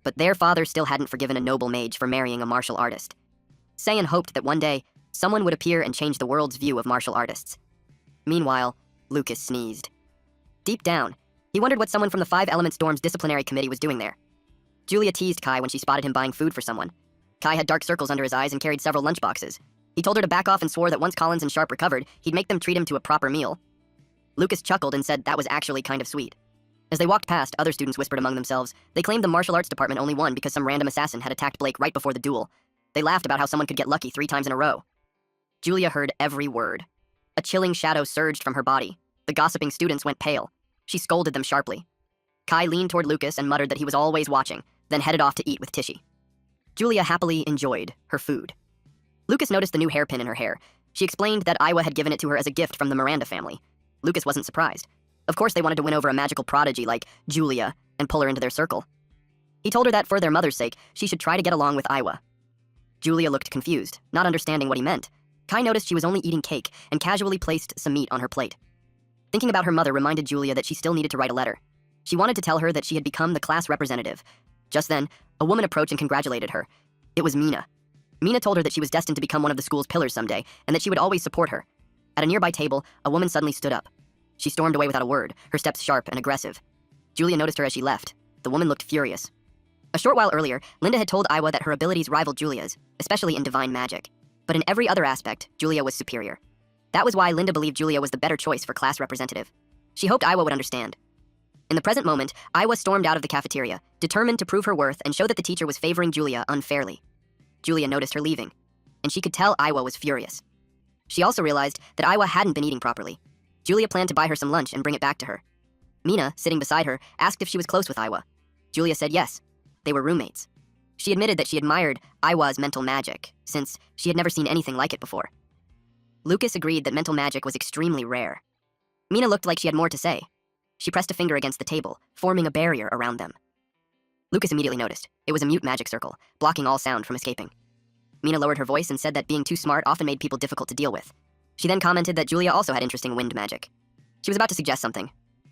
But their father still hadn't forgiven a noble mage for marrying a martial artist. Sayan hoped that one day, someone would appear and change the world's view of martial artists. Meanwhile, Lucas sneezed. Deep down, he wondered what someone from the Five Elements Dorm's disciplinary committee was doing there. Julia teased Kai when she spotted him buying food for someone. Kai had dark circles under his eyes and carried several lunchboxes. He told her to back off and swore that once Collins and Sharp recovered, he'd make them treat him to a proper meal. Lucas chuckled and said that was actually kind of sweet. As they walked past, other students whispered among themselves. They claimed the martial arts department only won because some random assassin had attacked Blake right before the duel. They laughed about how someone could get lucky 3 times in a row. Julia heard every word. A chilling shadow surged from her body. The gossiping students went pale. She scolded them sharply. Kai leaned toward Lucas and muttered that he was always watching, then headed off to eat with Tishy. Julia happily enjoyed her food. Lucas noticed the new hairpin in her hair. She explained that Iwa had given it to her as a gift from the Miranda family. Lucas wasn't surprised. Of course they wanted to win over a magical prodigy like Julia and pull her into their circle. He told her that for their mother's sake, she should try to get along with Iwa. Julia looked confused, not understanding what he meant. Kai noticed she was only eating cake and casually placed some meat on her plate. Thinking about her mother reminded Julia that she still needed to write a letter. She wanted to tell her that she had become the class representative. Just then, a woman approached and congratulated her. It was Mina. Mina told her that she was destined to become one of the school's pillars someday, and that she would always support her. At a nearby table, a woman suddenly stood up. She stormed away without a word, her steps sharp and aggressive. Julia noticed her as she left. The woman looked furious. A short while earlier, Linda had told Iwa that her abilities rivaled Julia's, especially in divine magic. But in every other aspect, Julia was superior. That was why Linda believed Julia was the better choice for class representative. She hoped Iwa would understand. In the present moment, Iwa stormed out of the cafeteria, determined to prove her worth and show that the teacher was favoring Julia unfairly. Julia noticed her leaving, and she could tell Iwa was furious. She also realized that Iwa hadn't been eating properly. Julia planned to buy her some lunch and bring it back to her. Mina, sitting beside her, asked if she was close with Iwa. Julia said yes. They were roommates. She admitted that she admired Iwa's mental magic, since she had never seen anything like it before. Lucas agreed that mental magic was extremely rare. Mina looked like she had more to say. She pressed a finger against the table, forming a barrier around them. Lucas immediately noticed. It was a mute magic circle, blocking all sound from escaping. Mina lowered her voice and said that being too smart often made people difficult to deal with. She then commented that Julia also had interesting wind magic. She was about to suggest something,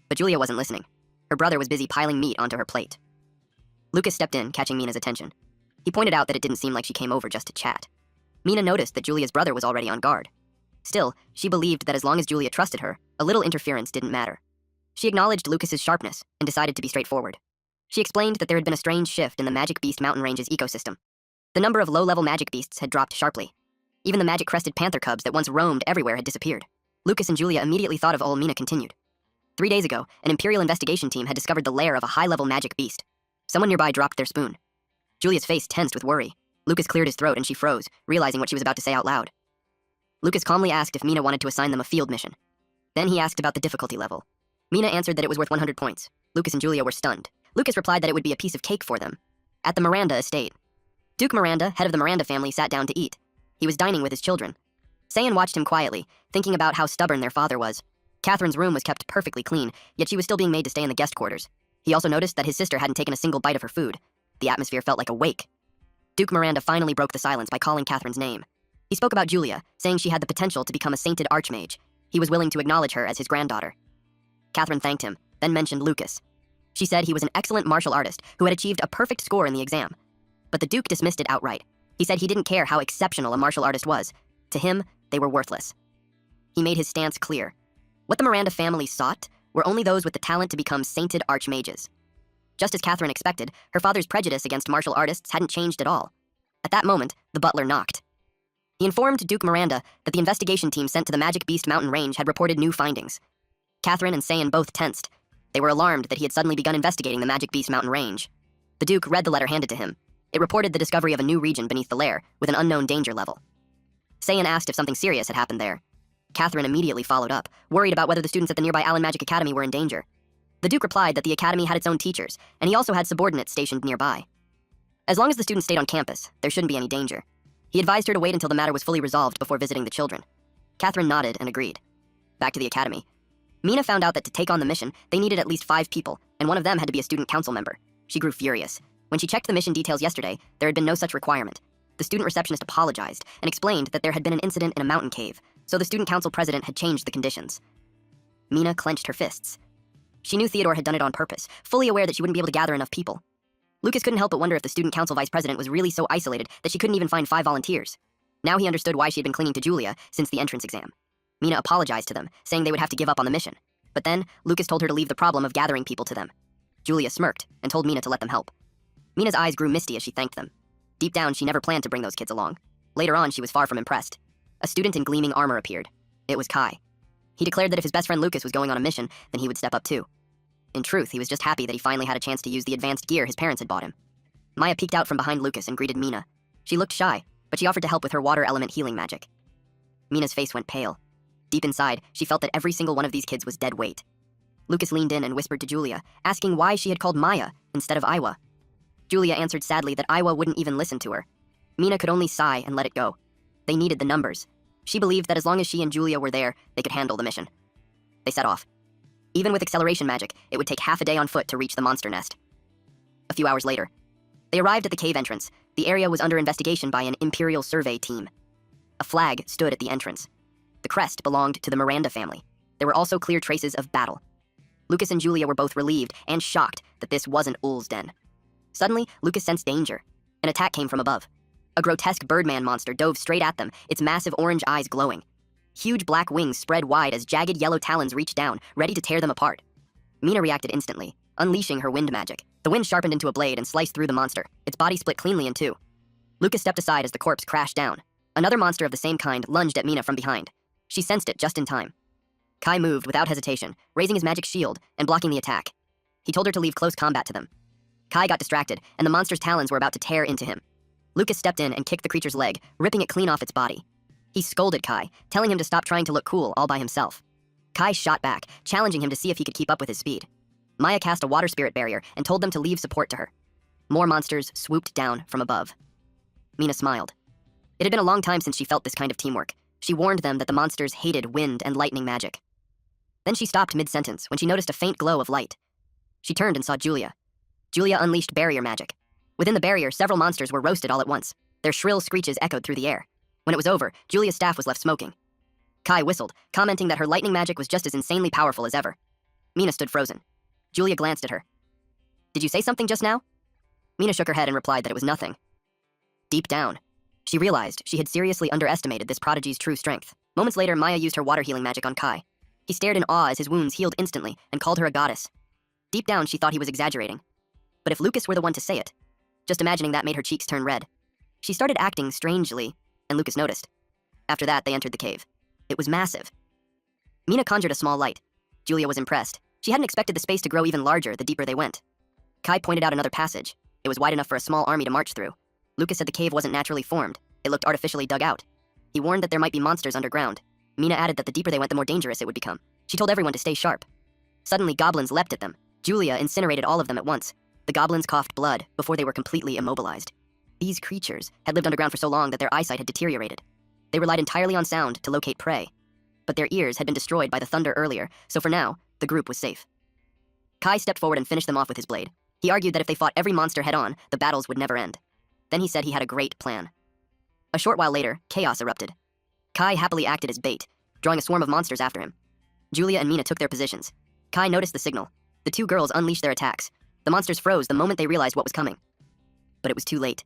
but Julia wasn't listening. Her brother was busy piling meat onto her plate. Lucas stepped in, catching Mina's attention. He pointed out that it didn't seem like she came over just to chat. Mina noticed that Julia's brother was already on guard. Still, she believed that as long as Julia trusted her, a little interference didn't matter. She acknowledged Lucas's sharpness and decided to be straightforward. She explained that there had been a strange shift in the Magic Beast mountain range's ecosystem. The number of low-level magic beasts had dropped sharply. Even the magic-crested panther cubs that once roamed everywhere had disappeared. Lucas and Julia immediately thought of all Mina continued. 3 days ago, an Imperial investigation team had discovered the lair of a high-level magic beast. Someone nearby dropped their spoon. Julia's face tensed with worry. Lucas cleared his throat and she froze, realizing what she was about to say out loud. Lucas calmly asked if Mina wanted to assign them a field mission. Then he asked about the difficulty level. Mina answered that it was worth 100 points. Lucas and Julia were stunned. Lucas replied that it would be a piece of cake for them. At the Miranda estate. Duke Miranda, head of the Miranda family, sat down to eat. He was dining with his children. Sayan watched him quietly, thinking about how stubborn their father was. Catherine's room was kept perfectly clean, yet she was still being made to stay in the guest quarters. He also noticed that his sister hadn't taken a single bite of her food. The atmosphere felt like a wake. Duke Miranda finally broke the silence by calling Catherine's name. He spoke about Julia, saying she had the potential to become a sainted archmage. He was willing to acknowledge her as his granddaughter. Catherine thanked him, then mentioned Lucas. She said he was an excellent martial artist who had achieved a perfect score in the exam. But the Duke dismissed it outright. He said he didn't care how exceptional a martial artist was. To him, they were worthless. He made his stance clear. What the Miranda family sought were only those with the talent to become sainted archmages. Just as Catherine expected, her father's prejudice against martial artists hadn't changed at all. At that moment, the butler knocked. He informed Duke Miranda that the investigation team sent to the Magic Beast mountain range had reported new findings. Catherine and Sayan both tensed. They were alarmed that he had suddenly begun investigating the Magic Beast mountain range. The Duke read the letter handed to him. It reported the discovery of a new region beneath the lair, with an unknown danger level. Sayan asked if something serious had happened there. Catherine immediately followed up, worried about whether the students at the nearby Allen Magic Academy were in danger. The Duke replied that the academy had its own teachers, and he also had subordinates stationed nearby. As long as the students stayed on campus, there shouldn't be any danger. He advised her to wait until the matter was fully resolved before visiting the children. Catherine nodded and agreed. Back to the academy. Mina found out that to take on the mission, they needed at least 5 people, and one of them had to be a student council member. She grew furious. When she checked the mission details yesterday, there had been no such requirement. The student receptionist apologized and explained that there had been an incident in a mountain cave, so the student council president had changed the conditions. Mina clenched her fists. She knew Theodore had done it on purpose, fully aware that she wouldn't be able to gather enough people. Lucas couldn't help but wonder if the student council vice president was really so isolated that she couldn't even find 5 volunteers. Now he understood why she had been clinging to Julia since the entrance exam. Mina apologized to them, saying they would have to give up on the mission. But then, Lucas told her to leave the problem of gathering people to them. Julia smirked and told Mina to let them help. Mina's eyes grew misty as she thanked them. Deep down, she never planned to bring those kids along. Later on, she was far from impressed. A student in gleaming armor appeared. It was Kai. He declared that if his best friend Lucas was going on a mission, then he would step up too. In truth, he was just happy that he finally had a chance to use the advanced gear his parents had bought him. Maya peeked out from behind Lucas and greeted Mina. She looked shy, but she offered to help with her water element healing magic. Mina's face went pale. Deep inside, she felt that every single one of these kids was dead weight. Lucas leaned in and whispered to Julia, asking why she had called Maya instead of Iwa. Julia answered sadly that Iwa wouldn't even listen to her. Mina could only sigh and let it go. They needed the numbers. She believed that as long as she and Julia were there, they could handle the mission. They set off. Even with acceleration magic, it would take half a day on foot to reach the monster nest. A few hours later, they arrived at the cave entrance. The area was under investigation by an Imperial survey team. A flag stood at the entrance. The crest belonged to the Miranda family. There were also clear traces of battle. Lucas and Julia were both relieved and shocked that this wasn't Ul's den. Suddenly, Lucas sensed danger. An attack came from above. A grotesque birdman monster dove straight at them, its massive orange eyes glowing. Huge black wings spread wide as jagged yellow talons reached down, ready to tear them apart. Mina reacted instantly, unleashing her wind magic. The wind sharpened into a blade and sliced through the monster, its body split cleanly in two. Lucas stepped aside as the corpse crashed down. Another monster of the same kind lunged at Mina from behind. She sensed it just in time. Kai moved without hesitation, raising his magic shield and blocking the attack. He told her to leave close combat to them. Kai got distracted, and the monster's talons were about to tear into him. Lucas stepped in and kicked the creature's leg, ripping it clean off its body. He scolded Kai, telling him to stop trying to look cool all by himself. Kai shot back, challenging him to see if he could keep up with his speed. Maya cast a water spirit barrier and told them to leave support to her. More monsters swooped down from above. Mina smiled. It had been a long time since she felt this kind of teamwork. She warned them that the monsters hated wind and lightning magic. Then she stopped mid-sentence when she noticed a faint glow of light. She turned and saw Julia. Julia unleashed barrier magic. Within the barrier, several monsters were roasted all at once. Their shrill screeches echoed through the air. When it was over, Julia's staff was left smoking. Kai whistled, commenting that her lightning magic was just as insanely powerful as ever. Mina stood frozen. Julia glanced at her. "Did you say something just now?" Mina shook her head and replied that it was nothing. Deep down, she realized she had seriously underestimated this prodigy's true strength. Moments later, Maya used her water healing magic on Kai. He stared in awe as his wounds healed instantly and called her a goddess. Deep down, she thought he was exaggerating. But if Lucas were the one to say it, just imagining that made her cheeks turn red. She started acting strangely, and Lucas noticed. After that, they entered the cave. It was massive. Mina conjured a small light. Julia was impressed. She hadn't expected the space to grow even larger the deeper they went. Kai pointed out another passage. It was wide enough for a small army to march through. Lucas said the cave wasn't naturally formed. It looked artificially dug out. He warned that there might be monsters underground. Mina added that the deeper they went, the more dangerous it would become. She told everyone to stay sharp. Suddenly, goblins leapt at them. Julia incinerated all of them at once. The goblins coughed blood before they were completely immobilized. These creatures had lived underground for so long that their eyesight had deteriorated. They relied entirely on sound to locate prey. But their ears had been destroyed by the thunder earlier, so for now, the group was safe. Kai stepped forward and finished them off with his blade. He argued that if they fought every monster head-on, the battles would never end. Then he said he had a great plan. A short while later, chaos erupted. Kai happily acted as bait, drawing a swarm of monsters after him. Julia and Mina took their positions. Kai noticed the signal. The two girls unleashed their attacks. The monsters froze the moment they realized what was coming. But it was too late.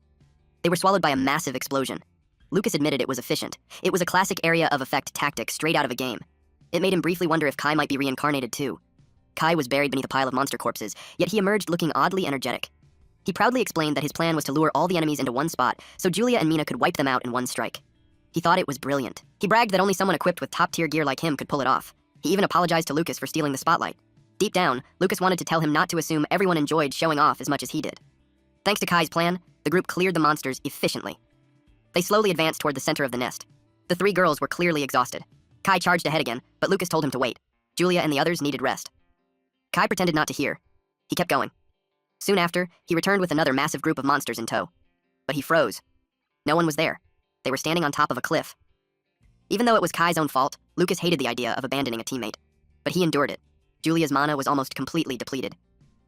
They were swallowed by a massive explosion. Lucas admitted it was efficient. It was a classic area of effect tactic straight out of a game. It made him briefly wonder if Kai might be reincarnated too. Kai was buried beneath a pile of monster corpses, yet he emerged looking oddly energetic. He proudly explained that his plan was to lure all the enemies into one spot so Julia and Mina could wipe them out in one strike. He thought it was brilliant. He bragged that only someone equipped with top-tier gear like him could pull it off. He even apologized to Lucas for stealing the spotlight. Deep down, Lucas wanted to tell him not to assume everyone enjoyed showing off as much as he did. Thanks to Kai's plan, the group cleared the monsters efficiently. They slowly advanced toward the center of the nest. The three girls were clearly exhausted. Kai charged ahead again, but Lucas told him to wait. Julia and the others needed rest. Kai pretended not to hear. He kept going. Soon after, he returned with another massive group of monsters in tow. But he froze. No one was there. They were standing on top of a cliff. Even though it was Kai's own fault, Lucas hated the idea of abandoning a teammate. But he endured it. Julia's mana was almost completely depleted.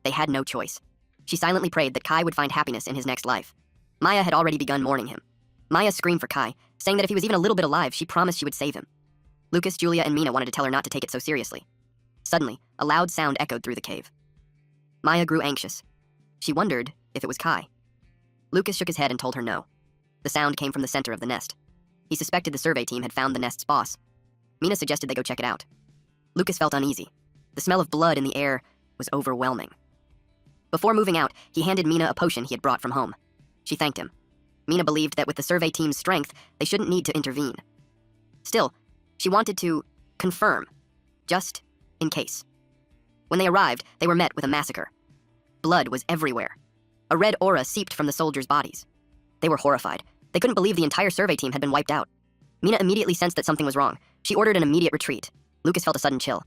They had no choice. She silently prayed that Kai would find happiness in his next life. Maya had already begun mourning him. Maya screamed for Kai, saying that if he was even a little bit alive, she promised she would save him. Lucas, Julia, and Mina wanted to tell her not to take it so seriously. Suddenly, a loud sound echoed through the cave. Maya grew anxious. She wondered if it was Kai. Lucas shook his head and told her no. The sound came from the center of the nest. He suspected the survey team had found the nest's boss. Mina suggested they go check it out. Lucas felt uneasy. The smell of blood in the air was overwhelming. Before moving out, he handed Mina a potion he had brought from home. She thanked him. Mina believed that with the survey team's strength, they shouldn't need to intervene. Still, she wanted to confirm, just in case. When they arrived, they were met with a massacre. Blood was everywhere. A red aura seeped from the soldiers' bodies. They were horrified. They couldn't believe the entire survey team had been wiped out. Mina immediately sensed that something was wrong. She ordered an immediate retreat. Lucas felt a sudden chill.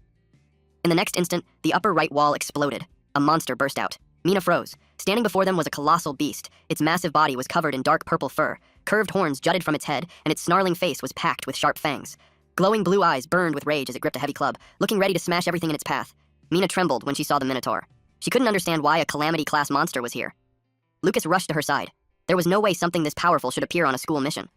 In the next instant, the upper right wall exploded. A monster burst out. Mina froze. Standing before them was a colossal beast. Its massive body was covered in dark purple fur. Curved horns jutted from its head, and its snarling face was packed with sharp fangs. Glowing blue eyes burned with rage as it gripped a heavy club, looking ready to smash everything in its path. Mina trembled when she saw the Minotaur. She couldn't understand why a Calamity-class monster was here. Lucas rushed to her side. There was no way something this powerful should appear on a school mission.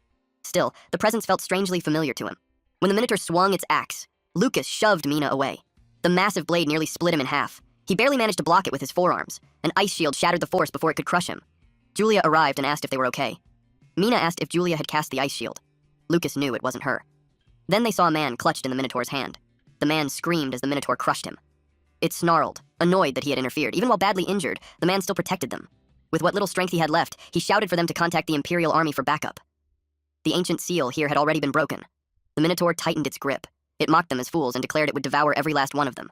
Still, the presence felt strangely familiar to him. When the Minotaur swung its axe, Lucas shoved Mina away. The massive blade nearly split him in half. He barely managed to block it with his forearms. An ice shield shattered the force before it could crush him. Julia arrived and asked if they were okay. Mina asked if Julia had cast the ice shield. Lucas knew it wasn't her. Then they saw a man clutched in the Minotaur's hand. The man screamed as the Minotaur crushed him. It snarled, annoyed that he had interfered. Even while badly injured, the man still protected them. With what little strength he had left, he shouted for them to contact the Imperial Army for backup. The ancient seal here had already been broken. The Minotaur tightened its grip. It mocked them as fools and declared it would devour every last one of them.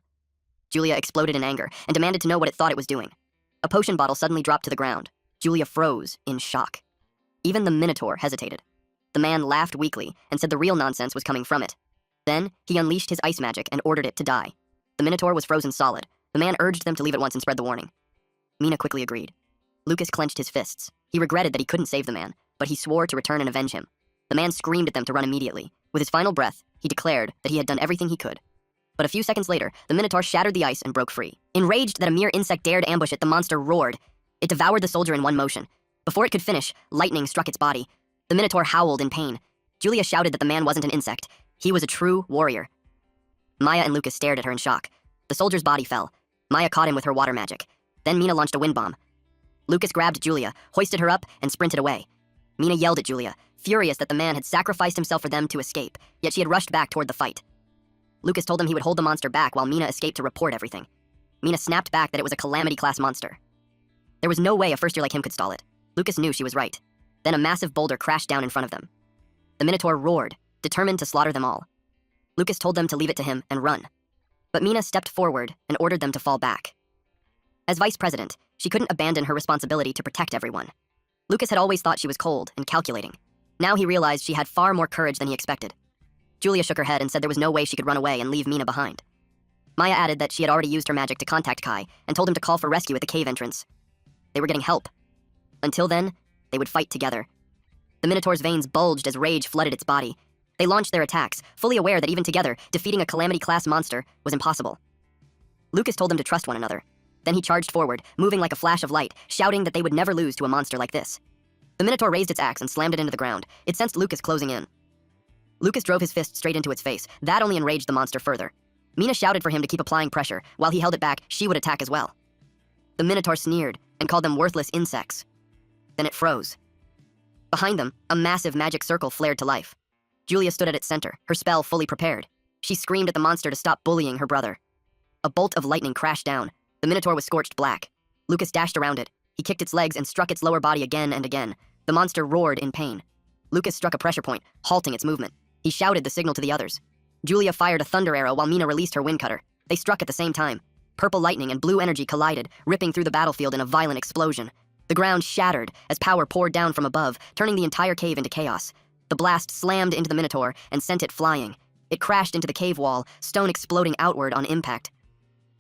Julia exploded in anger and demanded to know what it thought it was doing. A potion bottle suddenly dropped to the ground. Julia froze in shock. Even the Minotaur hesitated. The man laughed weakly and said the real nonsense was coming from it. Then, he unleashed his ice magic and ordered it to die. The Minotaur was frozen solid. The man urged them to leave at once and spread the warning. Mina quickly agreed. Lucas clenched his fists. He regretted that he couldn't save the man, but he swore to return and avenge him. The man screamed at them to run immediately. With his final breath, he declared that he had done everything he could. But a few seconds later, the Minotaur shattered the ice and broke free. Enraged that a mere insect dared ambush it, the monster roared. It devoured the soldier in one motion. Before it could finish, lightning struck its body. The Minotaur howled in pain. Julia shouted that the man wasn't an insect. He was a true warrior. Maya and Lucas stared at her in shock. The soldier's body fell. Maya caught him with her water magic. Then Mina launched a wind bomb. Lucas grabbed Julia, hoisted her up, and sprinted away. Mina yelled at Julia, furious that the man had sacrificed himself for them to escape, yet she had rushed back toward the fight. Lucas told him he would hold the monster back while Mina escaped to report everything. Mina snapped back that it was a Calamity-class monster. There was no way a first year like him could stall it. Lucas knew she was right. Then a massive boulder crashed down in front of them. The Minotaur roared, determined to slaughter them all. Lucas told them to leave it to him and run. But Mina stepped forward and ordered them to fall back. As vice president, she couldn't abandon her responsibility to protect everyone. Lucas had always thought she was cold and calculating. Now he realized she had far more courage than he expected. Julia shook her head and said there was no way she could run away and leave Mina behind. Maya added that she had already used her magic to contact Kai and told him to call for rescue at the cave entrance. They were getting help. Until then, they would fight together. The Minotaur's veins bulged as rage flooded its body. They launched their attacks, fully aware that even together, defeating a Calamity-class monster was impossible. Lucas told them to trust one another. Then he charged forward, moving like a flash of light, shouting that they would never lose to a monster like this. The Minotaur raised its axe and slammed it into the ground. It sensed Lucas closing in. Lucas drove his fist straight into its face. That only enraged the monster further. Mina shouted for him to keep applying pressure. While he held it back, she would attack as well. The Minotaur sneered and called them worthless insects. Then it froze. Behind them, a massive magic circle flared to life. Julia stood at its center, her spell fully prepared. She screamed at the monster to stop bullying her brother. A bolt of lightning crashed down. The Minotaur was scorched black. Lucas dashed around it. He kicked its legs and struck its lower body again and again. The monster roared in pain. Lucas struck a pressure point, halting its movement. He shouted the signal to the others. Julia fired a thunder arrow while Mina released her wind cutter. They struck at the same time. Purple lightning and blue energy collided, ripping through the battlefield in a violent explosion. The ground shattered as power poured down from above, turning the entire cave into chaos. The blast slammed into the Minotaur and sent it flying. It crashed into the cave wall, stone exploding outward on impact.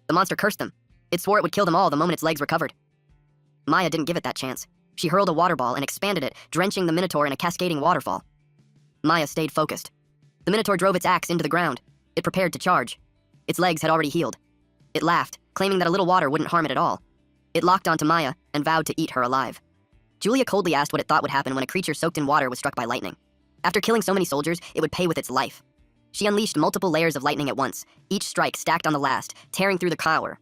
The monster cursed them. It swore it would kill them all the moment its legs recovered. Maya didn't give it that chance. She hurled a water ball and expanded it, drenching the Minotaur in a cascading waterfall. Maya stayed focused. The Minotaur drove its axe into the ground. It prepared to charge. Its legs had already healed. It laughed, claiming that a little water wouldn't harm it at all. It locked onto Maya and vowed to eat her alive. Julia coldly asked what it thought would happen when a creature soaked in water was struck by lightning. After killing so many soldiers, it would pay with its life. She unleashed multiple layers of lightning at once, each strike stacked on the last, tearing through the tower.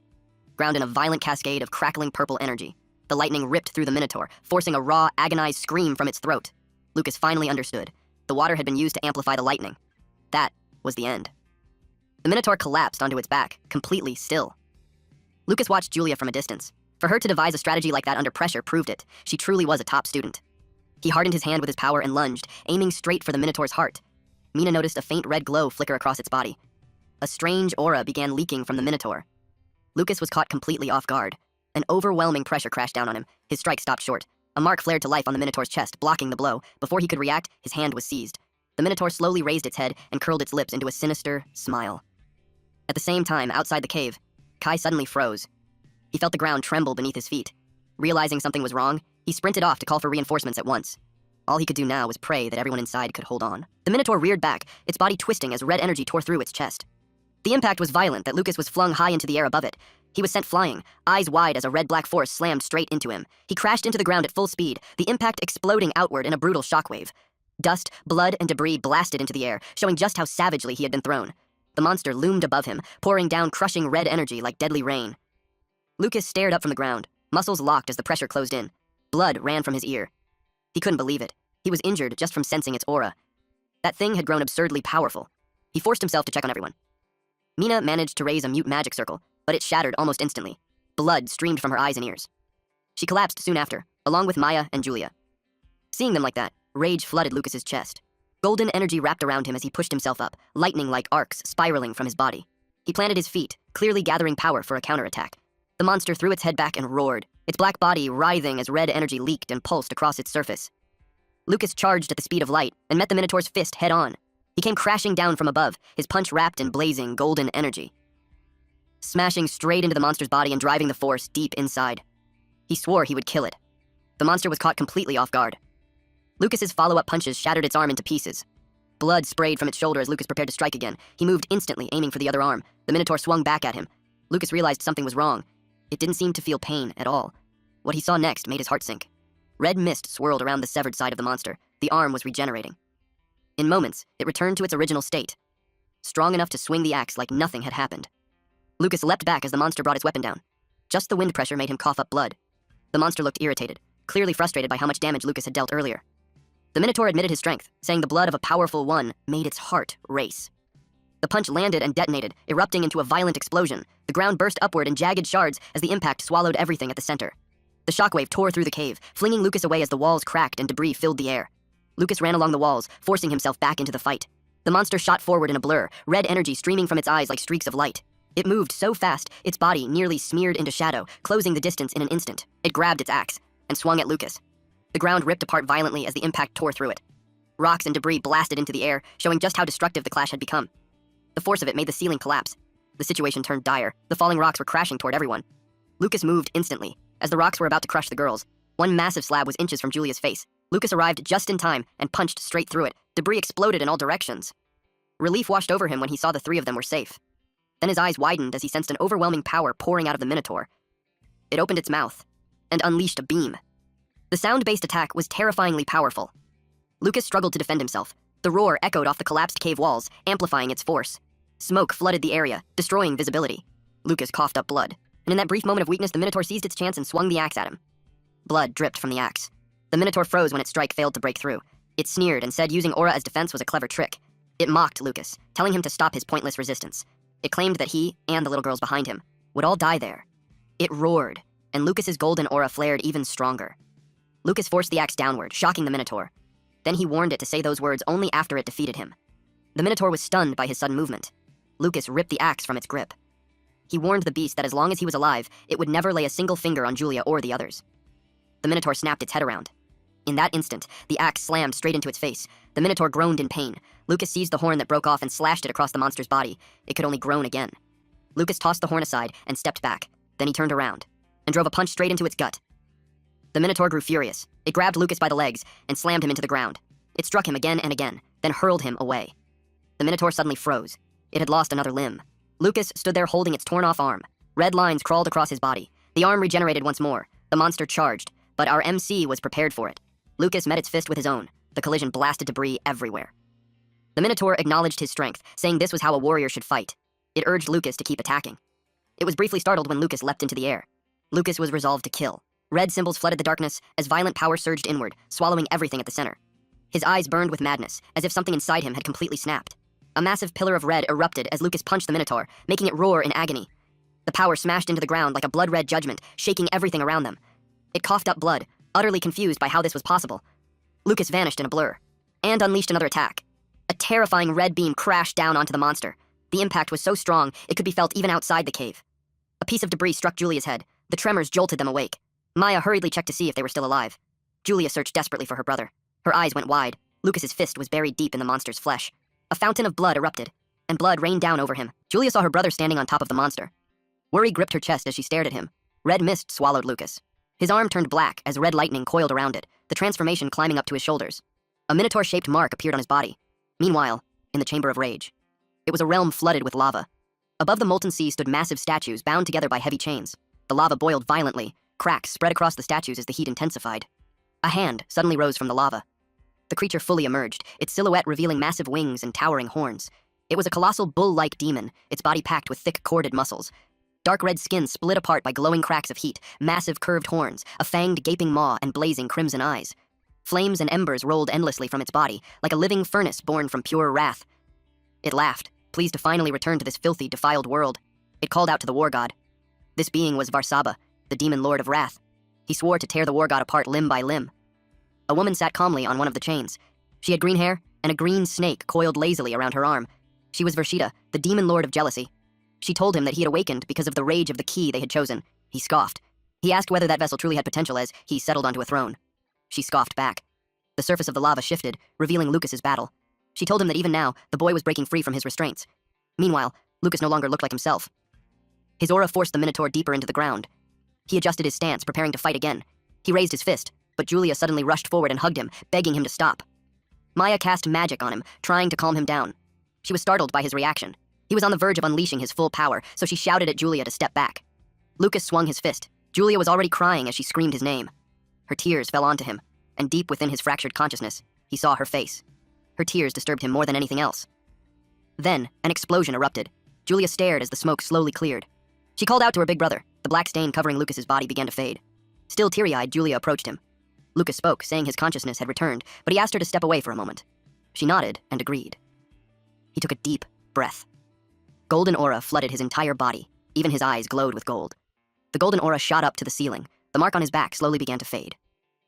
Ground in a violent cascade of crackling purple energy. The lightning ripped through the Minotaur, forcing a raw, agonized scream from its throat. Lucas finally understood. The water had been used to amplify the lightning. That was the end. The Minotaur collapsed onto its back, completely still. Lucas watched Julia from a distance. For her to devise a strategy like that under pressure proved it. She truly was a top student. He hardened his hand with his power and lunged, aiming straight for the Minotaur's heart. Mina noticed a faint red glow flicker across its body. A strange aura began leaking from the Minotaur. Lucas was caught completely off guard. An overwhelming pressure crashed down on him. His strike stopped short. A mark flared to life on the Minotaur's chest, blocking the blow. Before he could react, his hand was seized. The Minotaur slowly raised its head and curled its lips into a sinister smile. At the same time, outside the cave, Kai suddenly froze. He felt the ground tremble beneath his feet. Realizing something was wrong, he sprinted off to call for reinforcements at once. All he could do now was pray that everyone inside could hold on. The Minotaur reared back, its body twisting as red energy tore through its chest. The impact was violent that Lucas was flung high into the air above it. He was sent flying, eyes wide as a red-black force slammed straight into him. He crashed into the ground at full speed, the impact exploding outward in a brutal shockwave. Dust, blood, and debris blasted into the air, showing just how savagely he had been thrown. The monster loomed above him, pouring down crushing red energy like deadly rain. Lucas stared up from the ground, muscles locked as the pressure closed in. Blood ran from his ear. He couldn't believe it. He was injured just from sensing its aura. That thing had grown absurdly powerful. He forced himself to check on everyone. Mina managed to raise a mute magic circle, but it shattered almost instantly. Blood streamed from her eyes and ears. She collapsed soon after, along with Maya and Julia. Seeing them like that, rage flooded Lucas's chest. Golden energy wrapped around him as he pushed himself up, lightning-like arcs spiraling from his body. He planted his feet, clearly gathering power for a counterattack. The monster threw its head back and roared, its black body writhing as red energy leaked and pulsed across its surface. Lucas charged at the speed of light and met the Minotaur's fist head-on. He came crashing down from above, his punch wrapped in blazing golden energy, smashing straight into the monster's body and driving the force deep inside. He swore he would kill it. The monster was caught completely off guard. Lucas's follow-up punches shattered its arm into pieces. Blood sprayed from its shoulder as Lucas prepared to strike again. He moved instantly, aiming for the other arm. The Minotaur swung back at him. Lucas realized something was wrong. It didn't seem to feel pain at all. What he saw next made his heart sink. Red mist swirled around the severed side of the monster. The arm was regenerating. In moments, it returned to its original state, strong enough to swing the axe like nothing had happened. Lucas leapt back as the monster brought its weapon down. Just the wind pressure made him cough up blood. The monster looked irritated, clearly frustrated by how much damage Lucas had dealt earlier. The Minotaur admitted his strength, saying the blood of a powerful one made its heart race. The punch landed and detonated, erupting into a violent explosion. The ground burst upward in jagged shards as the impact swallowed everything at the center. The shockwave tore through the cave, flinging Lucas away as the walls cracked and debris filled the air. Lucas ran along the walls, forcing himself back into the fight. The monster shot forward in a blur, red energy streaming from its eyes like streaks of light. It moved so fast, its body nearly smeared into shadow, closing the distance in an instant. It grabbed its axe and swung at Lucas. The ground ripped apart violently as the impact tore through it. Rocks and debris blasted into the air, showing just how destructive the clash had become. The force of it made the ceiling collapse. The situation turned dire. The falling rocks were crashing toward everyone. Lucas moved instantly. As the rocks were about to crush the girls, one massive slab was inches from Julia's face. Lucas arrived just in time and punched straight through it. Debris exploded in all directions. Relief washed over him when he saw the three of them were safe. Then his eyes widened as he sensed an overwhelming power pouring out of the Minotaur. It opened its mouth and unleashed a beam. The sound-based attack was terrifyingly powerful. Lucas struggled to defend himself. The roar echoed off the collapsed cave walls, amplifying its force. Smoke flooded the area, destroying visibility. Lucas coughed up blood, and in that brief moment of weakness, the Minotaur seized its chance and swung the axe at him. Blood dripped from the axe. The Minotaur froze when its strike failed to break through. It sneered and said using aura as defense was a clever trick. It mocked Lucas, telling him to stop his pointless resistance. It claimed that he, and the little girls behind him, would all die there. It roared, and Lucas's golden aura flared even stronger. Lucas forced the axe downward, shocking the Minotaur. Then he warned it to say those words only after it defeated him. The Minotaur was stunned by his sudden movement. Lucas ripped the axe from its grip. He warned the beast that as long as he was alive, it would never lay a single finger on Julia or the others. The Minotaur snapped its head around. In that instant, the axe slammed straight into its face. The Minotaur groaned in pain. Lucas seized the horn that broke off and slashed it across the monster's body. It could only groan again. Lucas tossed the horn aside and stepped back. Then he turned around and drove a punch straight into its gut. The Minotaur grew furious. It grabbed Lucas by the legs and slammed him into the ground. It struck him again and again, then hurled him away. The Minotaur suddenly froze. It had lost another limb. Lucas stood there holding its torn-off arm. Red lines crawled across his body. The arm regenerated once more. The monster charged, but our MC was prepared for it. Lucas met its fist with his own. The collision blasted debris everywhere. The Minotaur acknowledged his strength, saying this was how a warrior should fight. It urged Lucas to keep attacking. It was briefly startled when Lucas leapt into the air. Lucas was resolved to kill. Red symbols flooded the darkness as violent power surged inward, swallowing everything at the center. His eyes burned with madness, as if something inside him had completely snapped. A massive pillar of red erupted as Lucas punched the Minotaur, making it roar in agony. The power smashed into the ground like a blood-red judgment, shaking everything around them. It coughed up blood, utterly confused by how this was possible. Lucas vanished in a blur, and unleashed another attack. A terrifying red beam crashed down onto the monster. The impact was so strong, it could be felt even outside the cave. A piece of debris struck Julia's head. The tremors jolted them awake. Maya hurriedly checked to see if they were still alive. Julia searched desperately for her brother. Her eyes went wide. Lucas's fist was buried deep in the monster's flesh. A fountain of blood erupted, and blood rained down over him. Julia saw her brother standing on top of the monster. Worry gripped her chest as she stared at him. Red mist swallowed Lucas. His arm turned black as red lightning coiled around it, the transformation climbing up to his shoulders. A Minotaur-shaped mark appeared on his body. Meanwhile, in the Chamber of Rage, it was a realm flooded with lava. Above the molten sea stood massive statues bound together by heavy chains. The lava boiled violently. Cracks spread across the statues as the heat intensified. A hand suddenly rose from the lava. The creature fully emerged, its silhouette revealing massive wings and towering horns. It was a colossal bull-like demon, its body packed with thick corded muscles. Dark red skin split apart by glowing cracks of heat, massive curved horns, a fanged gaping maw, and blazing crimson eyes. Flames and embers rolled endlessly from its body, like a living furnace born from pure wrath. It laughed, pleased to finally return to this filthy, defiled world. It called out to the war god. This being was Varsaba, the demon lord of wrath. He swore to tear the war god apart limb by limb. A woman sat calmly on one of the chains. She had green hair, and a green snake coiled lazily around her arm. She was Vershita, the demon lord of jealousy. She told him that he had awakened because of the rage of the key they had chosen. He scoffed. He asked whether that vessel truly had potential as he settled onto a throne. She scoffed back. The surface of the lava shifted, revealing Lucas's battle. She told him that even now, the boy was breaking free from his restraints. Meanwhile, Lucas no longer looked like himself. His aura forced the Minotaur deeper into the ground. He adjusted his stance, preparing to fight again. He raised his fist, but Julia suddenly rushed forward and hugged him, begging him to stop. Maya cast magic on him, trying to calm him down. She was startled by his reaction. He was on the verge of unleashing his full power, so she shouted at Julia to step back. Lucas swung his fist. Julia was already crying as she screamed his name. Her tears fell onto him, and deep within his fractured consciousness, he saw her face. Her tears disturbed him more than anything else. Then, an explosion erupted. Julia stared as the smoke slowly cleared. She called out to her big brother. The black stain covering Lucas's body began to fade. Still teary-eyed, Julia approached him. Lucas spoke, saying his consciousness had returned, but he asked her to step away for a moment. She nodded and agreed. He took a deep breath. Golden aura flooded his entire body. Even his eyes glowed with gold. The golden aura shot up to the ceiling. The mark on his back slowly began to fade.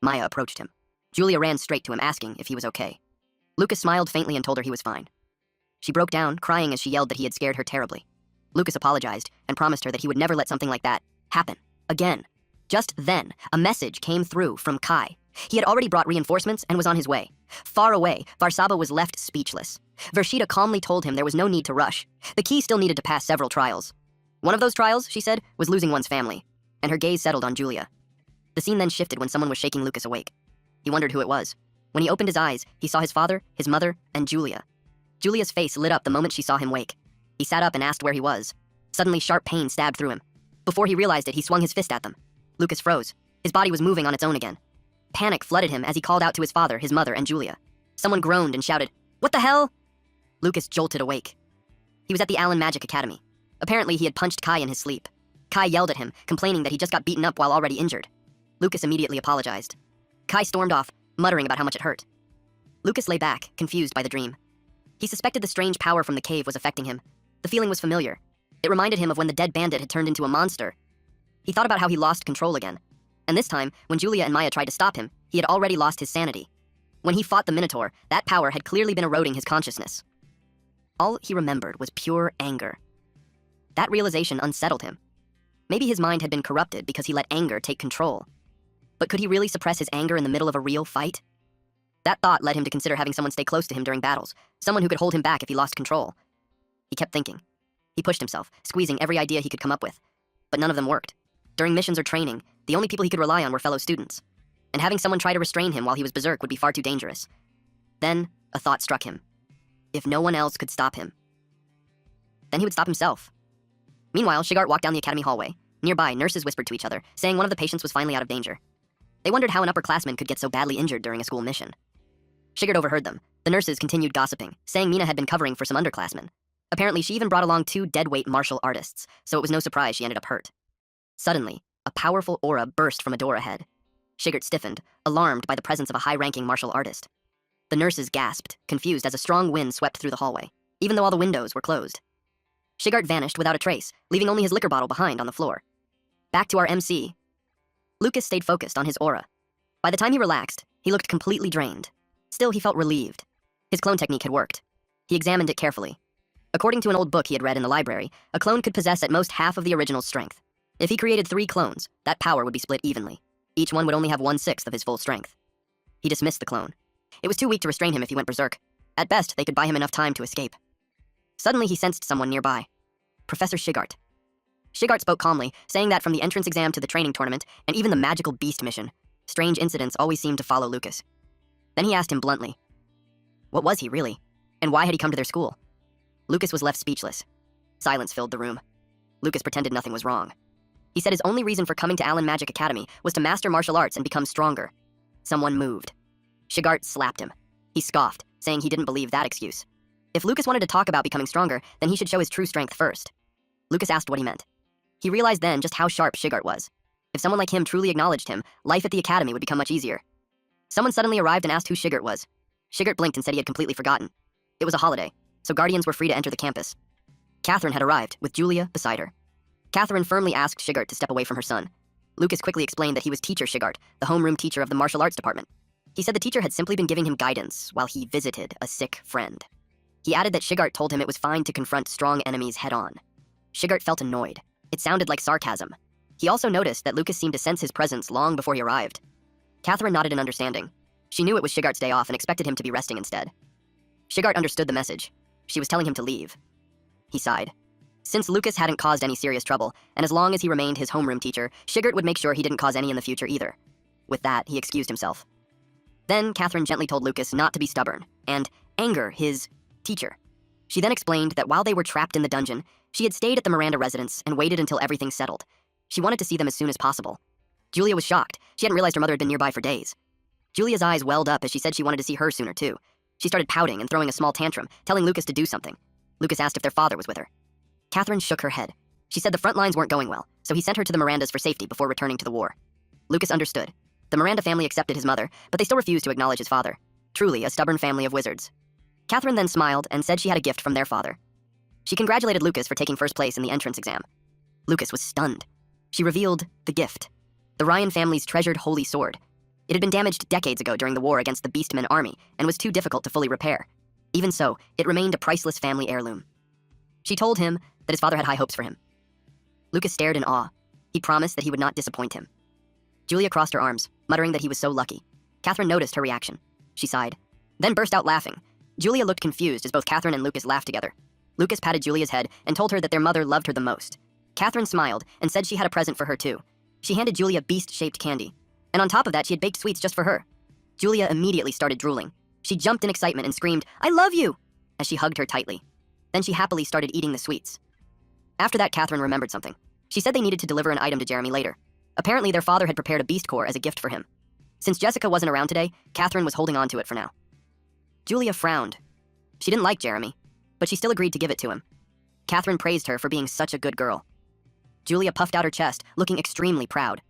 Maya approached him. Julia ran straight to him, asking if he was okay. Lucas smiled faintly and told her he was fine. She broke down, crying as she yelled that he had scared her terribly. Lucas apologized and promised her that he would never let something like that happen again. Just then, a message came through from Kai. He had already brought reinforcements and was on his way. Far away, Varsaba was left speechless. Vershita calmly told him there was no need to rush. The key still needed to pass several trials. One of those trials, she said, was losing one's family, and her gaze settled on Julia. The scene then shifted when someone was shaking Lucas awake. He wondered who it was. When he opened his eyes, he saw his father, his mother, and Julia. Julia's face lit up the moment she saw him wake. He sat up and asked where he was. Suddenly, sharp pain stabbed through him. Before he realized it, he swung his fist at them. Lucas froze. His body was moving on its own again. Panic flooded him as he called out to his father, his mother, and Julia. Someone groaned and shouted, "What the hell?" Lucas jolted awake. He was at the Allen Magic Academy. Apparently, he had punched Kai in his sleep. Kai yelled at him, complaining that he just got beaten up while already injured. Lucas immediately apologized. Kai stormed off, muttering about how much it hurt. Lucas lay back, confused by the dream. He suspected the strange power from the cave was affecting him. The feeling was familiar. It reminded him of when the dead bandit had turned into a monster. He thought about how he lost control again. And this time, when Julia and Maya tried to stop him, he had already lost his sanity. When he fought the Minotaur, that power had clearly been eroding his consciousness. All he remembered was pure anger. That realization unsettled him. Maybe his mind had been corrupted because he let anger take control. But could he really suppress his anger in the middle of a real fight? That thought led him to consider having someone stay close to him during battles, someone who could hold him back if he lost control. He kept thinking. He pushed himself, squeezing every idea he could come up with. But none of them worked. During missions or training, the only people he could rely on were fellow students. And having someone try to restrain him while he was berserk would be far too dangerous. Then, a thought struck him. If no one else could stop him, then he would stop himself. Meanwhile, Shigart walked down the academy hallway. Nearby, nurses whispered to each other, saying one of the patients was finally out of danger. They wondered how an upperclassman could get so badly injured during a school mission. Shigart overheard them. The nurses continued gossiping, saying Mina had been covering for some underclassmen. Apparently, she even brought along 2 deadweight martial artists, so it was no surprise she ended up hurt. Suddenly, a powerful aura burst from a door ahead. Shigart stiffened, alarmed by the presence of a high-ranking martial artist. The nurses gasped, confused as a strong wind swept through the hallway, even though all the windows were closed. Shigart vanished without a trace, leaving only his liquor bottle behind on the floor. Back to our MC. Lucas stayed focused on his aura. By the time he relaxed, he looked completely drained. Still, he felt relieved. His clone technique had worked. He examined it carefully. According to an old book he had read in the library, a clone could possess at most half of the original's strength. If he created 3 clones, that power would be split evenly. Each one would only have 1/6 of his full strength. He dismissed the clone. It was too weak to restrain him if he went berserk. At best, they could buy him enough time to escape. Suddenly, he sensed someone nearby. Professor Shigart. Shigart spoke calmly, saying that from the entrance exam to the training tournament, and even the magical beast mission, strange incidents always seemed to follow Lucas. Then he asked him bluntly, what was he really? And why had he come to their school? Lucas was left speechless. Silence filled the room. Lucas pretended nothing was wrong. He said his only reason for coming to Allen Magic Academy was to master martial arts and become stronger. Someone moved. Shigart slapped him. He scoffed, saying he didn't believe that excuse. If Lucas wanted to talk about becoming stronger, then he should show his true strength first. Lucas asked what he meant. He realized then just how sharp Shigart was. If someone like him truly acknowledged him, life at the academy would become much easier. Someone suddenly arrived and asked who Shigart was. Shigart blinked and said he had completely forgotten. It was a holiday, so guardians were free to enter the campus. Catherine had arrived, with Julia beside her. Catherine firmly asked Shigart to step away from her son. Lucas quickly explained that he was Teacher Shigart, the homeroom teacher of the martial arts department. He said the teacher had simply been giving him guidance while he visited a sick friend. He added that Shigart told him it was fine to confront strong enemies head-on. Shigart felt annoyed. It sounded like sarcasm. He also noticed that Lucas seemed to sense his presence long before he arrived. Catherine nodded in understanding. She knew it was Shigart's day off and expected him to be resting instead. Shigart understood the message. She was telling him to leave. He sighed. Since Lucas hadn't caused any serious trouble, and as long as he remained his homeroom teacher, Shigart would make sure he didn't cause any in the future either. With that, he excused himself. Then Catherine gently told Lucas not to be stubborn, and anger his teacher. She then explained that while they were trapped in the dungeon, she had stayed at the Miranda residence and waited until everything settled. She wanted to see them as soon as possible. Julia was shocked. She hadn't realized her mother had been nearby for days. Julia's eyes welled up as she said she wanted to see her sooner too. She started pouting and throwing a small tantrum, telling Lucas to do something. Lucas asked if their father was with her. Catherine shook her head. She said the front lines weren't going well, so he sent her to the Mirandas for safety before returning to the war. Lucas understood. The Miranda family accepted his mother, but they still refused to acknowledge his father. Truly a stubborn family of wizards. Catherine then smiled and said she had a gift from their father. She congratulated Lucas for taking first place in the entrance exam. Lucas was stunned. She revealed the gift. The Ryan family's treasured holy sword. It had been damaged decades ago during the war against the Beastmen army and was too difficult to fully repair. Even so, it remained a priceless family heirloom. She told him that his father had high hopes for him. Lucas stared in awe. He promised that he would not disappoint him. Julia crossed her arms, muttering that he was so lucky. Catherine noticed her reaction. She sighed, then burst out laughing. Julia looked confused as both Catherine and Lucas laughed together. Lucas patted Julia's head and told her that their mother loved her the most. Catherine smiled and said she had a present for her too. She handed Julia beast-shaped candy. And on top of that, she had baked sweets just for her. Julia immediately started drooling. She jumped in excitement and screamed, "I love you!" as she hugged her tightly. Then she happily started eating the sweets. After that, Catherine remembered something. She said they needed to deliver an item to Jeremy later. Apparently, their father had prepared a beast core as a gift for him. Since Jessica wasn't around today, Catherine was holding on to it for now. Julia frowned. She didn't like Jeremy, but she still agreed to give it to him. Catherine praised her for being such a good girl. Julia puffed out her chest, looking extremely proud.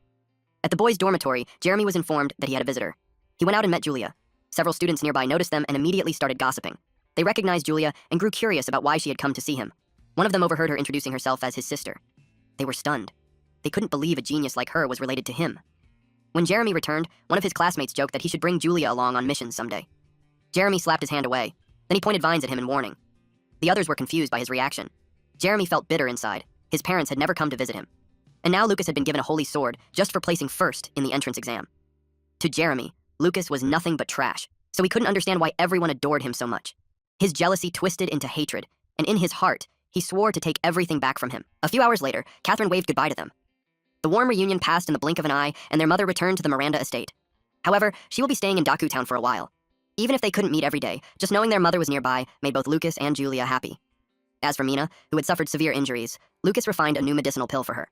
At the boys' dormitory, Jeremy was informed that he had a visitor. He went out and met Julia. Several students nearby noticed them and immediately started gossiping. They recognized Julia and grew curious about why she had come to see him. One of them overheard her introducing herself as his sister. They were stunned. They couldn't believe a genius like her was related to him. When Jeremy returned, one of his classmates joked that he should bring Julia along on missions someday. Jeremy slapped his hand away. Then he pointed vines at him in warning. The others were confused by his reaction. Jeremy felt bitter inside. His parents had never come to visit him. And now Lucas had been given a holy sword just for placing first in the entrance exam. To Jeremy, Lucas was nothing but trash, so he couldn't understand why everyone adored him so much. His jealousy twisted into hatred, and in his heart, he swore to take everything back from him. A few hours later, Catherine waved goodbye to them. The warm reunion passed in the blink of an eye, and their mother returned to the Miranda estate. However, she will be staying in Daku Town for a while. Even if they couldn't meet every day, just knowing their mother was nearby made both Lucas and Julia happy. As for Mina, who had suffered severe injuries, Lucas refined a new medicinal pill for her.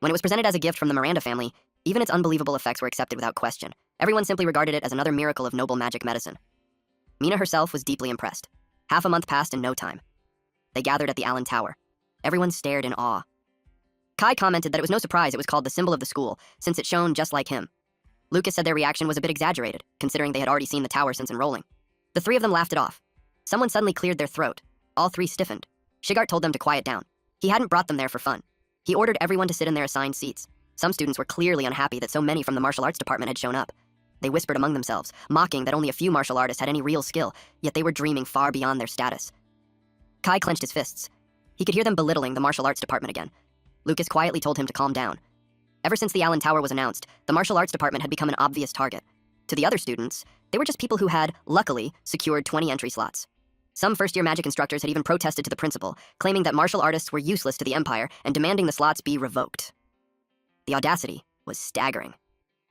When it was presented as a gift from the Miranda family, even its unbelievable effects were accepted without question. Everyone simply regarded it as another miracle of noble magic medicine. Mina herself was deeply impressed. Half a month passed in no time. They gathered at the Allen Tower. Everyone stared in awe. Kai commented that it was no surprise it was called the symbol of the school, since it shone just like him. Lucas said their reaction was a bit exaggerated, considering they had already seen the tower since enrolling. The three of them laughed it off. Someone suddenly cleared their throat. All three stiffened. Shigart told them to quiet down. He hadn't brought them there for fun. He ordered everyone to sit in their assigned seats. Some students were clearly unhappy that so many from the martial arts department had shown up. They whispered among themselves, mocking that only a few martial artists had any real skill, yet they were dreaming far beyond their status. Kai clenched his fists. He could hear them belittling the martial arts department again. Lucas quietly told him to calm down. Ever since the Allen Tower was announced, the martial arts department had become an obvious target. To the other students, they were just people who had, luckily, secured 20 entry slots. Some first-year magic instructors had even protested to the principal, claiming that martial artists were useless to the Empire and demanding the slots be revoked. The audacity was staggering.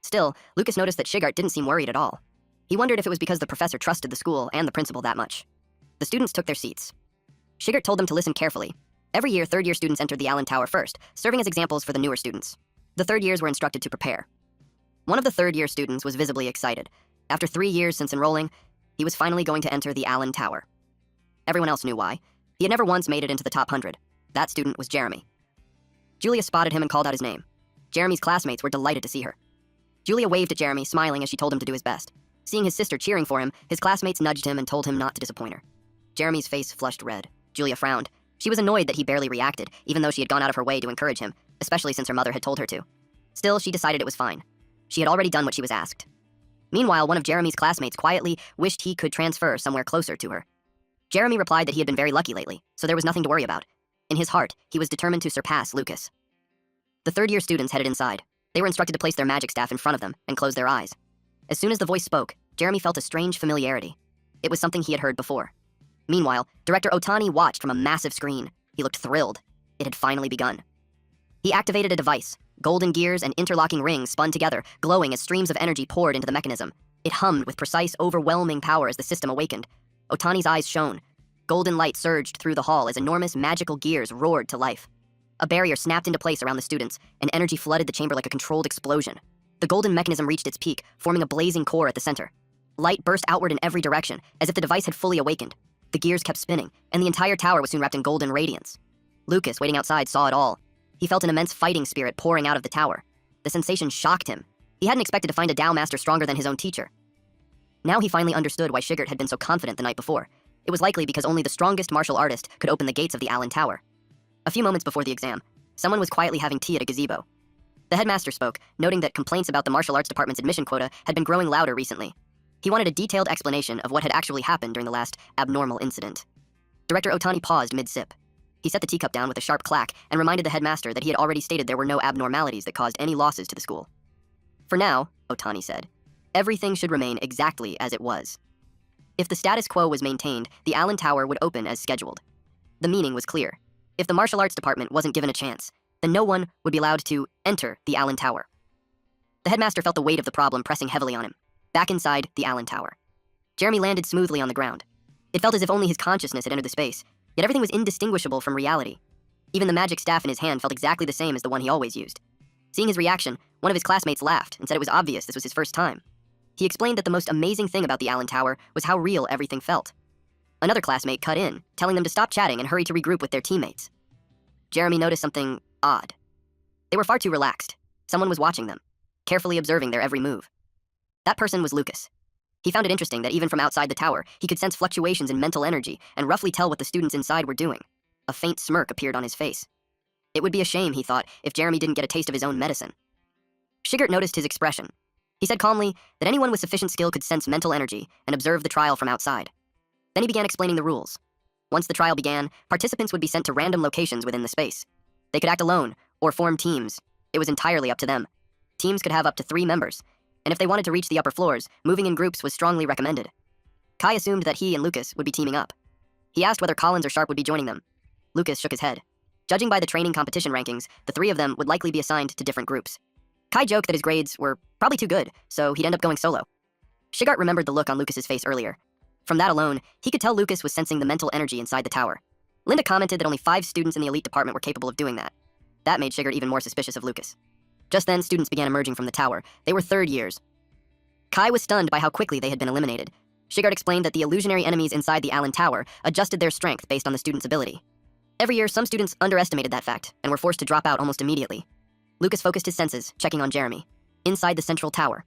Still, Lucas noticed that Shigart didn't seem worried at all. He wondered if it was because the professor trusted the school and the principal that much. The students took their seats. Shigart told them to listen carefully. Every year, third-year students entered the Allen Tower first, serving as examples for the newer students. The third years were instructed to prepare. One of the third-year students was visibly excited. After 3 years since enrolling, he was finally going to enter the Allen Tower. Everyone else knew why. He had never once made it into the top 100. That student was Jeremy. Julia spotted him and called out his name. Jeremy's classmates were delighted to see her. Julia waved at Jeremy, smiling as she told him to do his best. Seeing his sister cheering for him, his classmates nudged him and told him not to disappoint her. Jeremy's face flushed red. Julia frowned. She was annoyed that he barely reacted, even though she had gone out of her way to encourage him, especially since her mother had told her to. Still, she decided it was fine. She had already done what she was asked. Meanwhile, one of Jeremy's classmates quietly wished he could transfer somewhere closer to her. Jeremy replied that he had been very lucky lately, so there was nothing to worry about. In his heart, he was determined to surpass Lucas. The third-year students headed inside. They were instructed to place their magic staff in front of them and close their eyes. As soon as the voice spoke, Jeremy felt a strange familiarity. It was something he had heard before. Meanwhile, Director Otani watched from a massive screen. He looked thrilled. It had finally begun. He activated a device. Golden gears and interlocking rings spun together, glowing as streams of energy poured into the mechanism. It hummed with precise, overwhelming power as the system awakened. Otani's eyes shone. Golden light surged through the hall as enormous magical gears roared to life. A barrier snapped into place around the students, and energy flooded the chamber like a controlled explosion. The golden mechanism reached its peak, forming a blazing core at the center. Light burst outward in every direction, as if the device had fully awakened. The gears kept spinning, and the entire tower was soon wrapped in golden radiance. Lucas, waiting outside, saw it all. He felt an immense fighting spirit pouring out of the tower. The sensation shocked him. He hadn't expected to find a Tao master stronger than his own teacher. Now he finally understood why Shigert had been so confident the night before. It was likely because only the strongest martial artist could open the gates of the Allen Tower. A few moments before the exam, someone was quietly having tea at a gazebo. The headmaster spoke, noting that complaints about the martial arts department's admission quota had been growing louder recently. He wanted a detailed explanation of what had actually happened during the last abnormal incident. Director Otani paused mid-sip. He set the teacup down with a sharp clack and reminded the headmaster that he had already stated there were no abnormalities that caused any losses to the school. For now, Otani said, everything should remain exactly as it was. If the status quo was maintained, the Allen Tower would open as scheduled. The meaning was clear. If the martial arts department wasn't given a chance, then no one would be allowed to enter the Allen Tower. The headmaster felt the weight of the problem pressing heavily on him. Back inside the Allen Tower, Jeremy landed smoothly on the ground. It felt as if only his consciousness had entered the space, yet everything was indistinguishable from reality. Even the magic staff in his hand felt exactly the same as the one he always used. Seeing his reaction, one of his classmates laughed and said it was obvious this was his first time. He explained that the most amazing thing about the Allen Tower was how real everything felt. Another classmate cut in, telling them to stop chatting and hurry to regroup with their teammates. Jeremy noticed something odd. They were far too relaxed. Someone was watching them, carefully observing their every move. That person was Lucas. He found it interesting that even from outside the tower, he could sense fluctuations in mental energy and roughly tell what the students inside were doing. A faint smirk appeared on his face. It would be a shame, he thought, if Jeremy didn't get a taste of his own medicine. Shigert noticed his expression. He said calmly that anyone with sufficient skill could sense mental energy and observe the trial from outside. Then he began explaining the rules. Once the trial began, participants would be sent to random locations within the space. They could act alone or form teams. It was entirely up to them. Teams could have up to 3 members, and if they wanted to reach the upper floors, moving in groups was strongly recommended. Kai assumed that he and Lucas would be teaming up. He asked whether Collins or Sharp would be joining them. Lucas shook his head. Judging by the training competition rankings, the 3 of them would likely be assigned to different groups. Kai joked that his grades were probably too good, so he'd end up going solo. Shigart remembered the look on Lucas's face earlier. From that alone, he could tell Lucas was sensing the mental energy inside the tower. Linda commented that only 5 students in the elite department were capable of doing that. That made Shigart even more suspicious of Lucas. Just then, students began emerging from the tower. They were third years. Kai was stunned by how quickly they had been eliminated. Shigart explained that the illusionary enemies inside the Allen Tower adjusted their strength based on the student's ability. Every year, some students underestimated that fact and were forced to drop out almost immediately. Lucas focused his senses, checking on Jeremy. Inside the central tower,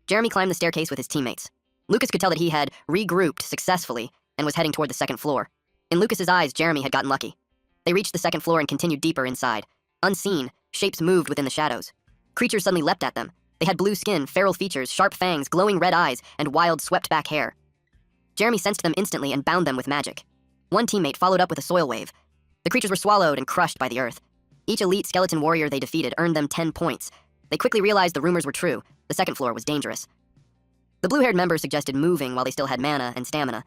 Jeremy climbed the staircase with his teammates. Lucas could tell that he had regrouped successfully and was heading toward the second floor. In Lucas's eyes, Jeremy had gotten lucky. They reached the second floor and continued deeper inside. Unseen, shapes moved within the shadows. Creatures suddenly leapt at them. They had blue skin, feral features, sharp fangs, glowing red eyes, and wild, swept-back hair. Jeremy sensed them instantly and bound them with magic. One teammate followed up with a soil wave. The creatures were swallowed and crushed by the earth. Each elite skeleton warrior they defeated earned them 10 points. They quickly realized the rumors were true. The second floor was dangerous. The blue-haired member suggested moving while they still had mana and stamina.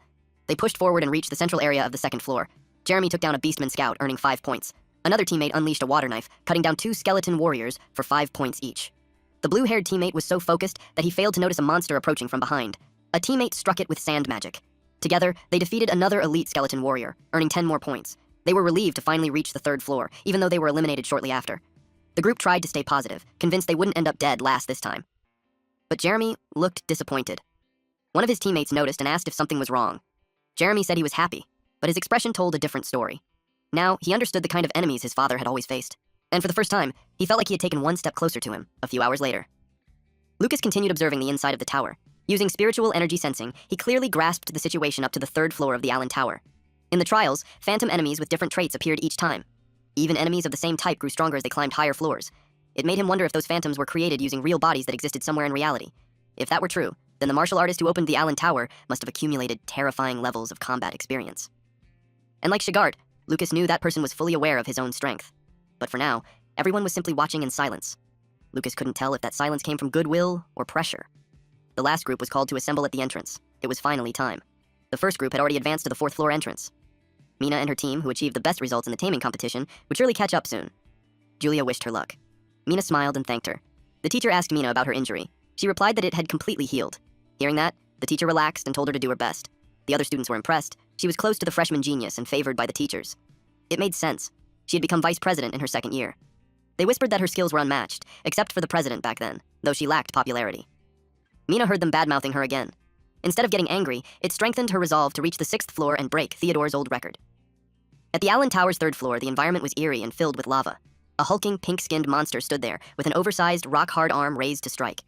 They pushed forward and reached the central area of the second floor. Jeremy took down a beastman scout, earning 5 points. Another teammate unleashed a water knife, cutting down 2 skeleton warriors for 5 points each. The blue-haired teammate was so focused that he failed to notice a monster approaching from behind. A teammate struck it with sand magic. Together, they defeated another elite skeleton warrior, earning 10 more points. They were relieved to finally reach the third floor, even though they were eliminated shortly after. The group tried to stay positive, convinced they wouldn't end up dead last this time. But Jeremy looked disappointed. One of his teammates noticed and asked if something was wrong. Jeremy said he was happy. But his expression told a different story. Now, he understood the kind of enemies his father had always faced. And for the first time, he felt like he had taken one step closer to him a few hours later. Lucas continued observing the inside of the tower. Using spiritual energy sensing, he clearly grasped the situation up to the third floor of the Allen Tower. In the trials, phantom enemies with different traits appeared each time. Even enemies of the same type grew stronger as they climbed higher floors. It made him wonder if those phantoms were created using real bodies that existed somewhere in reality. If that were true, then the martial artist who opened the Allen Tower must have accumulated terrifying levels of combat experience. And like Shigart, Lucas knew that person was fully aware of his own strength. But for now, everyone was simply watching in silence. Lucas couldn't tell if that silence came from goodwill or pressure. The last group was called to assemble at the entrance. It was finally time. The first group had already advanced to the fourth floor entrance. Mina and her team, who achieved the best results in the taming competition, would surely catch up soon. Julia wished her luck. Mina smiled and thanked her. The teacher asked Mina about her injury. She replied that it had completely healed. Hearing that, the teacher relaxed and told her to do her best. The other students were impressed. She was close to the freshman genius and favored by the teachers. It made sense. She had become vice president in her second year. They whispered that her skills were unmatched, except for the president back then, though she lacked popularity. Mina heard them badmouthing her again. Instead of getting angry, it strengthened her resolve to reach the sixth floor and break Theodore's old record. At the Allen Tower's third floor, the environment was eerie and filled with lava. A hulking, pink-skinned monster stood there, with an oversized, rock-hard arm raised to strike.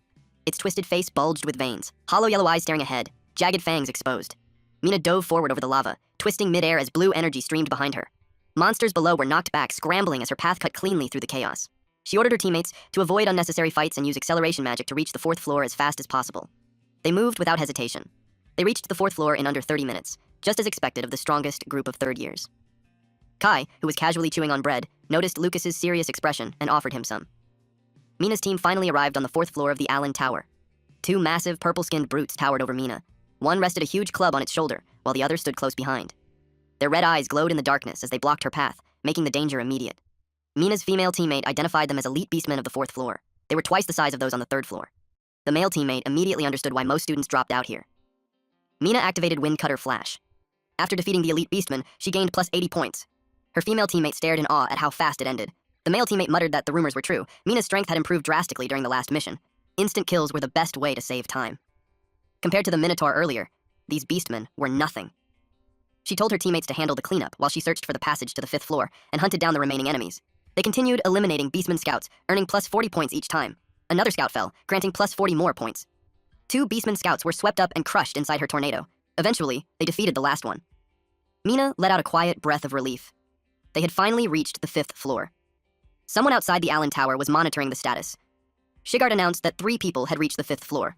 Its twisted face bulged with veins, hollow yellow eyes staring ahead, jagged fangs exposed. Mina dove forward over the lava, twisting midair as blue energy streamed behind her. Monsters below were knocked back, scrambling as her path cut cleanly through the chaos. She ordered her teammates to avoid unnecessary fights and use acceleration magic to reach the fourth floor as fast as possible. They moved without hesitation. They reached the fourth floor in under 30 minutes, just as expected of the strongest group of third years. Kai, who was casually chewing on bread, noticed Lucas's serious expression and offered him some. Mina's team finally arrived on the fourth floor of the Allen Tower. Two massive, purple-skinned brutes towered over Mina. One rested a huge club on its shoulder, while the other stood close behind. Their red eyes glowed in the darkness as they blocked her path, making the danger immediate. Mina's female teammate identified them as elite beastmen of the fourth floor. They were twice the size of those on the third floor. The male teammate immediately understood why most students dropped out here. Mina activated Wind Cutter Flash. After defeating the elite beastmen, she gained plus 80 points. Her female teammate stared in awe at how fast it ended. The male teammate muttered that the rumors were true. Mina's strength had improved drastically during the last mission. Instant kills were the best way to save time. Compared to the Minotaur earlier, these beastmen were nothing. She told her teammates to handle the cleanup while she searched for the passage to the fifth floor and hunted down the remaining enemies. They continued eliminating beastman scouts, earning plus 40 points each time. Another scout fell, granting plus 40 more points. Two beastman scouts were swept up and crushed inside her tornado. Eventually, they defeated the last one. Mina let out a quiet breath of relief. They had finally reached the fifth floor. Someone outside the Allen Tower was monitoring the status. Shigart announced that 3 people had reached the fifth floor.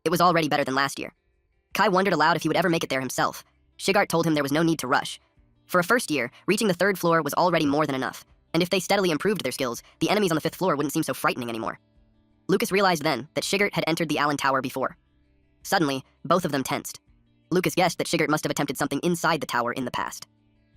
It was already better than last year. Kai wondered aloud if he would ever make it there himself. Shigart told him there was no need to rush. For a first year, reaching the third floor was already more than enough, and if they steadily improved their skills, the enemies on the fifth floor wouldn't seem so frightening anymore. Lucas realized then that Shigart had entered the Allen Tower before. Suddenly, both of them tensed. Lucas guessed that Shigart must have attempted something inside the tower in the past.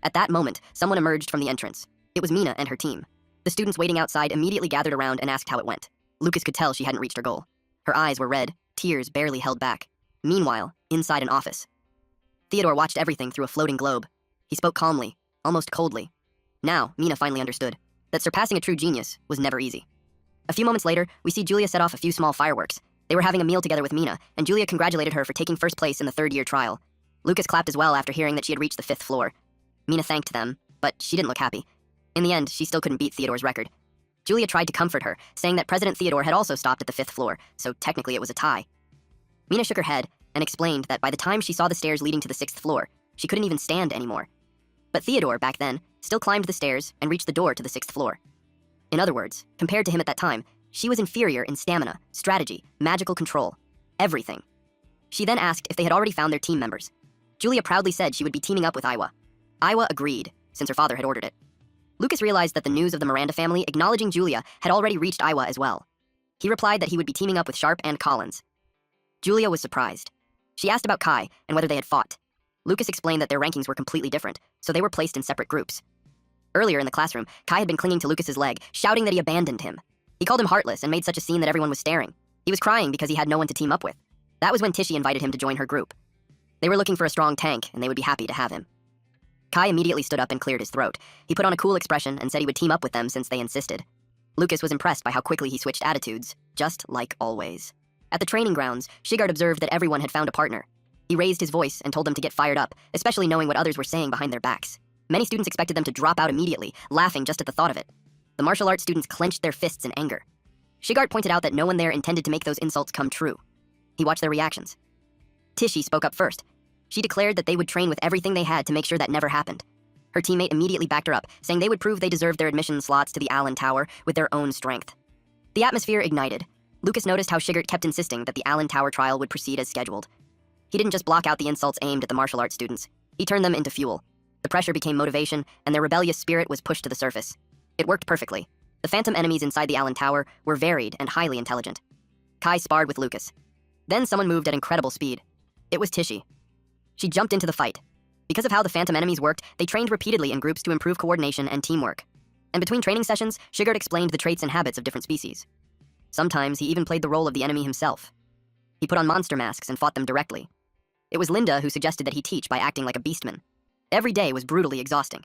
At that moment, someone emerged from the entrance. It was Mina and her team. The students waiting outside immediately gathered around and asked how it went. Lucas could tell she hadn't reached her goal. Her eyes were red, tears barely held back. Meanwhile, inside an office, Theodore watched everything through a floating globe. He spoke calmly, almost coldly. Now, Mina finally understood that surpassing a true genius was never easy. A few moments later, we see Julia set off a few small fireworks. They were having a meal together with Mina, and Julia congratulated her for taking first place in the third-year trial. Lucas clapped as well after hearing that she had reached the fifth floor. Mina thanked them, but she didn't look happy. In the end, she still couldn't beat Theodore's record. Julia tried to comfort her, saying that President Theodore had also stopped at the fifth floor, so technically it was a tie. Mina shook her head and explained that by the time she saw the stairs leading to the sixth floor, she couldn't even stand anymore. But Theodore, back then, still climbed the stairs and reached the door to the sixth floor. In other words, compared to him at that time, she was inferior in stamina, strategy, magical control, everything. She then asked if they had already found their team members. Julia proudly said she would be teaming up with Iwa. Iwa agreed, since her father had ordered it. Lucas realized that the news of the Miranda family acknowledging Julia had already reached Iwa as well. He replied that he would be teaming up with Sharp and Collins. Julia was surprised. She asked about Kai and whether they had fought. Lucas explained that their rankings were completely different, so they were placed in separate groups. Earlier in the classroom, Kai had been clinging to Lucas's leg, shouting that he abandoned him. He called him heartless and made such a scene that everyone was staring. He was crying because he had no one to team up with. That was when Tishy invited him to join her group. They were looking for a strong tank, and they would be happy to have him. Kai immediately stood up and cleared his throat. He put on a cool expression and said he would team up with them since they insisted. Lucas was impressed by how quickly he switched attitudes, just like always. At the training grounds, Shigart observed that everyone had found a partner. He raised his voice and told them to get fired up, especially knowing what others were saying behind their backs. Many students expected them to drop out immediately, laughing just at the thought of it. The martial arts students clenched their fists in anger. Shigart pointed out that no one there intended to make those insults come true. He watched their reactions. Tishi spoke up first. She declared that they would train with everything they had to make sure that never happened. Her teammate immediately backed her up, saying they would prove they deserved their admission slots to the Allen Tower with their own strength. The atmosphere ignited. Lucas noticed how Shigart kept insisting that the Allen Tower trial would proceed as scheduled. He didn't just block out the insults aimed at the martial arts students. He turned them into fuel. The pressure became motivation, and their rebellious spirit was pushed to the surface. It worked perfectly. The phantom enemies inside the Allen Tower were varied and highly intelligent. Kai sparred with Lucas. Then someone moved at incredible speed. It was Tishi. She jumped into the fight. Because of how the phantom enemies worked, they trained repeatedly in groups to improve coordination and teamwork. And between training sessions, Shigart explained the traits and habits of different species. Sometimes he even played the role of the enemy himself. He put on monster masks and fought them directly. It was Linda who suggested that he teach by acting like a beastman. Every day was brutally exhausting.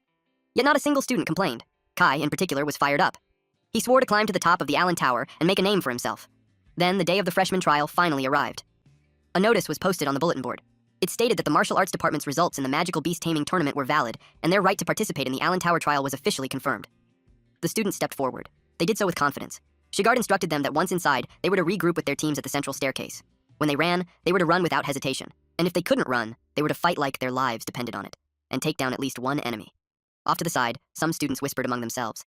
Yet not a single student complained. Kai, in particular, was fired up. He swore to climb to the top of the Allen Tower and make a name for himself. Then the day of the freshman trial finally arrived. A notice was posted on the bulletin board. It stated that the martial arts department's results in the magical beast taming tournament were valid, and their right to participate in the Allen Tower trial was officially confirmed. The students stepped forward. They did so with confidence. Shigart instructed them that once inside, they were to regroup with their teams at the central staircase. When they ran, they were to run without hesitation. And if they couldn't run, they were to fight like their lives depended on it, and take down at least one enemy. Off to the side, some students whispered among themselves.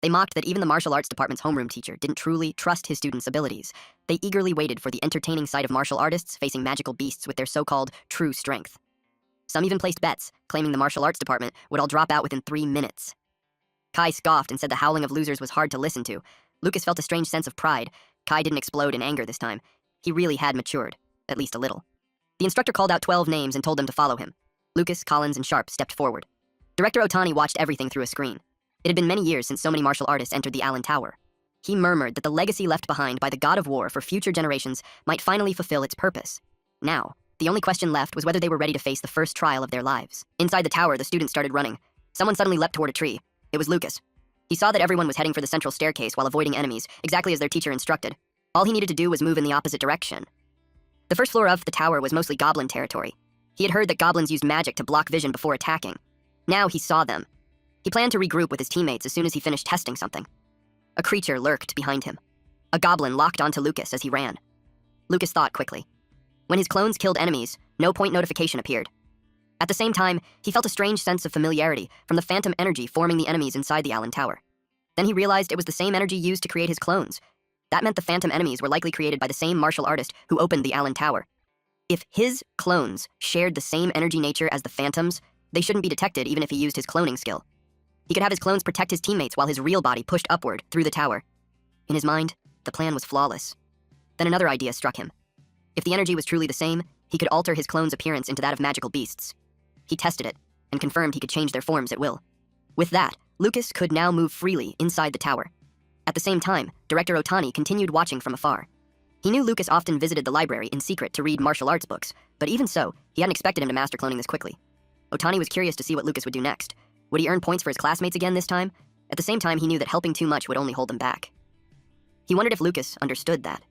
They mocked that even the martial arts department's homeroom teacher didn't truly trust his students' abilities. They eagerly waited for the entertaining sight of martial artists facing magical beasts with their so-called true strength. Some even placed bets, claiming the martial arts department would all drop out within 3 minutes. Kai scoffed and said the howling of losers was hard to listen to. Lucas felt a strange sense of pride. Kai didn't explode in anger this time. He really had matured, at least a little. The instructor called out 12 names and told them to follow him. Lucas, Collins, and Sharp stepped forward. Director Otani watched everything through a screen. It had been many years since so many martial artists entered the Allen Tower. He murmured that the legacy left behind by the god of war for future generations might finally fulfill its purpose. Now, the only question left was whether they were ready to face the first trial of their lives. Inside the tower, the students started running. Someone suddenly leapt toward a tree. It was Lucas. He saw that everyone was heading for the central staircase while avoiding enemies, exactly as their teacher instructed. All he needed to do was move in the opposite direction. The first floor of the tower was mostly goblin territory. He had heard that goblins used magic to block vision before attacking. Now he saw them. He planned to regroup with his teammates as soon as he finished testing something. A creature lurked behind him. A goblin locked onto Lucas as he ran. Lucas thought quickly. When his clones killed enemies, no point notification appeared. At the same time, he felt a strange sense of familiarity from the phantom energy forming the enemies inside the Allen Tower. Then he realized it was the same energy used to create his clones. That meant the phantom enemies were likely created by the same martial artist who opened the Allen Tower. If his clones shared the same energy nature as the phantoms, they shouldn't be detected even if he used his cloning skill. He could have his clones protect his teammates while his real body pushed upward through the tower. In his mind, the plan was flawless. Then another idea struck him. If the energy was truly the same, he could alter his clones' appearance into that of magical beasts. He tested it, and confirmed he could change their forms at will. With that, Lucas could now move freely inside the tower. At the same time, Director Otani continued watching from afar. He knew Lucas often visited the library in secret to read martial arts books, but even so, he hadn't expected him to master cloning this quickly. Otani was curious to see what Lucas would do next. Would he earn points for his classmates again this time? At the same time, he knew that helping too much would only hold them back. He wondered if Lucas understood that.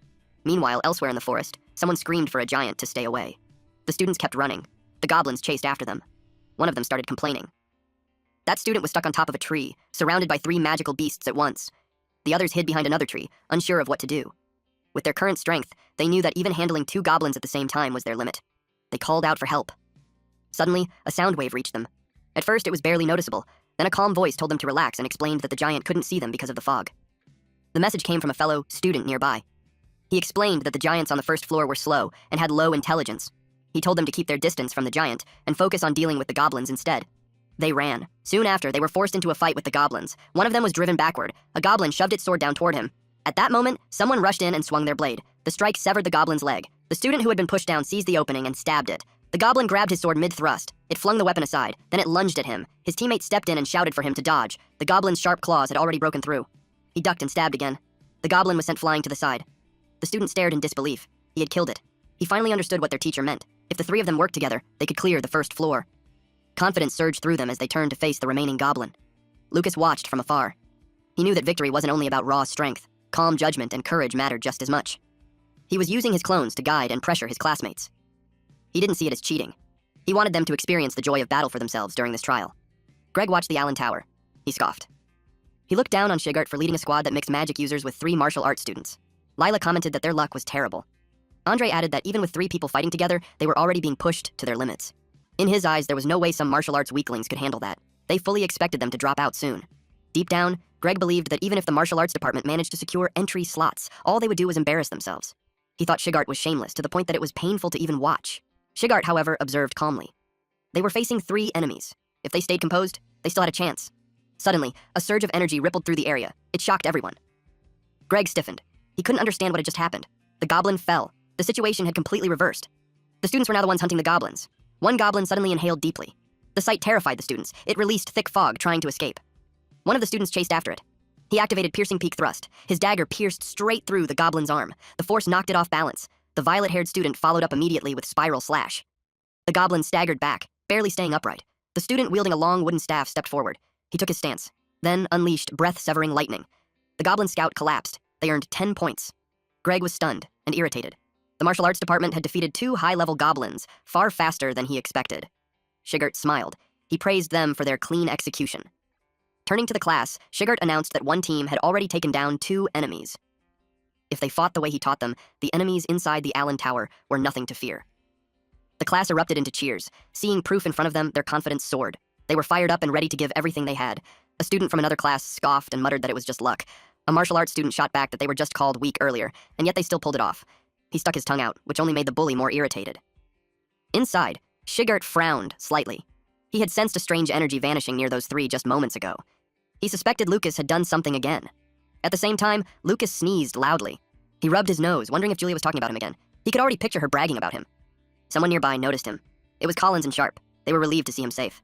Meanwhile, elsewhere in the forest, someone screamed for a giant to stay away. The students kept running. The goblins chased after them. One of them started complaining. That student was stuck on top of a tree, surrounded by 3 magical beasts at once. The others hid behind another tree, unsure of what to do. With their current strength, they knew that even handling 2 goblins at the same time was their limit. They called out for help. Suddenly, a sound wave reached them. At first, it was barely noticeable. Then a calm voice told them to relax and explained that the giant couldn't see them because of the fog. The message came from a fellow student nearby. He explained that the giants on the first floor were slow and had low intelligence. He told them to keep their distance from the giant and focus on dealing with the goblins instead. They ran. Soon after, they were forced into a fight with the goblins. One of them was driven backward. A goblin shoved its sword down toward him. At that moment, someone rushed in and swung their blade. The strike severed the goblin's leg. The student who had been pushed down seized the opening and stabbed it. The goblin grabbed his sword mid-thrust. It flung the weapon aside. Then it lunged at him. His teammate stepped in and shouted for him to dodge. The goblin's sharp claws had already broken through. He ducked and stabbed again. The goblin was sent flying to the side. The student stared in disbelief. He had killed it. He finally understood what their teacher meant. If the 3 of them worked together, they could clear the first floor. Confidence surged through them as they turned to face the remaining goblin. Lucas watched from afar. He knew that victory wasn't only about raw strength. Calm judgment and courage mattered just as much. He was using his clones to guide and pressure his classmates. He didn't see it as cheating. He wanted them to experience the joy of battle for themselves during this trial. Greg watched the Allen Tower. He scoffed. He looked down on Shigart for leading a squad that mixed magic users with 3 martial arts students. Lila commented that their luck was terrible. Andre added that even with 3 people fighting together, they were already being pushed to their limits. In his eyes, there was no way some martial arts weaklings could handle that. They fully expected them to drop out soon. Deep down, Greg believed that even if the martial arts department managed to secure entry slots, all they would do was embarrass themselves. He thought Shigart was shameless to the point that it was painful to even watch. Shigart, however, observed calmly. They were facing 3 enemies. If they stayed composed, they still had a chance. Suddenly, a surge of energy rippled through the area. It shocked everyone. Greg stiffened. He couldn't understand what had just happened. The goblin fell. The situation had completely reversed. The students were now the ones hunting the goblins. One goblin suddenly inhaled deeply. The sight terrified the students. It released thick fog, trying to escape. One of the students chased after it. He activated Piercing Peak Thrust. His dagger pierced straight through the goblin's arm. The force knocked it off balance. The violet-haired student followed up immediately with Spiral Slash. The goblin staggered back, barely staying upright. The student wielding a long wooden staff stepped forward. He took his stance, then unleashed breath-severing lightning. The goblin scout collapsed. They earned 10 points. Greg was stunned and irritated. The martial arts department had defeated 2 high-level goblins, far faster than he expected. Shigart smiled. He praised them for their clean execution. Turning to the class, Shigart announced that one team had already taken down 2 enemies. If they fought the way he taught them, the enemies inside the Allen Tower were nothing to fear. The class erupted into cheers. Seeing proof in front of them, their confidence soared. They were fired up and ready to give everything they had. A student from another class scoffed and muttered that it was just luck. A martial arts student shot back that they were just called weak earlier, and yet they still pulled it off. He stuck his tongue out, which only made the bully more irritated. Inside, Shigart frowned slightly. He had sensed a strange energy vanishing near those 3 just moments ago. He suspected Lucas had done something again. At the same time, Lucas sneezed loudly. He rubbed his nose, wondering if Julia was talking about him again. He could already picture her bragging about him. Someone nearby noticed him. It was Collins and Sharp. They were relieved to see him safe.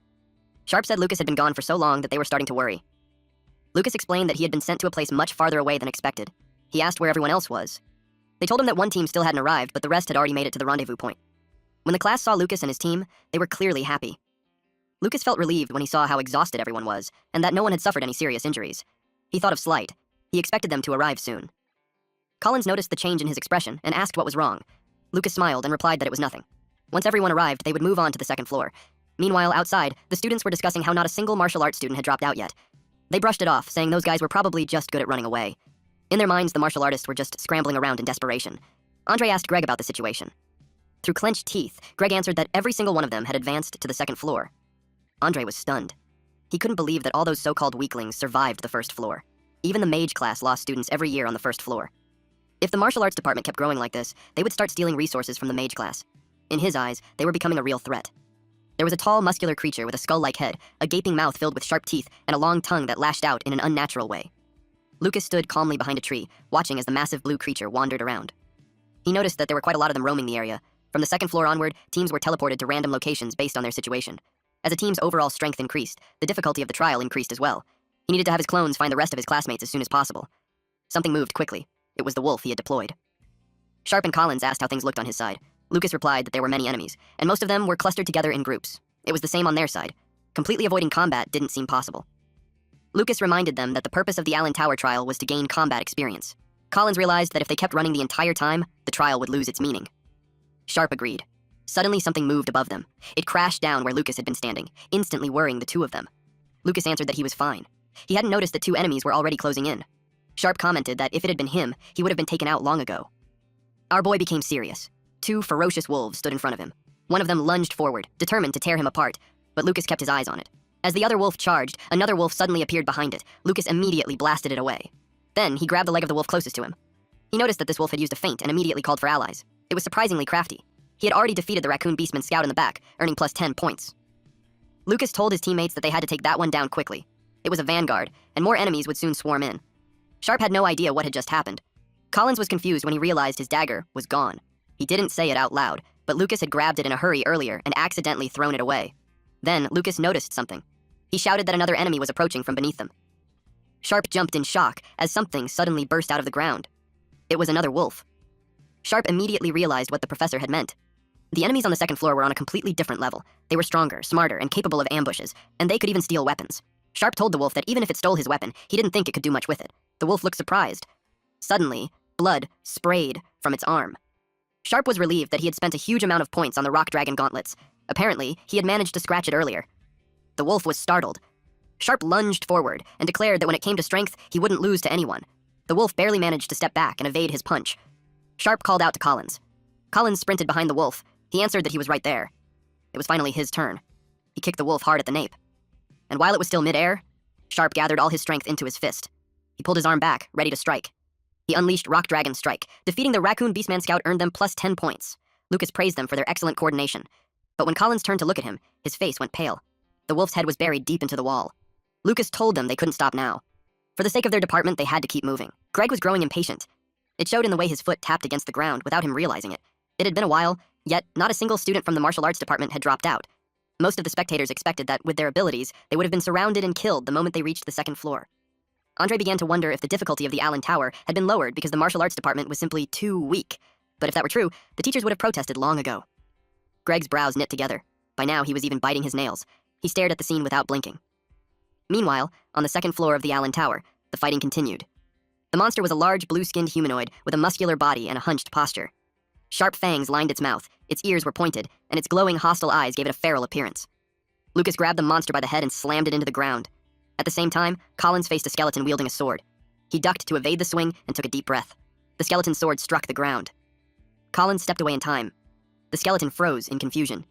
Sharp said Lucas had been gone for so long that they were starting to worry. Lucas explained that he had been sent to a place much farther away than expected. He asked where everyone else was. They told him that one team still hadn't arrived, but the rest had already made it to the rendezvous point. When the class saw Lucas and his team, they were clearly happy. Lucas felt relieved when he saw how exhausted everyone was, and that no one had suffered any serious injuries. He thought of Slight. He expected them to arrive soon. Collins noticed the change in his expression and asked what was wrong. Lucas smiled and replied that it was nothing. Once everyone arrived, they would move on to the 2nd floor. Meanwhile, outside, the students were discussing how not a single martial arts student had dropped out yet. They brushed it off, saying those guys were probably just good at running away. In their minds, the martial artists were just scrambling around in desperation. Andre asked Greg about the situation. Through clenched teeth, Greg answered that every single one of them had advanced to the 2nd floor. Andre was stunned. He couldn't believe that all those so-called weaklings survived the 1st floor. Even the mage class lost students every year on the 1st floor. If the martial arts department kept growing like this, they would start stealing resources from the mage class. In his eyes, they were becoming a real threat. There was a tall, muscular creature with a skull-like head, a gaping mouth filled with sharp teeth, and a long tongue that lashed out in an unnatural way. Lucas stood calmly behind a tree, watching as the massive blue creature wandered around. He noticed that there were quite a lot of them roaming the area. From the 2nd floor onward, teams were teleported to random locations based on their situation. As a team's overall strength increased, the difficulty of the trial increased as well. He needed to have his clones find the rest of his classmates as soon as possible. Something moved quickly. It was the wolf he had deployed. Sharp and Collins asked how things looked on his side. Lucas replied that there were many enemies, and most of them were clustered together in groups. It was the same on their side. Completely avoiding combat didn't seem possible. Lucas reminded them that the purpose of the Allen Tower trial was to gain combat experience. Collins realized that if they kept running the entire time, the trial would lose its meaning. Sharp agreed. Suddenly, something moved above them. It crashed down where Lucas had been standing, instantly worrying the 2 of them. Lucas answered that he was fine. He hadn't noticed that 2 enemies were already closing in. Sharp commented that if it had been him, he would have been taken out long ago. Our boy became serious. 2 ferocious wolves stood in front of him. One of them lunged forward, determined to tear him apart, but Lucas kept his eyes on it. As the other wolf charged, another wolf suddenly appeared behind it. Lucas immediately blasted it away. Then, he grabbed the leg of the wolf closest to him. He noticed that this wolf had used a feint and immediately called for allies. It was surprisingly crafty. He had already defeated the raccoon beastman scout in the back, earning plus 10 points. Lucas told his teammates that they had to take that one down quickly. It was a vanguard, and more enemies would soon swarm in. Sharp had no idea what had just happened. Collins was confused when he realized his dagger was gone. He didn't say it out loud, but Lucas had grabbed it in a hurry earlier and accidentally thrown it away. Then, Lucas noticed something. He shouted that another enemy was approaching from beneath them. Sharp jumped in shock as something suddenly burst out of the ground. It was another wolf. Sharp immediately realized what the professor had meant. The enemies on the 2nd floor were on a completely different level. They were stronger, smarter, and capable of ambushes, and they could even steal weapons. Sharp told the wolf that even if it stole his weapon, he didn't think it could do much with it. The wolf looked surprised. Suddenly, blood sprayed from its arm. Sharp was relieved that he had spent a huge amount of points on the rock dragon gauntlets. Apparently, he had managed to scratch it earlier. The wolf was startled. Sharp lunged forward and declared that when it came to strength, he wouldn't lose to anyone. The wolf barely managed to step back and evade his punch. Sharp called out to Collins. Collins sprinted behind the wolf. He answered that he was right there. It was finally his turn. He kicked the wolf hard at the nape. And while it was still midair, Sharp gathered all his strength into his fist. He pulled his arm back, ready to strike. He unleashed Rock Dragon Strike. Defeating the Raccoon Beastman Scout earned them plus 10 points. Lucas praised them for their excellent coordination. But when Collins turned to look at him, his face went pale. The wolf's head was buried deep into the wall. Lucas told them they couldn't stop now. For the sake of their department, they had to keep moving. Greg was growing impatient. It showed in the way his foot tapped against the ground without him realizing it. It had been a while, yet not a single student from the martial arts department had dropped out. Most of the spectators expected that, with their abilities, they would have been surrounded and killed the moment they reached the second floor. Andre began to wonder if the difficulty of the Allen Tower had been lowered because the martial arts department was simply too weak. But if that were true, the teachers would have protested long ago. Greg's brows knit together. By now, he was even biting his nails. He stared at the scene without blinking. Meanwhile, on the second floor of the Allen Tower, the fighting continued. The monster was a large, blue-skinned humanoid with a muscular body and a hunched posture. Sharp fangs lined its mouth, its ears were pointed, and its glowing, hostile eyes gave it a feral appearance. Lucas grabbed the monster by the head and slammed it into the ground. At the same time, Collins faced a skeleton wielding a sword. He ducked to evade the swing and took a deep breath. The skeleton's sword struck the ground. Collins stepped away in time. The skeleton froze in confusion.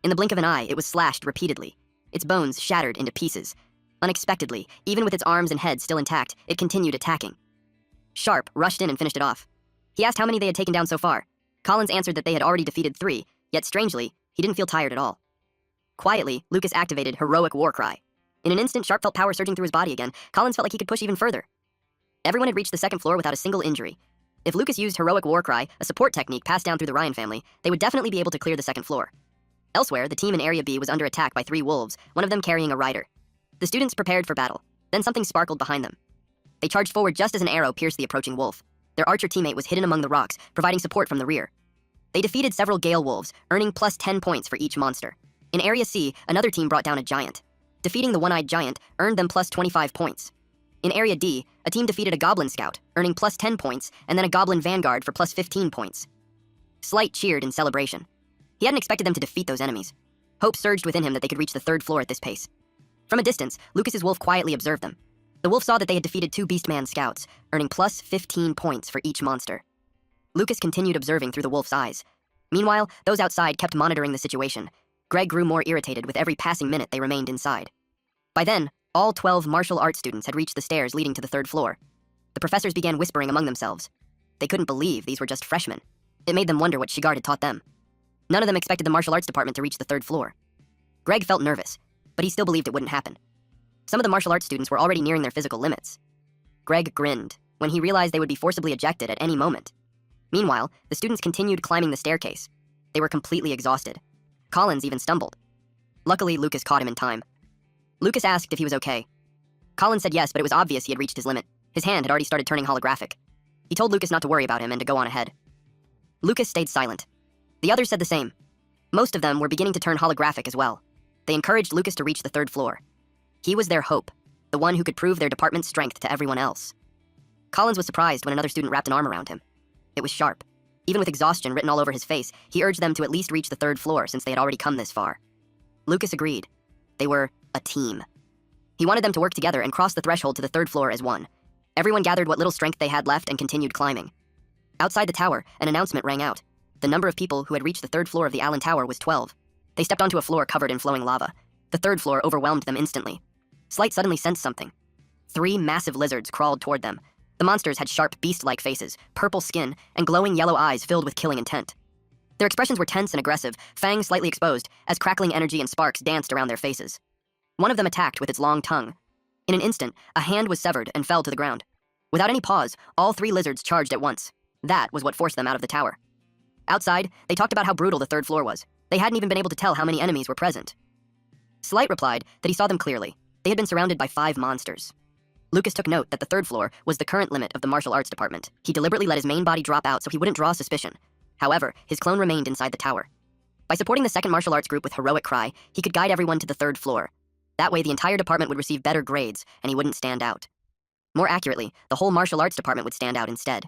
In the blink of an eye, it was slashed repeatedly. Its bones shattered into pieces. Unexpectedly, even with its arms and head still intact, it continued attacking. Sharp rushed in and finished it off. He asked how many they had taken down so far. Collins answered that they had already defeated 3, yet strangely, he didn't feel tired at all. Quietly, Lucas activated Heroic War Cry. In an instant, Sharp felt power surging through his body again. Collins felt like he could push even further. Everyone had reached the second floor without a single injury. If Lucas used Heroic War Cry, a support technique passed down through the Ryan family, they would definitely be able to clear the second floor. Elsewhere, the team in Area B was under attack by 3 wolves, one of them carrying a rider. The students prepared for battle. Then something sparkled behind them. They charged forward just as an arrow pierced the approaching wolf. Their archer teammate was hidden among the rocks, providing support from the rear. They defeated several Gale wolves, earning plus 10 points for each monster. In Area C, another team brought down a giant. Defeating the one-eyed giant earned them plus 25 points. In Area D, a team defeated a goblin scout, earning plus 10 points, and then a goblin vanguard for plus 15 points. Slight cheered in celebration. He hadn't expected them to defeat those enemies. Hope surged within him that they could reach the third floor at this pace. From a distance, Lucas's wolf quietly observed them. The wolf saw that they had defeated 2 Beastman scouts, earning plus 15 points for each monster. Lucas continued observing through the wolf's eyes. Meanwhile, those outside kept monitoring the situation. Greg grew more irritated with every passing minute they remained inside. By then, all 12 martial arts students had reached the stairs leading to the third floor. The professors began whispering among themselves. They couldn't believe these were just freshmen. It made them wonder what Shigard had taught them. None of them expected the martial arts department to reach the third floor. Greg felt nervous, but he still believed it wouldn't happen. Some of the martial arts students were already nearing their physical limits. Greg grinned when he realized they would be forcibly ejected at any moment. Meanwhile, the students continued climbing the staircase. They were completely exhausted. Collins even stumbled. Luckily, Lucas caught him in time. Lucas asked if he was okay. Collins said yes, but it was obvious he had reached his limit. His hand had already started turning holographic. He told Lucas not to worry about him and to go on ahead. Lucas stayed silent. The others said the same. Most of them were beginning to turn holographic as well. They encouraged Lucas to reach the third floor. He was their hope, the one who could prove their department's strength to everyone else. Collins was surprised when another student wrapped an arm around him. It was Sharp. Even with exhaustion written all over his face, he urged them to at least reach the third floor since they had already come this far. Lucas agreed. They were a team. He wanted them to work together and cross the threshold to the third floor as one. Everyone gathered what little strength they had left and continued climbing. Outside the tower, an announcement rang out. The number of people who had reached the third floor of the Allen Tower was 12. They stepped onto a floor covered in flowing lava. The third floor overwhelmed them instantly. Slight suddenly sensed something. 3 massive lizards crawled toward them. The monsters had sharp, beast-like faces, purple skin, and glowing yellow eyes filled with killing intent. Their expressions were tense and aggressive, fangs slightly exposed, as crackling energy and sparks danced around their faces. One of them attacked with its long tongue. In an instant, a hand was severed and fell to the ground. Without any pause, all 3 lizards charged at once. That was what forced them out of the tower. Outside, they talked about how brutal the third floor was. They hadn't even been able to tell how many enemies were present. Slight replied that he saw them clearly. They had been surrounded by 5 monsters. Lucas took note that the third floor was the current limit of the martial arts department. He deliberately let his main body drop out so he wouldn't draw suspicion. However, his clone remained inside the tower. By supporting the second martial arts group with Heroic Cry, he could guide everyone to the third floor. That way, the entire department would receive better grades, and he wouldn't stand out. More accurately, the whole martial arts department would stand out instead.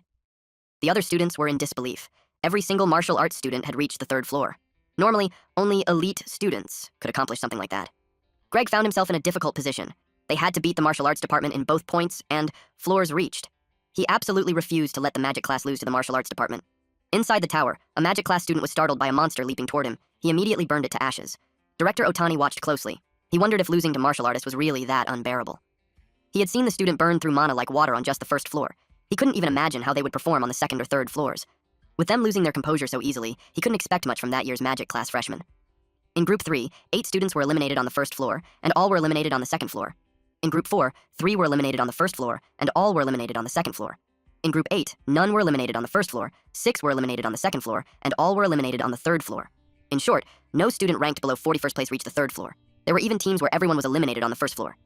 The other students were in disbelief. Every single martial arts student had reached the third floor. Normally, only elite students could accomplish something like that. Greg found himself in a difficult position. They had to beat the martial arts department in both points and floors reached. He absolutely refused to let the magic class lose to the martial arts department. Inside the tower, a magic class student was startled by a monster leaping toward him. He immediately burned it to ashes. Director Otani watched closely. He wondered if losing to martial artists was really that unbearable. He had seen the student burn through mana like water on just the first floor. He couldn't even imagine how they would perform on the second or third floors. With them losing their composure so easily, he couldn't expect much from that year's magic class freshmen. In Group 3, 8 students were eliminated on the first floor, and all were eliminated on the second floor. In Group 4, 3 were eliminated on the first floor, and all were eliminated on the second floor. In Group 8, none were eliminated on the first floor, 6 were eliminated on the second floor, and all were eliminated on the third floor. In short, no student ranked below 41st place reached the third floor. There were even teams where everyone was eliminated on the first floor.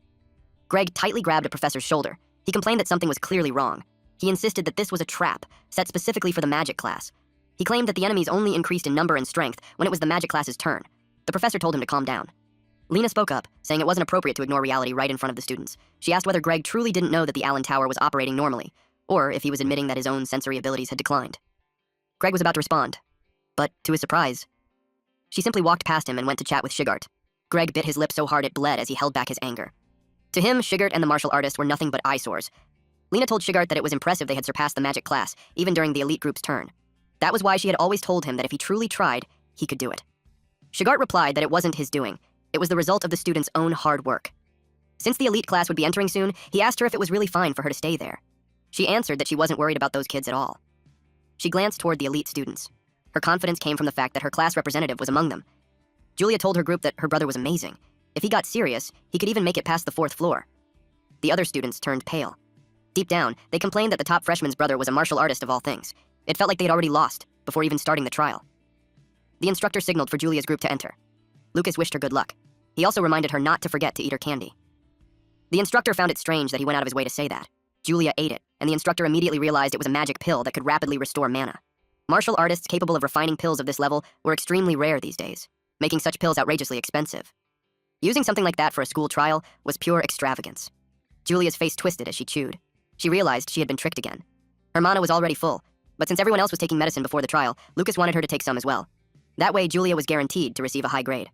Greg tightly grabbed a professor's shoulder. He complained that something was clearly wrong. He insisted that this was a trap, set specifically for the magic class. He claimed that the enemies only increased in number and strength when it was the magic class's turn. The professor told him to calm down. Lena spoke up, saying it wasn't appropriate to ignore reality right in front of the students. She asked whether Greg truly didn't know that the Allen Tower was operating normally, or if he was admitting that his own sensory abilities had declined. Greg was about to respond, but to his surprise, she simply walked past him and went to chat with Shigart. Greg bit his lip so hard it bled as he held back his anger. To him, Shigart and the martial artist were nothing but eyesores. Lena told Shigart that it was impressive they had surpassed the magic class, even during the elite group's turn. That was why she had always told him that if he truly tried, he could do it. Shigart replied that it wasn't his doing. It was the result of the students' own hard work. Since the elite class would be entering soon, he asked her if it was really fine for her to stay there. She answered that she wasn't worried about those kids at all. She glanced toward the elite students. Her confidence came from the fact that her class representative was among them. Julia told her group that her brother was amazing. If he got serious, he could even make it past the 4th floor. The other students turned pale. Deep down, they complained that the top freshman's brother was a martial artist of all things. It felt like they had already lost before even starting the trial. The instructor signaled for Julia's group to enter. Lucas wished her good luck. He also reminded her not to forget to eat her candy. The instructor found it strange that he went out of his way to say that. Julia ate it, and the instructor immediately realized it was a magic pill that could rapidly restore mana. Martial artists capable of refining pills of this level were extremely rare these days, making such pills outrageously expensive. Using something like that for a school trial was pure extravagance. Julia's face twisted as she chewed. She realized she had been tricked again. Her mana was already full, but since everyone else was taking medicine before the trial, Lucas wanted her to take some as well. That way, Julia was guaranteed to receive a high grade.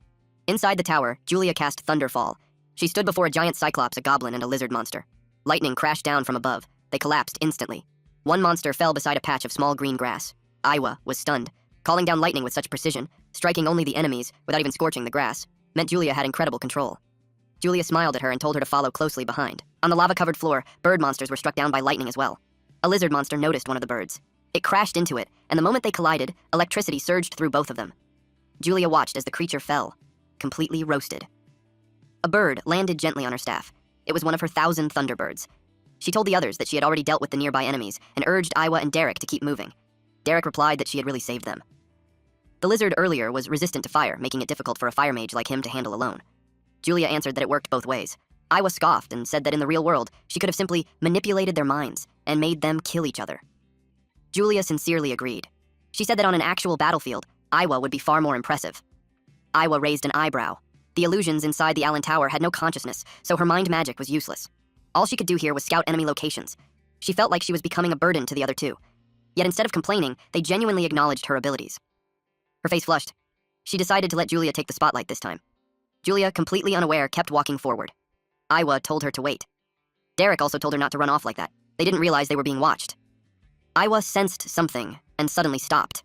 Inside the tower, Julia cast Thunderfall. She stood before a giant cyclops, a goblin, and a lizard monster. Lightning crashed down from above. They collapsed instantly. One monster fell beside a patch of small green grass. Aiwa was stunned. Calling down lightning with such precision, striking only the enemies without even scorching the grass, meant Julia had incredible control. Julia smiled at her and told her to follow closely behind. On the lava-covered floor, bird monsters were struck down by lightning as well. A lizard monster noticed one of the birds. It crashed into it, and the moment they collided, electricity surged through both of them. Julia watched as the creature fell, completely roasted. A bird landed gently on her staff. It was one of her 1,000 thunderbirds. She told the others that she had already dealt with the nearby enemies and urged Aiwa and Derek to keep moving. Derek replied that she had really saved them. The lizard earlier was resistant to fire, making it difficult for a fire mage like him to handle alone. Julia answered that it worked both ways. Aiwa scoffed and said that in the real world, she could have simply manipulated their minds and made them kill each other. Julia sincerely agreed. She said that on an actual battlefield, Aiwa would be far more impressive. Aiwa raised an eyebrow. The illusions inside the Allen Tower had no consciousness, so her mind magic was useless. All she could do here was scout enemy locations. She felt like she was becoming a burden to the other two. Yet instead of complaining, they genuinely acknowledged her abilities. Her face flushed. She decided to let Julia take the spotlight this time. Julia, completely unaware, kept walking forward. Aiwa told her to wait. Derek also told her not to run off like that. They didn't realize they were being watched. Aiwa sensed something and suddenly stopped.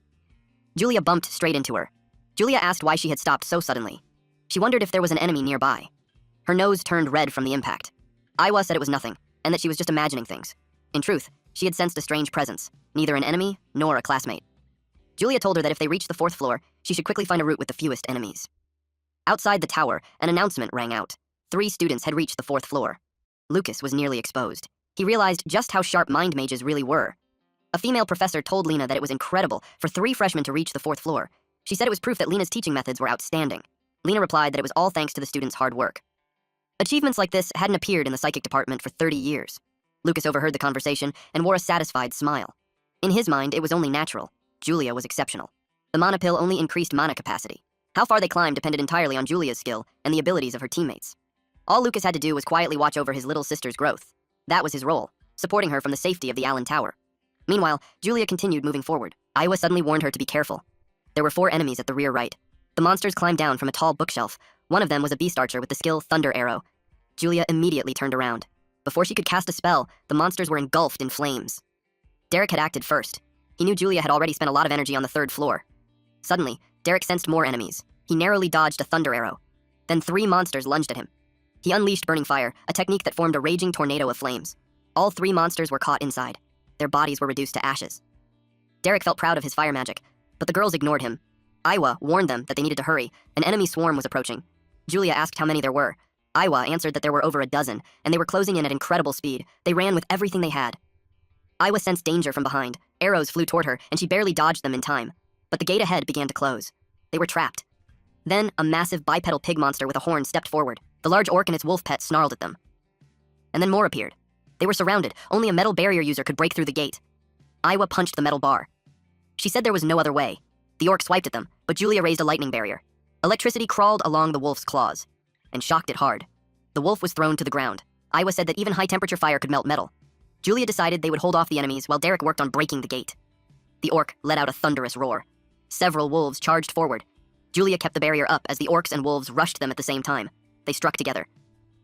Julia bumped straight into her. Julia asked why she had stopped so suddenly. She wondered if there was an enemy nearby. Her nose turned red from the impact. Aiwa said it was nothing, and that she was just imagining things. In truth, she had sensed a strange presence, neither an enemy nor a classmate. Julia told her that if they reached the 4th floor, she should quickly find a route with the fewest enemies. Outside the tower, an announcement rang out. 3 students had reached the 4th floor. Lucas was nearly exposed. He realized just how sharp mind mages really were. A female professor told Lena that it was incredible for 3 freshmen to reach the 4th floor. She said it was proof that Lena's teaching methods were outstanding. Lena replied that it was all thanks to the students' hard work. Achievements like this hadn't appeared in the psychic department for 30 years. Lucas overheard the conversation and wore a satisfied smile. In his mind, it was only natural. Julia was exceptional. The mana pill only increased mana capacity. How far they climbed depended entirely on Julia's skill and the abilities of her teammates. All Lucas had to do was quietly watch over his little sister's growth. That was his role, supporting her from the safety of the Allen Tower. Meanwhile, Julia continued moving forward. Iowa suddenly warned her to be careful. There were 4 enemies at the rear right. The monsters climbed down from a tall bookshelf. One of them was a beast archer with the skill Thunder Arrow. Julia immediately turned around. Before she could cast a spell, the monsters were engulfed in flames. Derek had acted first. He knew Julia had already spent a lot of energy on the 3rd floor. Suddenly, Derek sensed more enemies. He narrowly dodged a Thunder Arrow. Then 3 monsters lunged at him. He unleashed Burning Fire, a technique that formed a raging tornado of flames. All 3 monsters were caught inside. Their bodies were reduced to ashes. Derek felt proud of his fire magic, but the girls ignored him. Iowa warned them that they needed to hurry. An enemy swarm was approaching. Julia asked how many there were. Iowa answered that there were over a dozen, and they were closing in at incredible speed. They ran with everything they had. Iowa sensed danger from behind. Arrows flew toward her, and she barely dodged them in time. But the gate ahead began to close. They were trapped. Then, a massive bipedal pig monster with a horn stepped forward. The large orc and its wolf pet snarled at them. And then more appeared. They were surrounded. Only a metal barrier user could break through the gate. Iowa punched the metal bar. She said there was no other way. The orc swiped at them, but Julia raised a lightning barrier. Electricity crawled along the wolf's claws and shocked it hard. The wolf was thrown to the ground. Iowa said that even high-temperature fire could melt metal. Julia decided they would hold off the enemies while Derek worked on breaking the gate. The orc let out a thunderous roar. Several wolves charged forward. Julia kept the barrier up as the orcs and wolves rushed them at the same time. They struck together.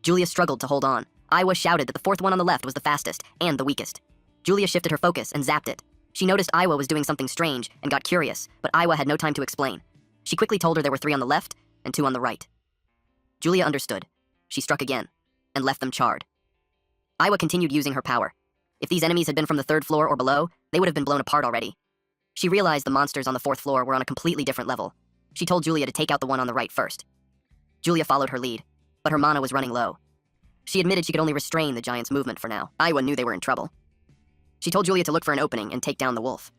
Julia struggled to hold on. Iowa shouted that the 4th one on the left was the fastest and the weakest. Julia shifted her focus and zapped it. She noticed Iowa was doing something strange and got curious, but Iowa had no time to explain. She quickly told her there were 3 on the left and 2 on the right. Julia understood. She struck again and left them charred. Iowa continued using her power. If these enemies had been from the 3rd floor or below, they would have been blown apart already. She realized the monsters on the 4th floor were on a completely different level. She told Julia to take out the one on the right first. Julia followed her lead, but her mana was running low. She admitted she could only restrain the giant's movement for now. Iowa knew they were in trouble. She told Julia to look for an opening and take down the wolf.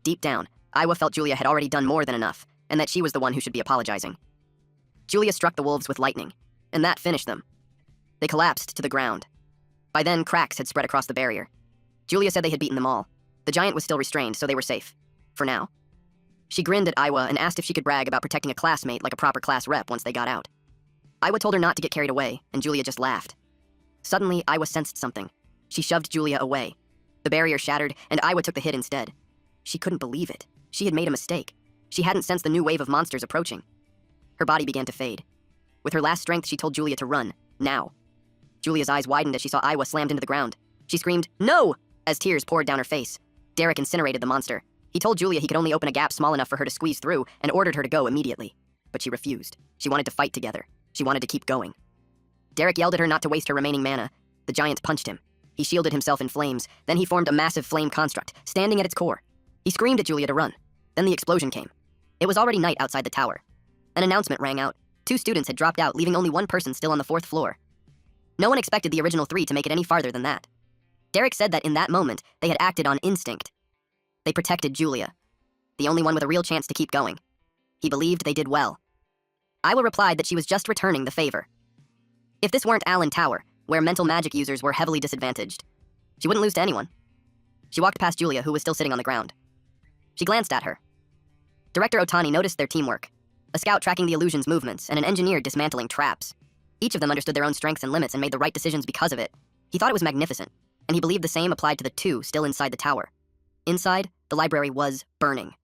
Deep down, Iowa felt Julia had already done more than enough, and that she was the one who should be apologizing. Julia struck the wolves with lightning, and that finished them. They collapsed to the ground. By then, cracks had spread across the barrier. Julia said they had beaten them all. The giant was still restrained, so they were safe. For now. She grinned at Iowa and asked if she could brag about protecting a classmate like a proper class rep once they got out. Iowa told her not to get carried away, and Julia just laughed. Suddenly, Iowa sensed something. She shoved Julia away. The barrier shattered, and Iowa took the hit instead. She couldn't believe it. She had made a mistake. She hadn't sensed the new wave of monsters approaching. Her body began to fade. With her last strength, she told Julia to run, now. Julia's eyes widened as she saw Iowa slammed into the ground. She screamed, "No!" as tears poured down her face. Derek incinerated the monster. He told Julia he could only open a gap small enough for her to squeeze through and ordered her to go immediately. But she refused. She wanted to fight together. She wanted to keep going. Derek yelled at her not to waste her remaining mana. The giant punched him. He shielded himself in flames. Then he formed a massive flame construct, standing at its core. He screamed at Julia to run. Then the explosion came. It was already night outside the tower. An announcement rang out. 2 students had dropped out, leaving only 1 person still on the 4th floor. No one expected the original 3 to make it any farther than that. Derek said that in that moment, they had acted on instinct. They protected Julia, the only one with a real chance to keep going. He believed they did well. Iowa replied that she was just returning the favor. If this weren't Allen Tower, where mental magic users were heavily disadvantaged, she wouldn't lose to anyone. She walked past Julia, who was still sitting on the ground. She glanced at her. Director Otani noticed their teamwork. A scout tracking the illusion's movements, and an engineer dismantling traps. Each of them understood their own strengths and limits and made the right decisions because of it. He thought it was magnificent, and he believed the same applied to the 2 still inside the tower. Inside, the library was burning.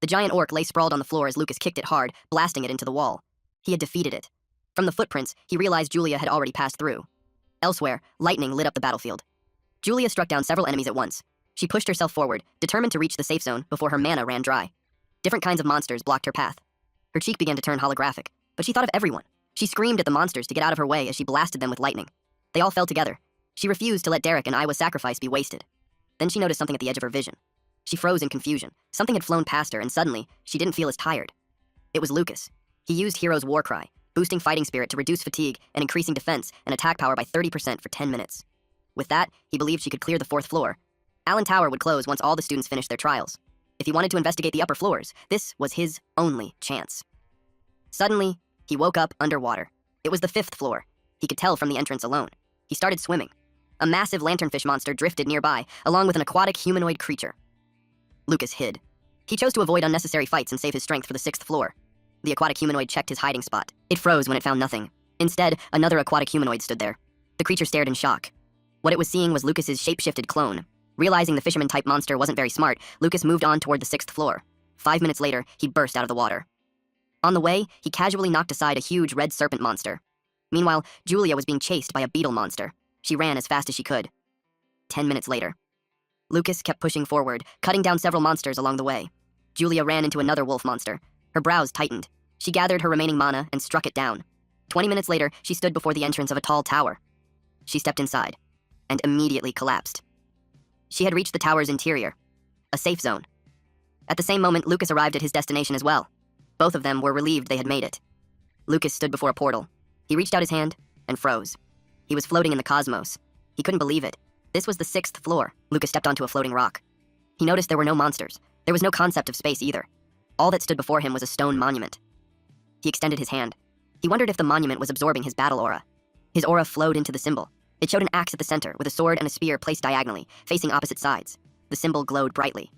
The giant orc lay sprawled on the floor as Lucas kicked it hard, blasting it into the wall. He had defeated it. From the footprints, he realized Julia had already passed through. Elsewhere, lightning lit up the battlefield. Julia struck down several enemies at once. She pushed herself forward, determined to reach the safe zone before her mana ran dry. Different kinds of monsters blocked her path. Her cheek began to turn holographic, but she thought of everyone. She screamed at the monsters to get out of her way as she blasted them with lightning. They all fell together. She refused to let Derek and Iowa's sacrifice be wasted. Then she noticed something at the edge of her vision. She froze in confusion. Something had flown past her, and suddenly, she didn't feel as tired. It was Lucas. He used Hero's War Cry, boosting fighting spirit to reduce fatigue and increasing defense and attack power by 30% for 10 minutes. With that, he believed she could clear the 4th floor. Allen Tower would close once all the students finished their trials. If he wanted to investigate the upper floors, this was his only chance. Suddenly, he woke up underwater. It was the 5th floor. He could tell from the entrance alone. He started swimming. A massive lanternfish monster drifted nearby, along with an aquatic humanoid creature. Lucas hid. He chose to avoid unnecessary fights and save his strength for the 6th floor. The aquatic humanoid checked his hiding spot. It froze when it found nothing. Instead, another aquatic humanoid stood there. The creature stared in shock. What it was seeing was Lucas's shape-shifted clone. Realizing the fisherman-type monster wasn't very smart, Lucas moved on toward the 6th floor. 5 minutes later, he burst out of the water. On the way, he casually knocked aside a huge red serpent monster. Meanwhile, Julia was being chased by a beetle monster. She ran as fast as she could. 10 minutes later. Lucas kept pushing forward, cutting down several monsters along the way. Julia ran into another wolf monster. Her brows tightened. She gathered her remaining mana and struck it down. 20 minutes later, she stood before the entrance of a tall tower. She stepped inside, and immediately collapsed. She had reached the tower's interior, a safe zone. At the same moment, Lucas arrived at his destination as well. Both of them were relieved they had made it. Lucas stood before a portal. He reached out his hand and froze. He was floating in the cosmos. He couldn't believe it. This was the 6th floor. Lucas stepped onto a floating rock. He noticed there were no monsters. There was no concept of space either. All that stood before him was a stone monument. He extended his hand. He wondered if the monument was absorbing his battle aura. His aura flowed into the symbol. It showed an axe at the center, with a sword and a spear placed diagonally, facing opposite sides. The symbol glowed brightly.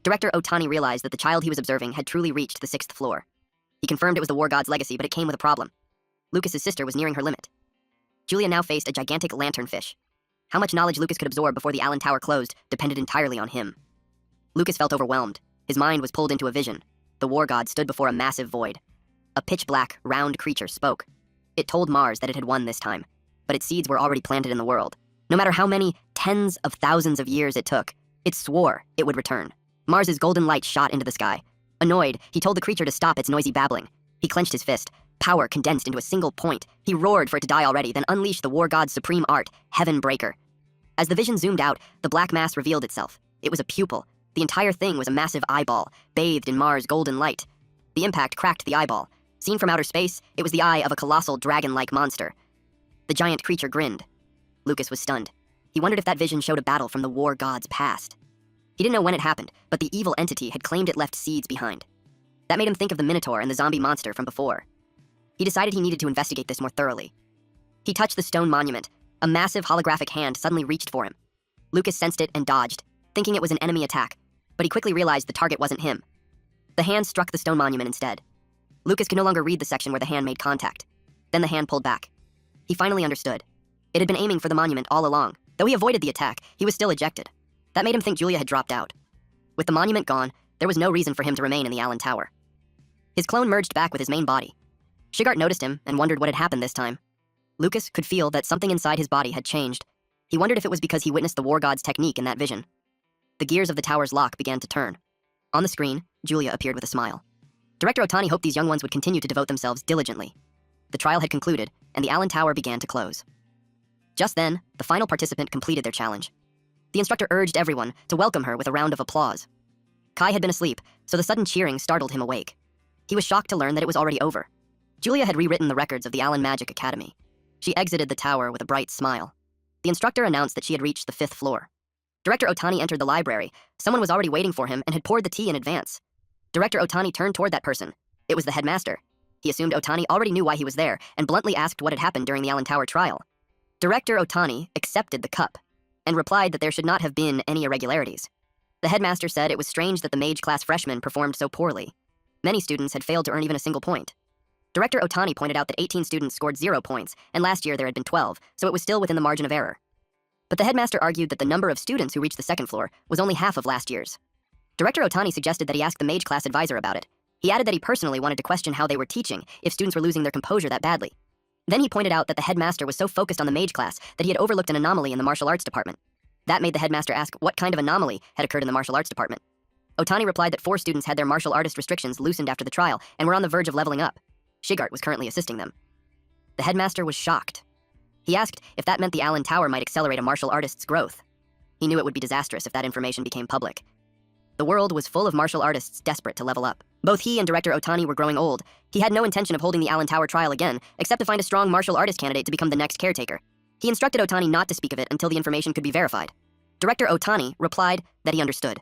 Director Otani realized that the child he was observing had truly reached the 6th floor. He confirmed it was the war god's legacy, but it came with a problem. Lucas's sister was nearing her limit. Julia now faced a gigantic lanternfish. How much knowledge Lucas could absorb before the Allen Tower closed depended entirely on him. Lucas felt overwhelmed. His mind was pulled into a vision. The war god stood before a massive void. A pitch-black, round creature spoke. It told Mars that it had won this time, but its seeds were already planted in the world. No matter how many tens of thousands of years it took, it swore it would return. Mars's golden light shot into the sky. Annoyed, he told the creature to stop its noisy babbling. He clenched his fist. Power condensed into a single point. He roared for it to die already, then unleashed the war god's supreme art, Heaven Breaker. As the vision zoomed out, the black mass revealed itself. It was a pupil. The entire thing was a massive eyeball, bathed in Mars' golden light. The impact cracked the eyeball. Seen from outer space, it was the eye of a colossal dragon-like monster. The giant creature grinned. Lucas was stunned. He wondered if that vision showed a battle from the war god's past. He didn't know when it happened, but the evil entity had claimed it left seeds behind. That made him think of the Minotaur and the zombie monster from before. He decided he needed to investigate this more thoroughly. He touched the stone monument. A massive holographic hand suddenly reached for him. Lucas sensed it and dodged, thinking it was an enemy attack, but he quickly realized the target wasn't him. The hand struck the stone monument instead. Lucas could no longer read the section where the hand made contact. Then the hand pulled back. He finally understood. It had been aiming for the monument all along. Though he avoided the attack, he was still ejected. That made him think Julia had dropped out. With the monument gone, there was no reason for him to remain in the Allen Tower. His clone merged back with his main body. Shigart noticed him and wondered what had happened this time. Lucas could feel that something inside his body had changed. He wondered if it was because he witnessed the war god's technique in that vision. The gears of the tower's lock began to turn. On the screen, Julia appeared with a smile. Director Otani hoped these young ones would continue to devote themselves diligently. The trial had concluded, and the Allen Tower began to close. Just then, the final participant completed their challenge. The instructor urged everyone to welcome her with a round of applause. Kai had been asleep, so the sudden cheering startled him awake. He was shocked to learn that it was already over. Julia had rewritten the records of the Allen Magic Academy. She exited the tower with a bright smile. The instructor announced that she had reached the 5th floor. Director Otani entered the library. Someone was already waiting for him and had poured the tea in advance. Director Otani turned toward that person. It was the headmaster. He assumed Otani already knew why he was there and bluntly asked what had happened during the Allen Tower trial. Director Otani accepted the cup and replied that there should not have been any irregularities. The headmaster said it was strange that the mage class freshmen performed so poorly. Many students had failed to earn even a single point. Director Otani pointed out that 18 students scored 0 points, and last year there had been 12, so it was still within the margin of error. But the headmaster argued that the number of students who reached the 2nd floor was only half of last year's. Director Otani suggested that he ask the mage class advisor about it. He added that he personally wanted to question how they were teaching if students were losing their composure that badly. Then he pointed out that the headmaster was so focused on the mage class that he had overlooked an anomaly in the martial arts department. That made the headmaster ask what kind of anomaly had occurred in the martial arts department. Otani replied that 4 students had their martial artist restrictions loosened after the trial and were on the verge of leveling up. Shigart was currently assisting them. The headmaster was shocked. He asked if that meant the Allen Tower might accelerate a martial artist's growth. He knew it would be disastrous if that information became public. The world was full of martial artists desperate to level up. Both he and Director Otani were growing old. He had no intention of holding the Allen Tower trial again, except to find a strong martial artist candidate to become the next caretaker. He instructed Otani not to speak of it until the information could be verified. Director Otani replied that he understood.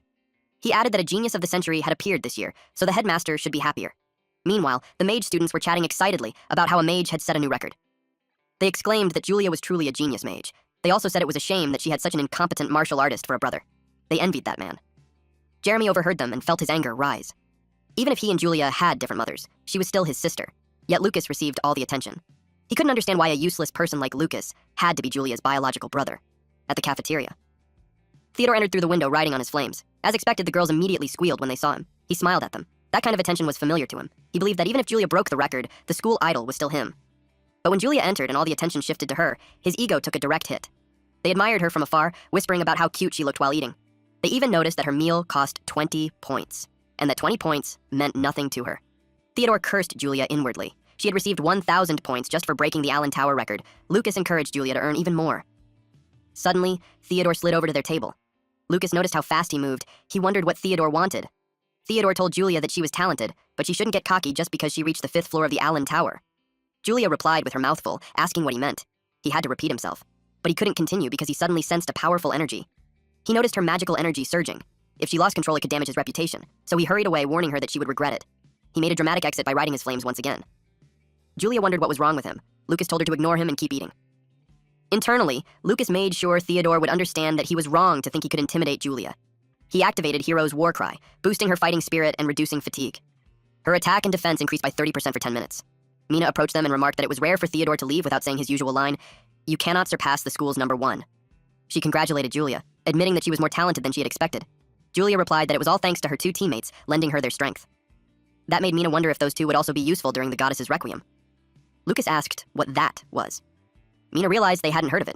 He added that a genius of the century had appeared this year, so the headmaster should be happier. Meanwhile, the mage students were chatting excitedly about how a mage had set a new record. They exclaimed that Julia was truly a genius mage. They also said it was a shame that she had such an incompetent martial artist for a brother. They envied that man. Jeremy overheard them and felt his anger rise. Even if he and Julia had different mothers, she was still his sister. Yet Lucas received all the attention. He couldn't understand why a useless person like Lucas had to be Julia's biological brother. At the cafeteria, Theodore entered through the window riding on his flames. As expected, the girls immediately squealed when they saw him. He smiled at them. That kind of attention was familiar to him. He believed that even if Julia broke the record, the school idol was still him. But when Julia entered and all the attention shifted to her, his ego took a direct hit. They admired her from afar, whispering about how cute she looked while eating. They even noticed that her meal cost 20 points, and that 20 points meant nothing to her. Theodore cursed Julia inwardly. She had received 1,000 points just for breaking the Allen Tower record. Lucas encouraged Julia to earn even more. Suddenly, Theodore slid over to their table. Lucas noticed how fast he moved. He wondered what Theodore wanted. Theodore told Julia that she was talented, but she shouldn't get cocky just because she reached the 5th floor of the Allen Tower. Julia replied with her mouth full, asking what he meant. He had to repeat himself, but he couldn't continue because he suddenly sensed a powerful energy. He noticed her magical energy surging. If she lost control, it could damage his reputation, so he hurried away, warning her that she would regret it. He made a dramatic exit by riding his flames once again. Julia wondered what was wrong with him. Lucas told her to ignore him and keep eating. Internally, Lucas made sure Theodore would understand that he was wrong to think he could intimidate Julia. He activated Hero's War Cry, boosting her fighting spirit and reducing fatigue. Her attack and defense increased by 30% for 10 minutes. Mina approached them and remarked that it was rare for Theodore to leave without saying his usual line, "You cannot surpass the school's #1. She congratulated Julia, admitting that she was more talented than she had expected. Julia replied that it was all thanks to her 2 teammates, lending her their strength. That made Mina wonder if those 2 would also be useful during the goddess's requiem. Lucas asked what that was. Mina realized they hadn't heard of it.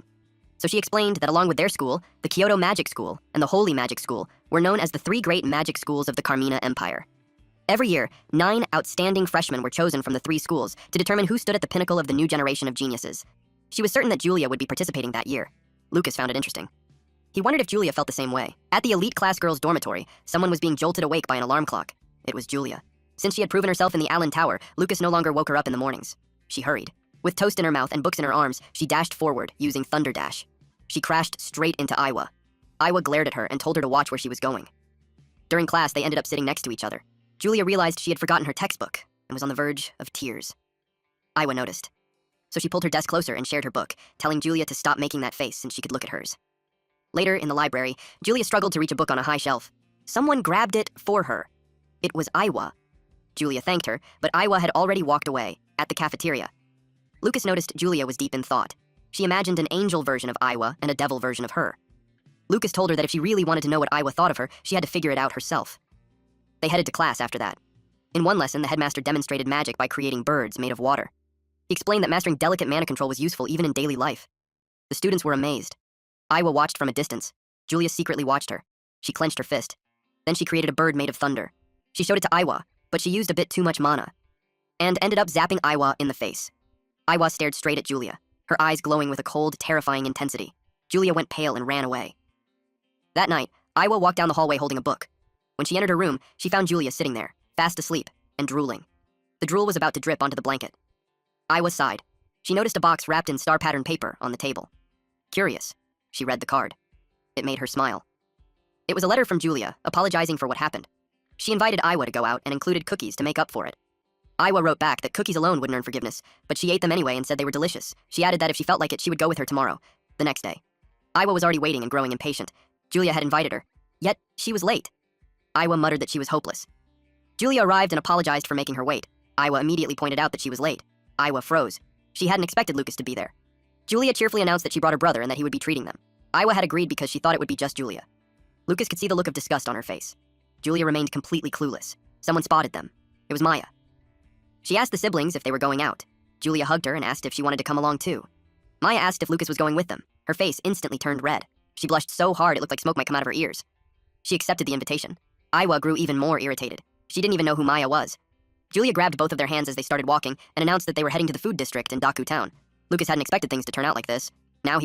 So she explained that along with their school, the Kyoto Magic School and the Holy Magic School were known as the 3 great magic schools of the Carmina Empire. Every year, 9 outstanding freshmen were chosen from the 3 schools to determine who stood at the pinnacle of the new generation of geniuses. She was certain that Julia would be participating that year. Lucas found it interesting. He wondered if Julia felt the same way. At the elite class girls' dormitory, someone was being jolted awake by an alarm clock. It was Julia. Since she had proven herself in the Allen Tower, Lucas no longer woke her up in the mornings. She hurried. With toast in her mouth and books in her arms, she dashed forward, using Thunder Dash. She crashed straight into Iwa. Iwa glared at her and told her to watch where she was going. During class, they ended up sitting next to each other. Julia realized she had forgotten her textbook and was on the verge of tears. Iwa noticed. So she pulled her desk closer and shared her book, telling Julia to stop making that face and she could look at hers. Later, in the library, Julia struggled to reach a book on a high shelf. Someone grabbed it for her. It was Iwa. Julia thanked her, but Iwa had already walked away, at the cafeteria. Lucas noticed Julia was deep in thought. She imagined an angel version of Iwa and a devil version of her. Lucas told her that if she really wanted to know what Iwa thought of her, she had to figure it out herself. They headed to class after that. In one lesson, the headmaster demonstrated magic by creating birds made of water. He explained that mastering delicate mana control was useful even in daily life. The students were amazed. Iwa watched from a distance. Julia secretly watched her. She clenched her fist. Then she created a bird made of thunder. She showed it to Iwa, but she used a bit too much mana, and ended up zapping Iwa in the face. Iwa stared straight at Julia, her eyes glowing with a cold, terrifying intensity. Julia went pale and ran away. That night, Iwa walked down the hallway holding a book. When she entered her room, she found Julia sitting there, fast asleep, and drooling. The drool was about to drip onto the blanket. Iwa sighed. She noticed a box wrapped in star-pattern paper on the table. Curious, she read the card. It made her smile. It was a letter from Julia, apologizing for what happened. She invited Iwa to go out and included cookies to make up for it. Iwa wrote back that cookies alone wouldn't earn forgiveness, but she ate them anyway and said they were delicious. She added that if she felt like it, she would go with her tomorrow, the next day. Iwa was already waiting and growing impatient. Julia had invited her, yet she was late. Iwa muttered that she was hopeless. Julia arrived and apologized for making her wait. Iwa immediately pointed out that she was late. Iwa froze. She hadn't expected Lucas to be there. Julia cheerfully announced that she brought her brother and that he would be treating them. Iwa had agreed because she thought it would be just Julia. Lucas could see the look of disgust on her face. Julia remained completely clueless. Someone spotted them. It was Maya. She asked the siblings if they were going out. Julia hugged her and asked if she wanted to come along too. Maya asked if Lucas was going with them. Her face instantly turned red. She blushed so hard it looked like smoke might come out of her ears. She accepted the invitation. Iwa grew even more irritated. She didn't even know who Maya was. Julia grabbed both of their hands as they started walking and announced that they were heading to the food district in Daku Town. Lucas hadn't expected things to turn out like this. Now he was